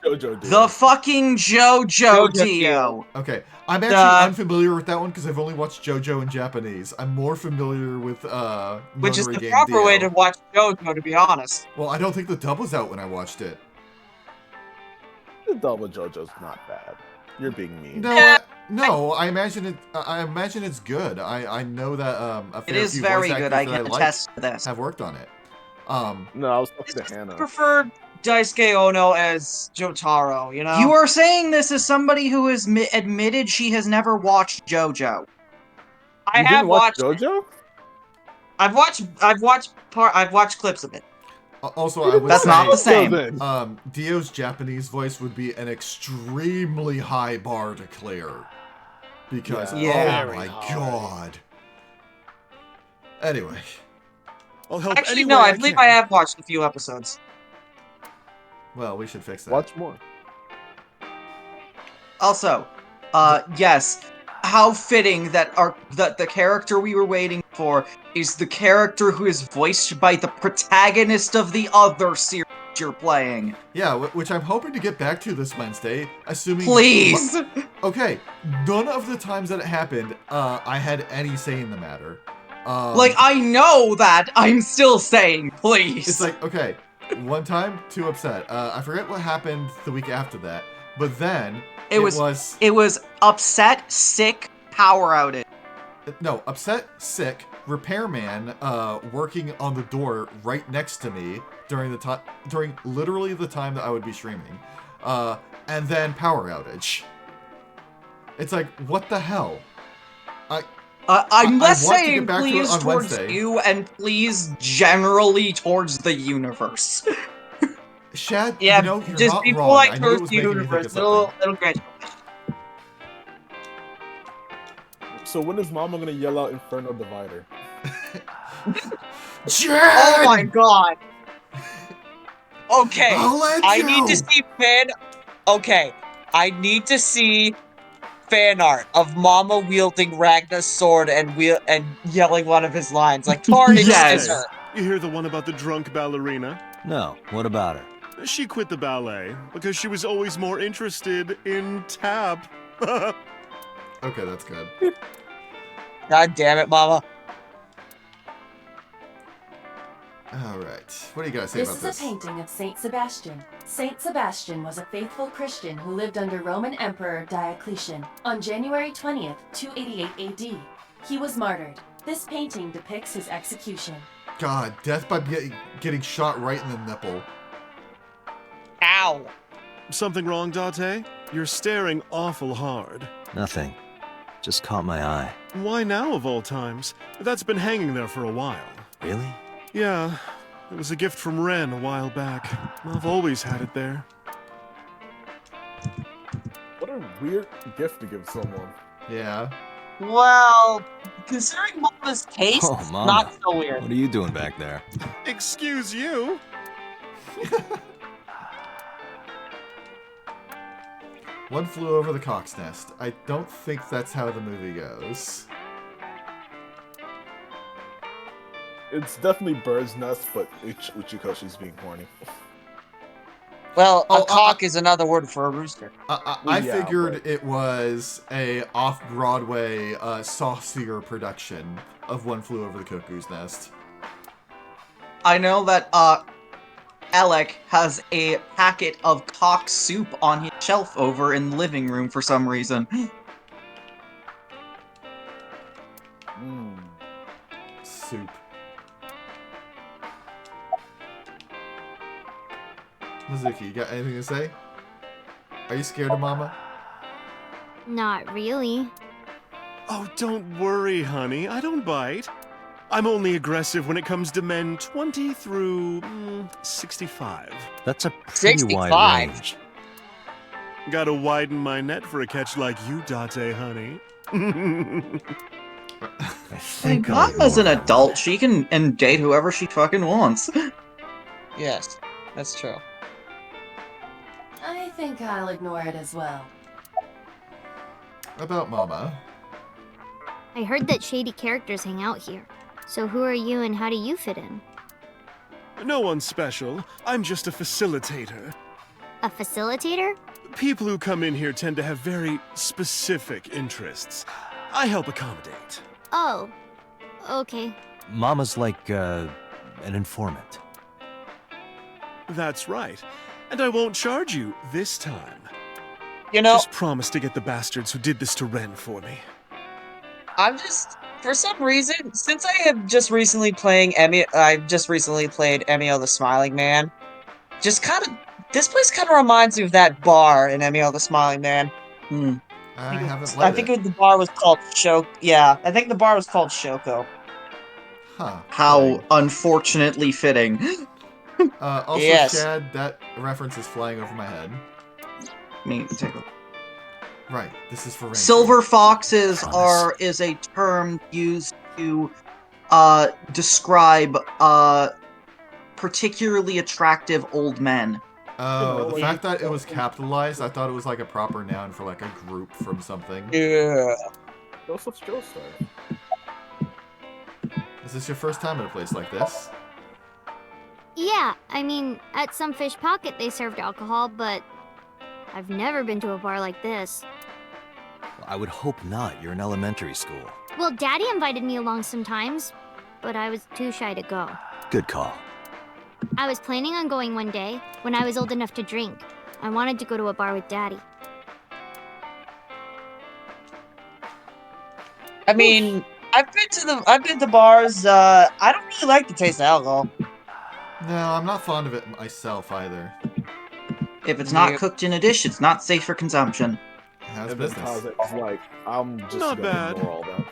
JoJo Dio. The fucking JoJo JoJo Dio. Okay, I'm actually unfamiliar with that one because I've only watched JoJo in Japanese. I'm more familiar with Which is the Nonori Gang proper Dio. way to watch JoJo, to be honest. Well, I don't think the dub was out when I watched it. The double JoJo's not bad. You're being mean. No, I imagine it. I imagine it's good. I know that a fair It is few very voice good. actors I that can like attest to this. have worked on it. No, I was talking to Hannah. Prefer Daisuke Ono as Jotaro, you know? You are saying this as somebody who has admitted she has never watched JoJo. I You have didn't watch watched. JoJo? I've watched clips of it. Also, I would That's say, not the same. Dio's Japanese voice would be an extremely high bar to clear. Because, Yeah. oh my god. Anyway. I'll help Actually, any no, way I believe can. I have watched a few episodes. Well, we should fix that. Watch more. Also, yes, how fitting that the character we were waiting for is the character who is voiced by the protagonist of the other series you're playing. Yeah, which I'm hoping to get back to this Wednesday, assuming... Please! Okay, none of the times that it happened, I had any say in the matter. Like, I know that, I'm still saying, please! It's like, okay, one time, too upset. I forget what happened the week after that, but then It was upset, sick, power outage. No, upset, sick, repairman, working on the door right next to me during literally the time that I would be streaming. and then power outage. It's like, what the hell? I'm less want to get saying back to it please on towards Wednesday. you and please generally towards the universe. Shad, Yeah, you know, you're just not be wrong. polite I knew it towards was the making you think universe. of something. It'll grant you. So when is Mama gonna yell out Inferno Divider? Oh my god. Okay, I'll let I you. need to see Okay, I need to see fan art of Mama wielding Ragnar's sword and yelling one of his lines like "Carnage Scissor." You hear the one about the drunk ballerina? No, what about her? She quit the ballet because she was always more interested in tap. Okay, that's good. God damn it, Mama. Alright, what do you guys say This about is this? a painting of Saint Sebastian. Saint Sebastian was a faithful Christian who lived under Roman Emperor Diocletian on January 20th, 288 AD. He was martyred. This painting depicts his execution. God, death by getting shot right in the nipple. Ow. Something wrong, Date? You're staring awful hard. Nothing. Just caught my eye. Why now, of all times? That's been hanging there for a while. Really? Yeah, it was a gift from Ren a while back. I've always had it there. What a weird gift to give someone. Yeah. Well, considering Mama's taste, Oh, Mama. not so weird. What are you doing back there? Excuse you? One Flew Over the Cock's Nest. I don't think that's how the movie goes. It's definitely Bird's Nest, but Uchikoshi's being horny. Well, a cock is another word for a rooster. I figured it was a off-Broadway, saucier production of One Flew Over the Cuckoo's Nest. I know that, Alec has a packet of cock soup on his shelf over in the living room for some reason. Soup. Mizuki, you got anything to say? Are you scared of Mama? Not really. Oh, don't worry, honey. I don't bite. I'm only aggressive when it comes to men 20 through 65. That's a pretty 65? wide range. Gotta widen my net for a catch like you, Date, honey. I mean, Mama's an adult. She can date whoever she fucking wants. Yes, that's true. I think I'll ignore it as well. About Mama. I heard that shady characters hang out here. So who are you and how do you fit in? No one's special. I'm just a facilitator. A facilitator? People who come in here tend to have very specific interests. I help accommodate. Oh, okay. Mama's like, an informant. That's right. And I won't charge you this time. You know, Just promise to get the bastards who did this to Ren for me. I'm just, for some reason, since I have just recently played Emio the Smiling Man, just kind of, this place kind of reminds me of that bar in Emio the Smiling Man. I haven't I played think it. the bar was called Shoko. Yeah, I think the bar was called Shoko. Huh. How unfortunately fitting. Also, Yes. Shad, that reference is flying over my head. Me, take a look. Right, this is for Ranger. Silver foxes is a term used to describe particularly attractive old men. Oh, the fact that it was capitalized, I thought it was like a proper noun for like a group from something. Yeah. Joseph's Joestar. Is this your first time at a place like this? Yeah, I mean, at some fish pocket they served alcohol, but I've never been to a bar like this. I would hope not. You're in elementary school. Well, Daddy invited me along sometimes, but I was too shy to go. Good call. I was planning on going one day when I was old enough to drink. I wanted to go to a bar with Daddy. I mean, I've been to bars. I don't really like the taste of alcohol. No, I'm not fond of it myself either. If it's not Yep. cooked in a dish, it's not safe for consumption. How's And then business? Taze is like, I'm just Not gonna bad. ignore all that.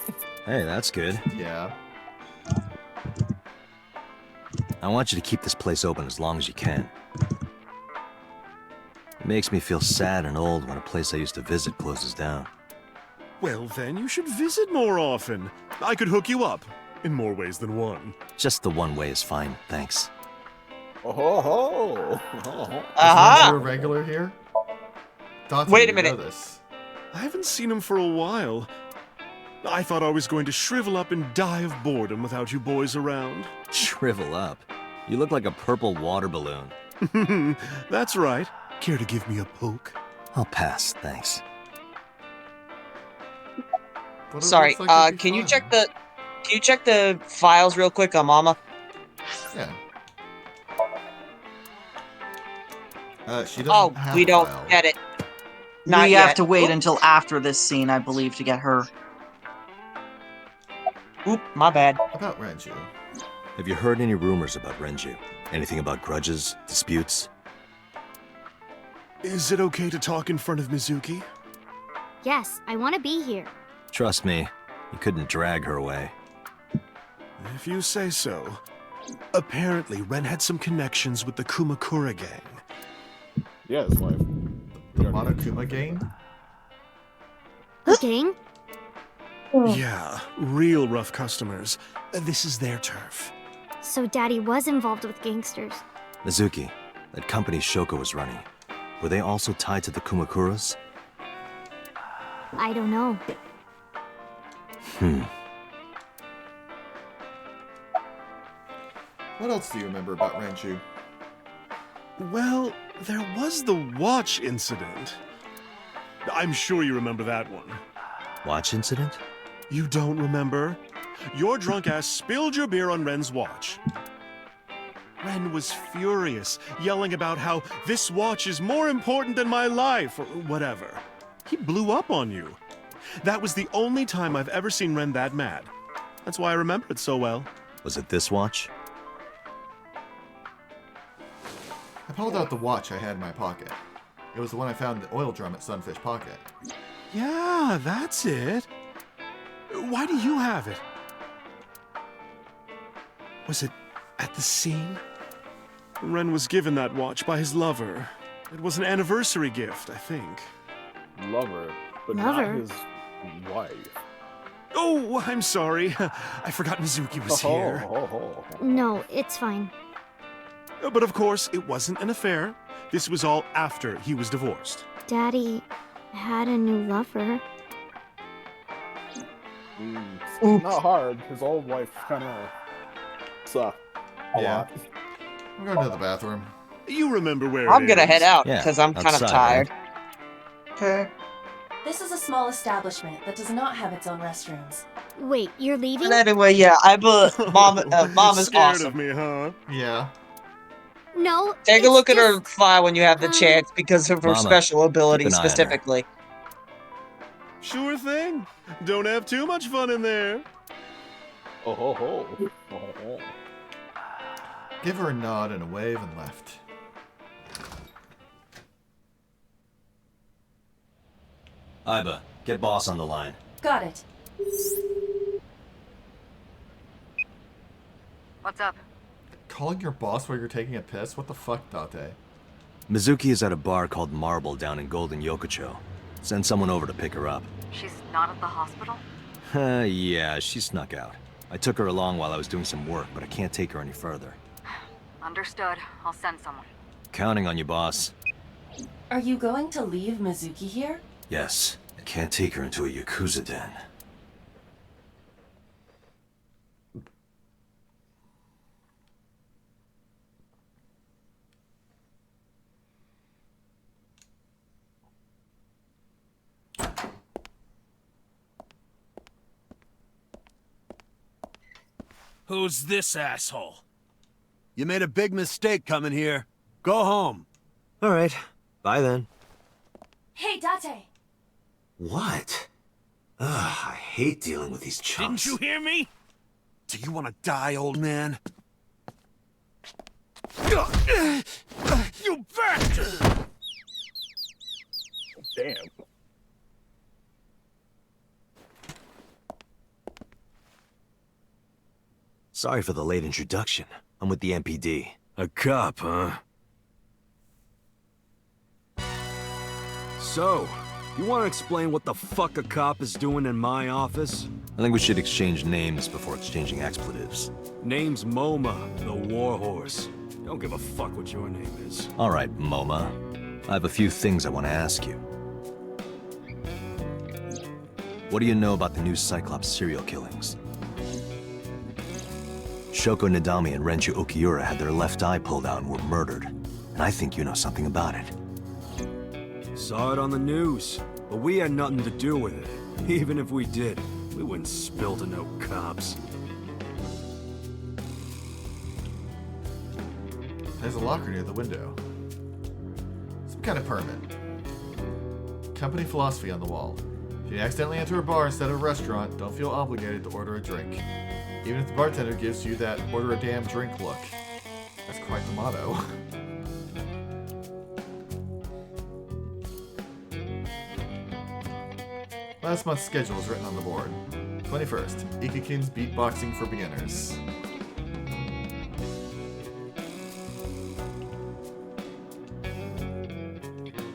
Hey, that's good. Yeah. I want you to keep this place open as long as you can. It makes me feel sad and old when a place I used to visit closes down. Well, then you should visit more often. I could hook you up in more ways than one. Just the one way is fine, thanks. Oh ho ho! Is Renju a regular here? Dante, Wait a you minute. know this. I haven't seen him for a while. I thought I was going to shrivel up and die of boredom without you boys around. Shrivel up. You look like a purple water balloon. That's right. Care to give me a poke? I'll pass, thanks. But it Sorry, looks like it'd be can you fun. check the files real quick on Mama? Yeah. She doesn't Oh, have we a don't file. get it. Not we yet. have to wait Oop. until after this scene, I believe, to get her. Oop, my bad. About Renju. Have you heard any rumors about Renju? Anything about grudges, disputes? Is it okay to talk in front of Mizuki? Yes, I want to be here. Trust me, you couldn't drag her away. If you say so. Apparently, Ren had some connections with the Kumakura gang. Yeah, his wife. The Monokuma gang? The gang? Yeah, real rough customers. This is their turf. So Daddy was involved with gangsters. Mizuki, that company Shoko was running, were they also tied to the Kumakuras? I don't know. What else do you remember about Renju? Well, there was the watch incident. I'm sure you remember that one. Watch incident? You don't remember? Your drunk ass spilled your beer on Ren's watch. Ren was furious, yelling about how this watch is more important than my life, or whatever. He blew up on you. That was the only time I've ever seen Ren that mad. That's why I remember it so well. Was it this watch? I pulled out the watch I had in my pocket. It was the one I found in the oil drum at Sunfish Pocket. Yeah, that's it. Why do you have it? Was it at the scene? Ren was given that watch by his lover. It was an anniversary gift, I think. Lover, but Lover? not his wife. Oh, I'm sorry. I forgot Mizuki was here. No, it's fine. But of course, it wasn't an affair. This was all after he was divorced. Daddy had a new lover. It's not hard. His old wife kind of sucked a Yeah. lot. I'm going to the bathroom. You remember where I'm it gonna is. head out Yeah, because I'm kind of outside, tired. Okay. This is a small establishment that does not have its own restrooms. Wait, you're leaving? But anyway, yeah, Mama's Scared awesome. of me, huh? Yeah. No. Take a it's look at her just- file when you have the chance because of her Mama, special abilities keep an eye on her. specifically. Sure thing. Don't have too much fun in there. Oh ho ho. Oh, ho, ho. Give her a nod and a wave and left. Iba, get boss on the line. Got it. What's up? Calling your boss while you're taking a piss? What the fuck, Date? Mizuki is at a bar called Marble down in Golden Yokocho. Send someone over to pick her up. She's not at the hospital? Yeah, she snuck out. I took her along while I was doing some work, but I can't take her any further. Understood. I'll send someone. Counting on you, boss. Are you going to leave Mizuki here? Yes, I can't take her into a Yakuza den. Who's this asshole? You made a big mistake coming here. Go home. All right, bye then. Hey, Date! What? Ugh, I hate dealing with these chumps. Didn't you hear me? Do you want to die, old man? You bastard! Damn. Sorry for the late introduction. I'm with the MPD. A cop, huh? So, you want to explain what the fuck a cop is doing in my office? I think we should exchange names before exchanging expletives. Name's MoMA, the Warhorse. Don't give a fuck what your name is. All right, MoMA. I have a few things I want to ask you. What do you know about the new Cyclops serial killings? Shoko Nadami and Renju Okiura had their left eye pulled out and were murdered. And I think you know something about it. Saw it on the news, but we had nothing to do with it. Even if we did, we wouldn't spill to no cops. There's a locker near the window. Some kind of permit. Company philosophy on the wall. If you accidentally enter a bar instead of a restaurant, don't feel obligated to order a drink. Even if the bartender gives you that order a damn drink look. That's quite the motto. Last month's schedule is written on the board. 21st, Ikakin's beatboxing for beginners.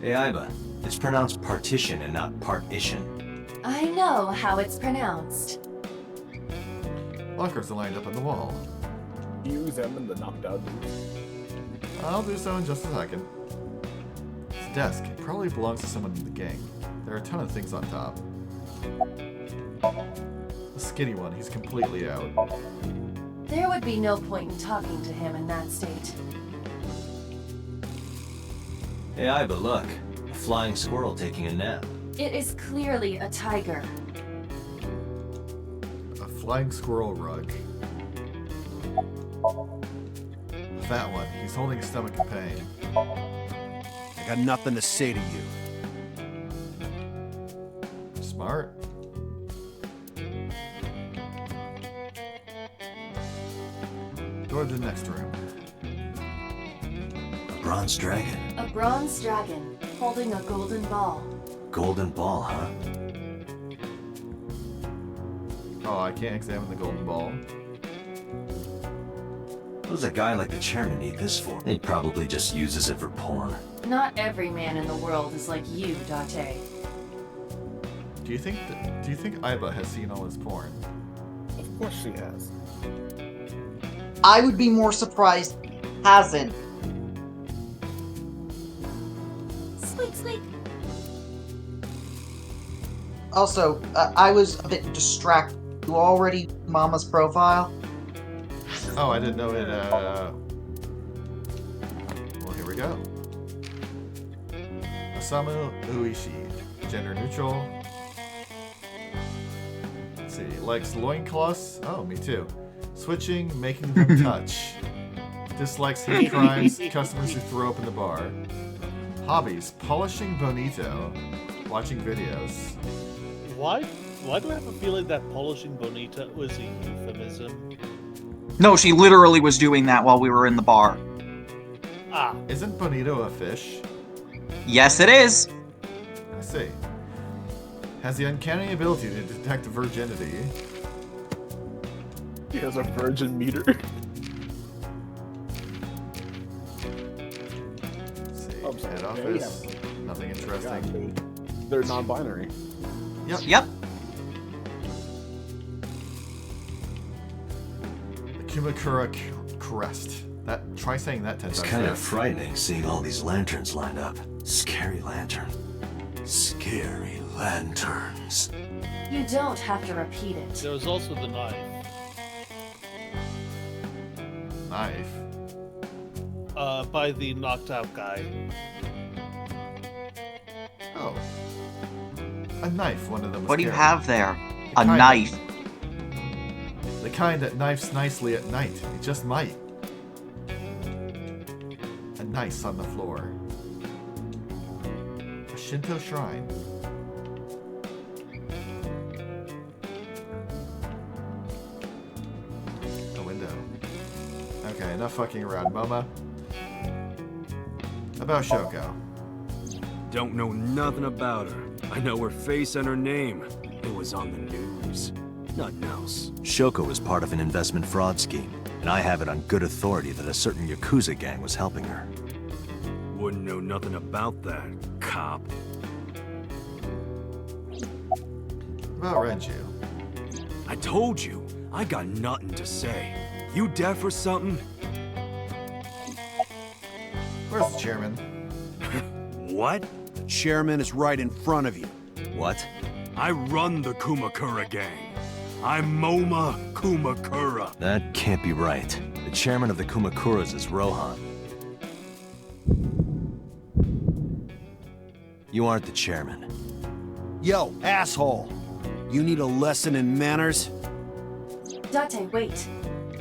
Hey, Iba. It's pronounced partition and not partition. I know how it's pronounced. Lockers are lined up on the wall. You examine the knocked out dudes. I'll do so in just a second. This desk, it probably belongs to someone in the gang. There are a ton of things on top. The skinny one, he's completely out. There would be no point in talking to him in that state. Hey, Iba, look. A flying squirrel taking a nap. It is clearly a tiger. A flying squirrel rug. A fat one, he's holding his stomach in pain. I got nothing to say to you. Smart. Door to the next room. A bronze dragon. A bronze dragon holding a golden ball. Golden ball, huh? Oh, I can't examine the golden ball. What does a guy like the chairman need this for? He probably just uses it for porn. Not every man in the world is like you, Date. Do you think Iba has seen all his porn? Of course she has. I would be more surprised if he hasn't. Squeak, squeak. Also, I was a bit distracted. You already Mama's profile? Oh, I didn't know it, Well, here we go. Osamu Uishi. Gender neutral. Let's see. Likes loincloths. Oh, me too. Switching, making them touch. Dislikes hate crimes, customers who throw up in the bar. Hobbies, polishing bonito, watching videos. Why do I have a feeling that polishing bonita was a euphemism? No, she literally was doing that while we were in the bar. Ah. Isn't bonito a fish? Yes, it is. I see. Has the uncanny ability to detect virginity. He has a virgin meter. Let's see. Head office. Nothing interesting. They're non-binary. Yep. Yep. The Kumakura crest. Try saying that 10 times. It's kind of fast. frightening seeing all these lanterns lined up. Scary lantern. Scary lanterns. You don't have to repeat it. There was also the knife. Knife? By the knocked out guy. Oh. A knife, one of them was What do you carrying. have there? The A kind knife. The kind that knifes nicely at night. It just might. A nice on the floor. A Shinto shrine. A window. Okay, enough fucking around, Moma. About Shoko. don't know nothing about her. I know her face and her name. It was on the news. Nothing else. Shoko was part of an investment fraud scheme, and I have it on good authority that a certain Yakuza gang was helping her. Wouldn't know nothing about that, cop. About Renju. I told you, I got nothing to say. You deaf or something? Where's the chairman? What? The chairman is right in front of you. What? I run the Kumakura gang. I'm Moma Kumakura. That can't be right. The chairman of the Kumakuras is Rohan. You aren't the chairman. Yo, asshole! You need a lesson in manners? Date, wait.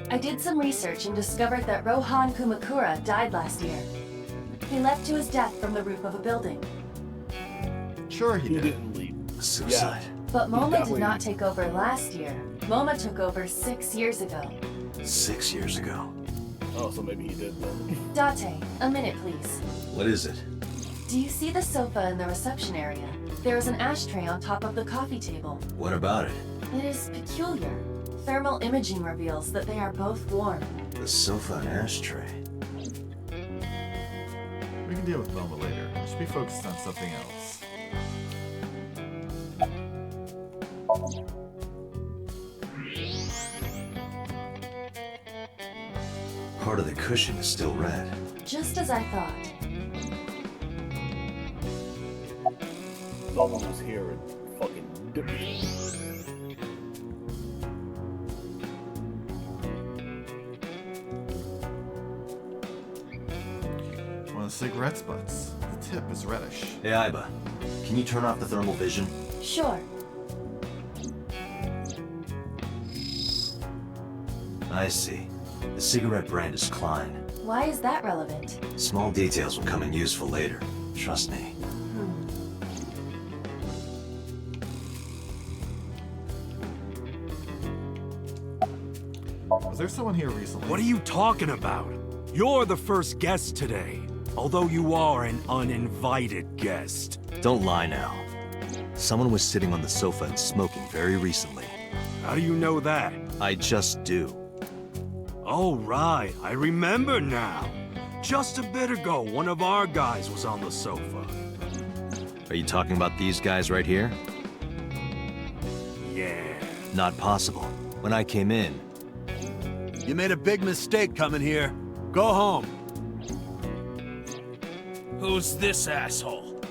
I did some research and discovered that Rohan Kumakura died last year. He left to his death from the roof of a building. Sure he did. Didn't leave. Suicide. But He Moma did definitely not did. take over last year. Moma took over 6 years ago. 6 years ago. Oh, so maybe he did then. Date, a minute please. What is it? Do you see the sofa in the reception area? There is an ashtray on top of the coffee table. What about it? It is peculiar. Thermal imaging reveals that they are both warm. The sofa and ashtray. We can deal with Moma later. We should be focused on something else. Part of the cushion is still red. Just as I thought. Someone was here and fucking dipped it. One of the cigarettes butts. The tip is reddish. Hey, Aiba. Can you turn off the thermal vision? Sure. I see. The cigarette brand is Klein. Why is that relevant? Small details will come in useful later. Trust me. Was there someone here recently? What are you talking about? You're the first guest today, although you are an uninvited guest. Don't lie now. Someone was sitting on the sofa and smoking very recently. How do you know that? I just do. Oh, right, I remember now. Just a bit ago, one of our guys was on the sofa. Are you talking about these guys right here? Yeah. Not possible. When I came in, You made a big mistake coming here. Go home. Who's this asshole?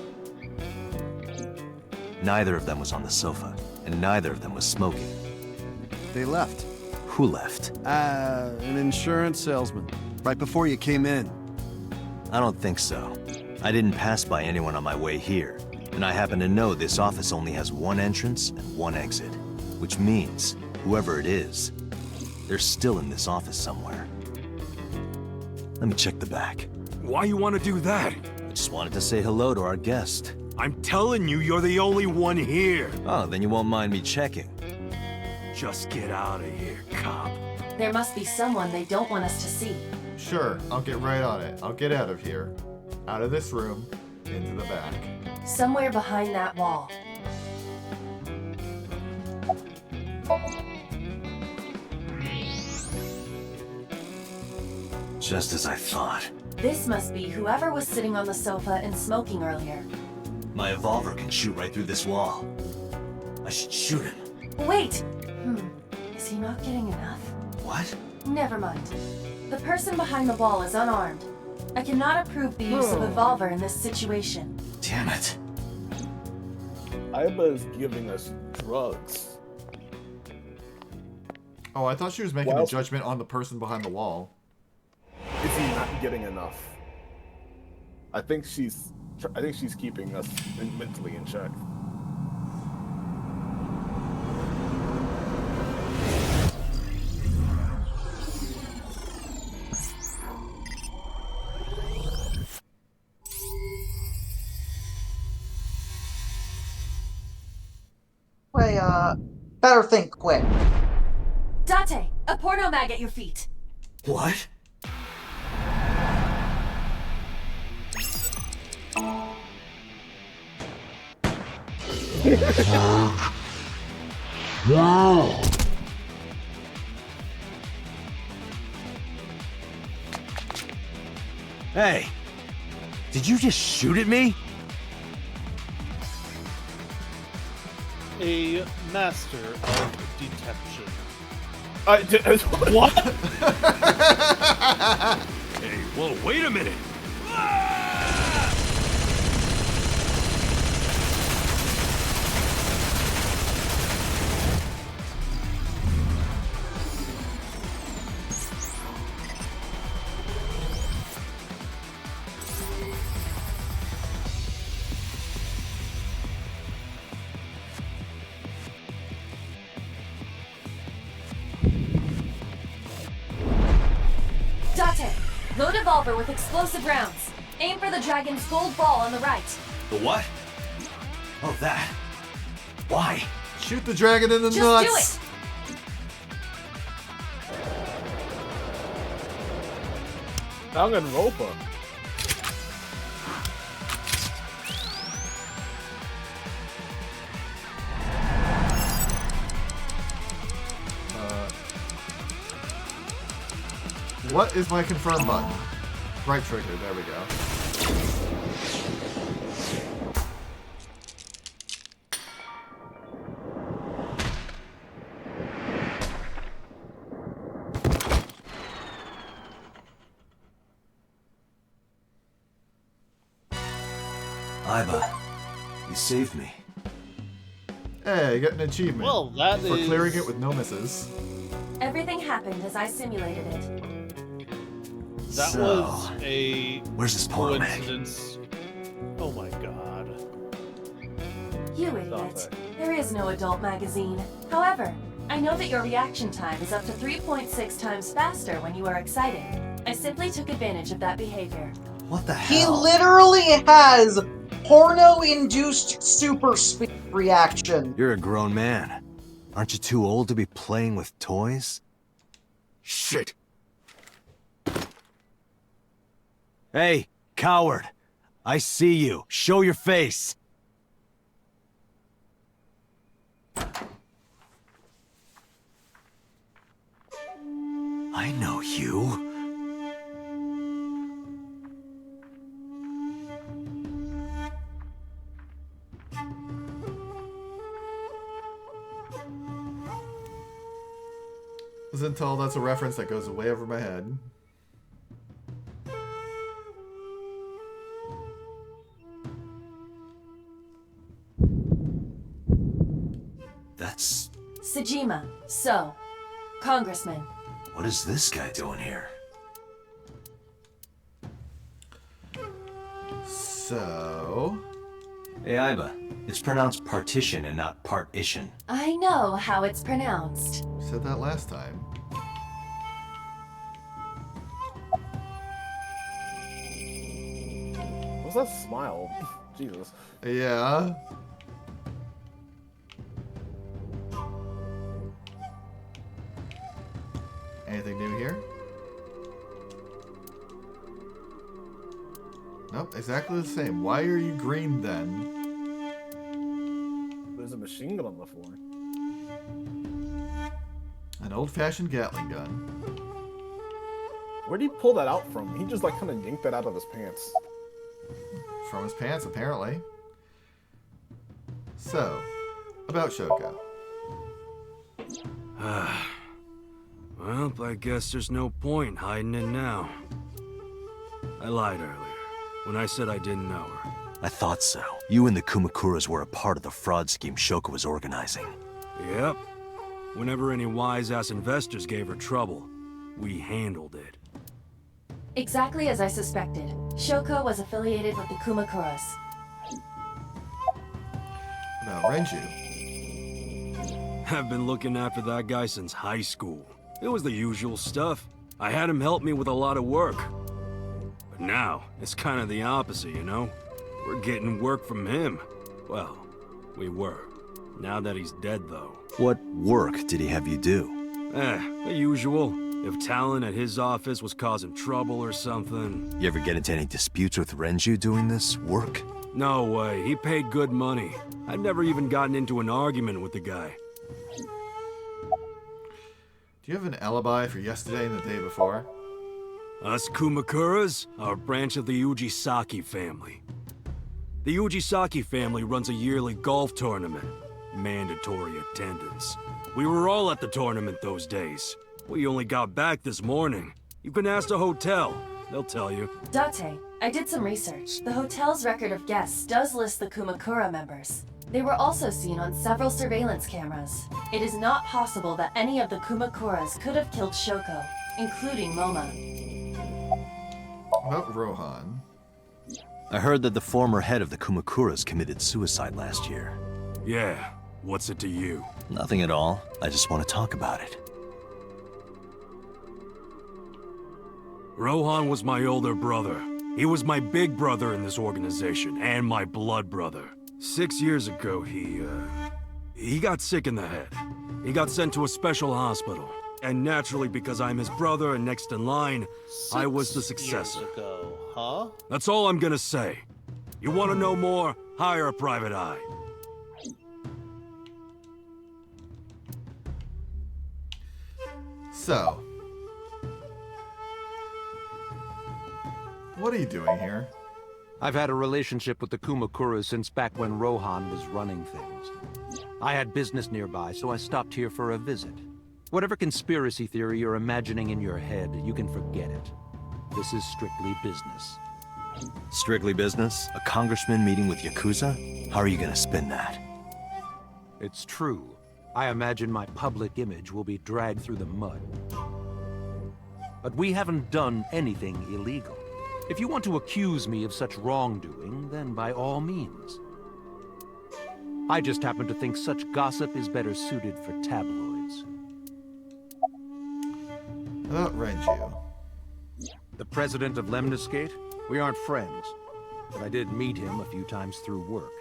neither of them was on the sofa, and neither of them was smoking. They left. Who left? An insurance salesman. Right before you came in. I don't think so. I didn't pass by anyone on my way here, and I happen to know this office only has one entrance and one exit, which means whoever it is, they're still in this office somewhere. Let me check the back. Why you want to do that? I just wanted to say hello to our guest. I'm telling you, you're the only one here. Oh, then you won't mind me checking. Just get out of here, cop. There must be someone they don't want us to see. Sure, I'll get right on it. I'll get out of here. Out of this room, into the back. Somewhere behind that wall. Just as I thought. This must be whoever was sitting on the sofa and smoking earlier. My revolver can shoot right through this wall. I should shoot him. Wait! Is he not getting enough? What? Never mind. The person behind the wall is unarmed. I cannot approve the use of a revolver in this situation. Damn it. Aiba is giving us drugs. Oh, I thought she was making a judgment on the person behind the wall. Is he not getting enough? I think she's keeping us mentally in check. Wait, better think quick. Date! A porno mag at your feet! What? Hey, did you just shoot at me? A master of detection. What? Hey, whoa, wait a minute! Date, load evolver with explosive rounds. Aim for the dragon's gold ball on the right. The what? Oh, that. Why? Shoot the dragon in the Just nuts. do it. Danganronpa. What is my confirm button? Right trigger, there we go. Aiba, you saved me. Hey, I got an achievement. Well, that for is... clearing it with no misses. Everything happened as I simulated it. That So, was a where's this portal mag? coincidence. Oh my god. You idiot. There is no adult magazine. However, I know that your reaction time is up to 3.6 times faster when you are excited. I simply took advantage of that behavior. What the He hell? literally has porno-induced super speed reaction. You're a grown man. Aren't you too old to be playing with toys? Shit! Hey, coward. I see you. Show your face. I know you. Zintel, that's a reference that goes way over my head. That's... Sejima, so, Congressman. What is this guy doing here? So... Hey, Aiba. It's pronounced partition and not partition. I know how it's pronounced. Said that last time. What's that smile? Jesus. Yeah. Anything new here? Nope, exactly the same. Why are you green then? There's a machine gun on the floor. An old-fashioned Gatling gun. Where'd he pull that out from? He just like kind of yanked that out of his pants. From his pants, apparently. So, about Shoko. Well, I guess there's no point hiding it now. I lied earlier, when I said I didn't know her. I thought so. You and the Kumakuras were a part of the fraud scheme Shoko was organizing. Yep. Whenever any wise-ass investors gave her trouble, we handled it. Exactly as I suspected. Shoko was affiliated with the Kumakuras. Now, Renju. I've been looking after that guy since high school. It was the usual stuff. I had him help me with a lot of work. But now, it's kind of the opposite, you know? We're getting work from him. Well, we were. Now that he's dead, though. What work did he have you do? The usual. If Talon at his office was causing trouble or something. You ever get into any disputes with Renju doing this work? No way, he paid good money. I've never even gotten into an argument with the guy. Do you have an alibi for yesterday and the day before? Us Kumakuras are a branch of the Ujisaki family. The Ujisaki family runs a yearly golf tournament. Mandatory attendance. We were all at the tournament those days. We only got back this morning. You can ask the hotel. They'll tell you. Date, I did some research. The hotel's record of guests does list the Kumakura members. They were also seen on several surveillance cameras. It is not possible that any of the Kumakuras could have killed Shoko, including Moma. About Rohan. I heard that the former head of the Kumakuras committed suicide last year. Yeah, what's it to you? Nothing at all. I just want to talk about it. Rohan was my older brother. He was my big brother in this organization, and my blood brother. 6 years ago, he got sick in the head. He got sent to a special hospital. And naturally, because I'm his brother and next in line, I was the successor. 6 years ago, huh? That's all I'm gonna say. You want to know more? Hire a private eye. So, what are you doing here? I've had a relationship with the Kumakuras since back when Rohan was running things. I had business nearby, so I stopped here for a visit. Whatever conspiracy theory you're imagining in your head, you can forget it. This is strictly business. Strictly business? A congressman meeting with Yakuza? How are you gonna spin that? It's true. I imagine my public image will be dragged through the mud. But we haven't done anything illegal. If you want to accuse me of such wrongdoing, then by all means. I just happen to think such gossip is better suited for tabloids. About Renju. The president of Lemniscate? We aren't friends, but I did meet him a few times through work.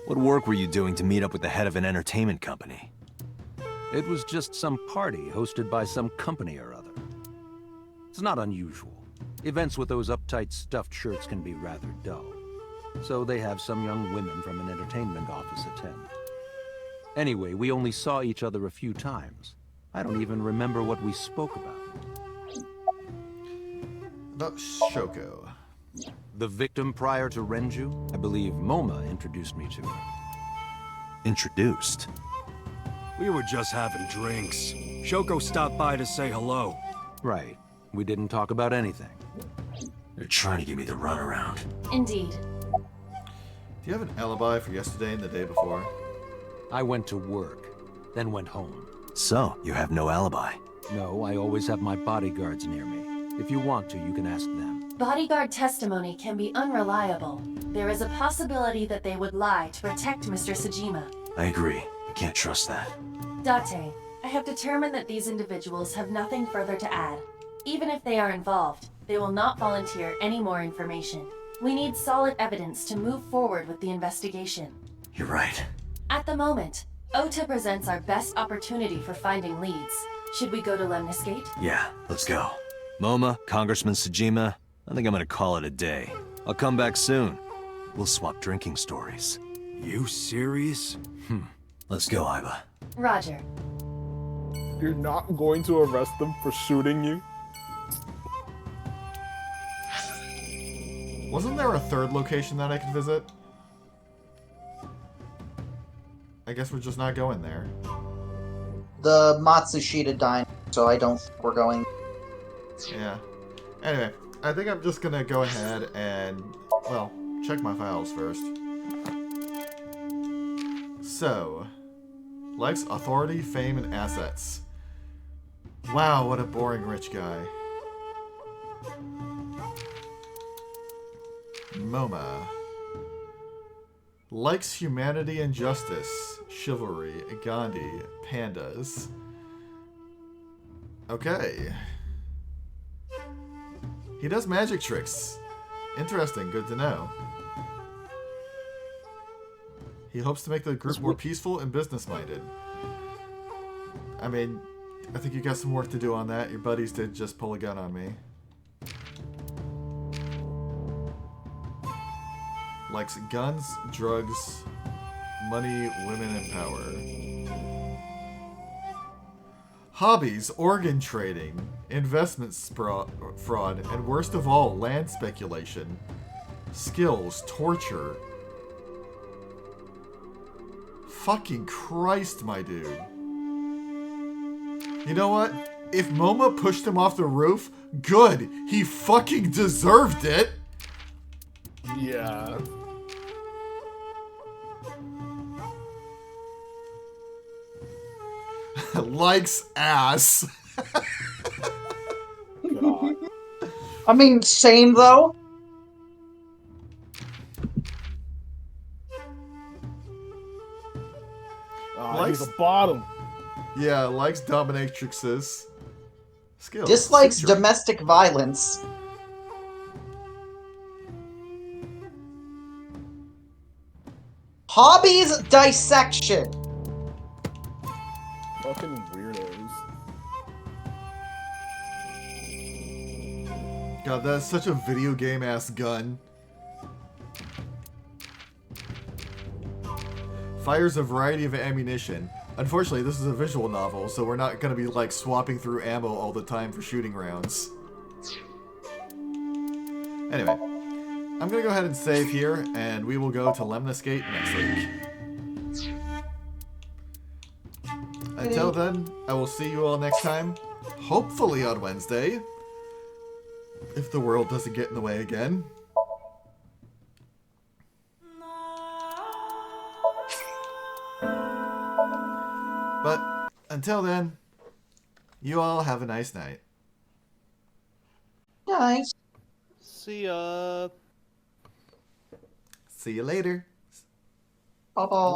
What work were you doing to meet up with the head of an entertainment company? It was just some party hosted by some company or other. It's not unusual. Events with those uptight stuffed shirts can be rather dull. So they have some young women from an entertainment office attend. Anyway, we only saw each other a few times. I don't even remember what we spoke about. About Shoko. The victim prior to Renju? I believe Moma introduced me to her. Introduced? We were just having drinks. Shoko stopped by to say hello. Right. We didn't talk about anything. They're trying to give me the runaround. Indeed. Do you have an alibi for yesterday and the day before? I went to work, then went home. So, you have no alibi? No, I always have my bodyguards near me. If you want to, you can ask them. Bodyguard testimony can be unreliable. There is a possibility that they would lie to protect Mr. Sajima. I agree. I can't trust that. Date, I have determined that these individuals have nothing further to add. Even if they are involved, they will not volunteer any more information. We need solid evidence to move forward with the investigation. You're right. At the moment, Ota presents our best opportunity for finding leads. Should we go to Lemniscate? Yeah, let's go. Moma, Congressman Sajima, I think I'm gonna call it a day. I'll come back soon. We'll swap drinking stories. You serious? Let's go, Iba. Roger. You're not going to arrest them for shooting you? Wasn't there a third location that I could visit? I guess we're just not going there. The Matsushita Diner, so I don't think we're going. Yeah. Anyway, I think I'm just gonna go ahead and, well, check my files first. So, likes authority, fame, and assets. Wow, what a boring rich guy. Moma. Likes humanity and justice, chivalry, Gandhi, pandas. Okay. He does magic tricks. Interesting, good to know. He hopes to make the group more peaceful and business-minded. I mean, I think you got some work to do on that. Your buddies did just pull a gun on me. Likes guns, drugs, money, women, and power. Hobbies, organ trading, investment fraud, and worst of all, land speculation. Skills, torture. Fucking Christ, my dude. You know what? If Momo pushed him off the roof, good. He fucking deserved it. Yeah. Likes ass. God. I mean, same though. Likes He's a bottom. Yeah, likes dominatrixes. Skills. Dislikes suture. domestic violence. Hobbies, dissection. Fucking weirdos. God, that's such a video game ass gun. Fires a variety of ammunition. Unfortunately, this is a visual novel, so we're not going to be like swapping through ammo all the time for shooting rounds. Anyway, I'm going to go ahead and save here, and we will go to Lemniscate next week. Until then, I will see you all next time, hopefully on Wednesday, if the world doesn't get in the way again. But until then, you all have a nice night. Nice. See ya. See you later. Bye-bye.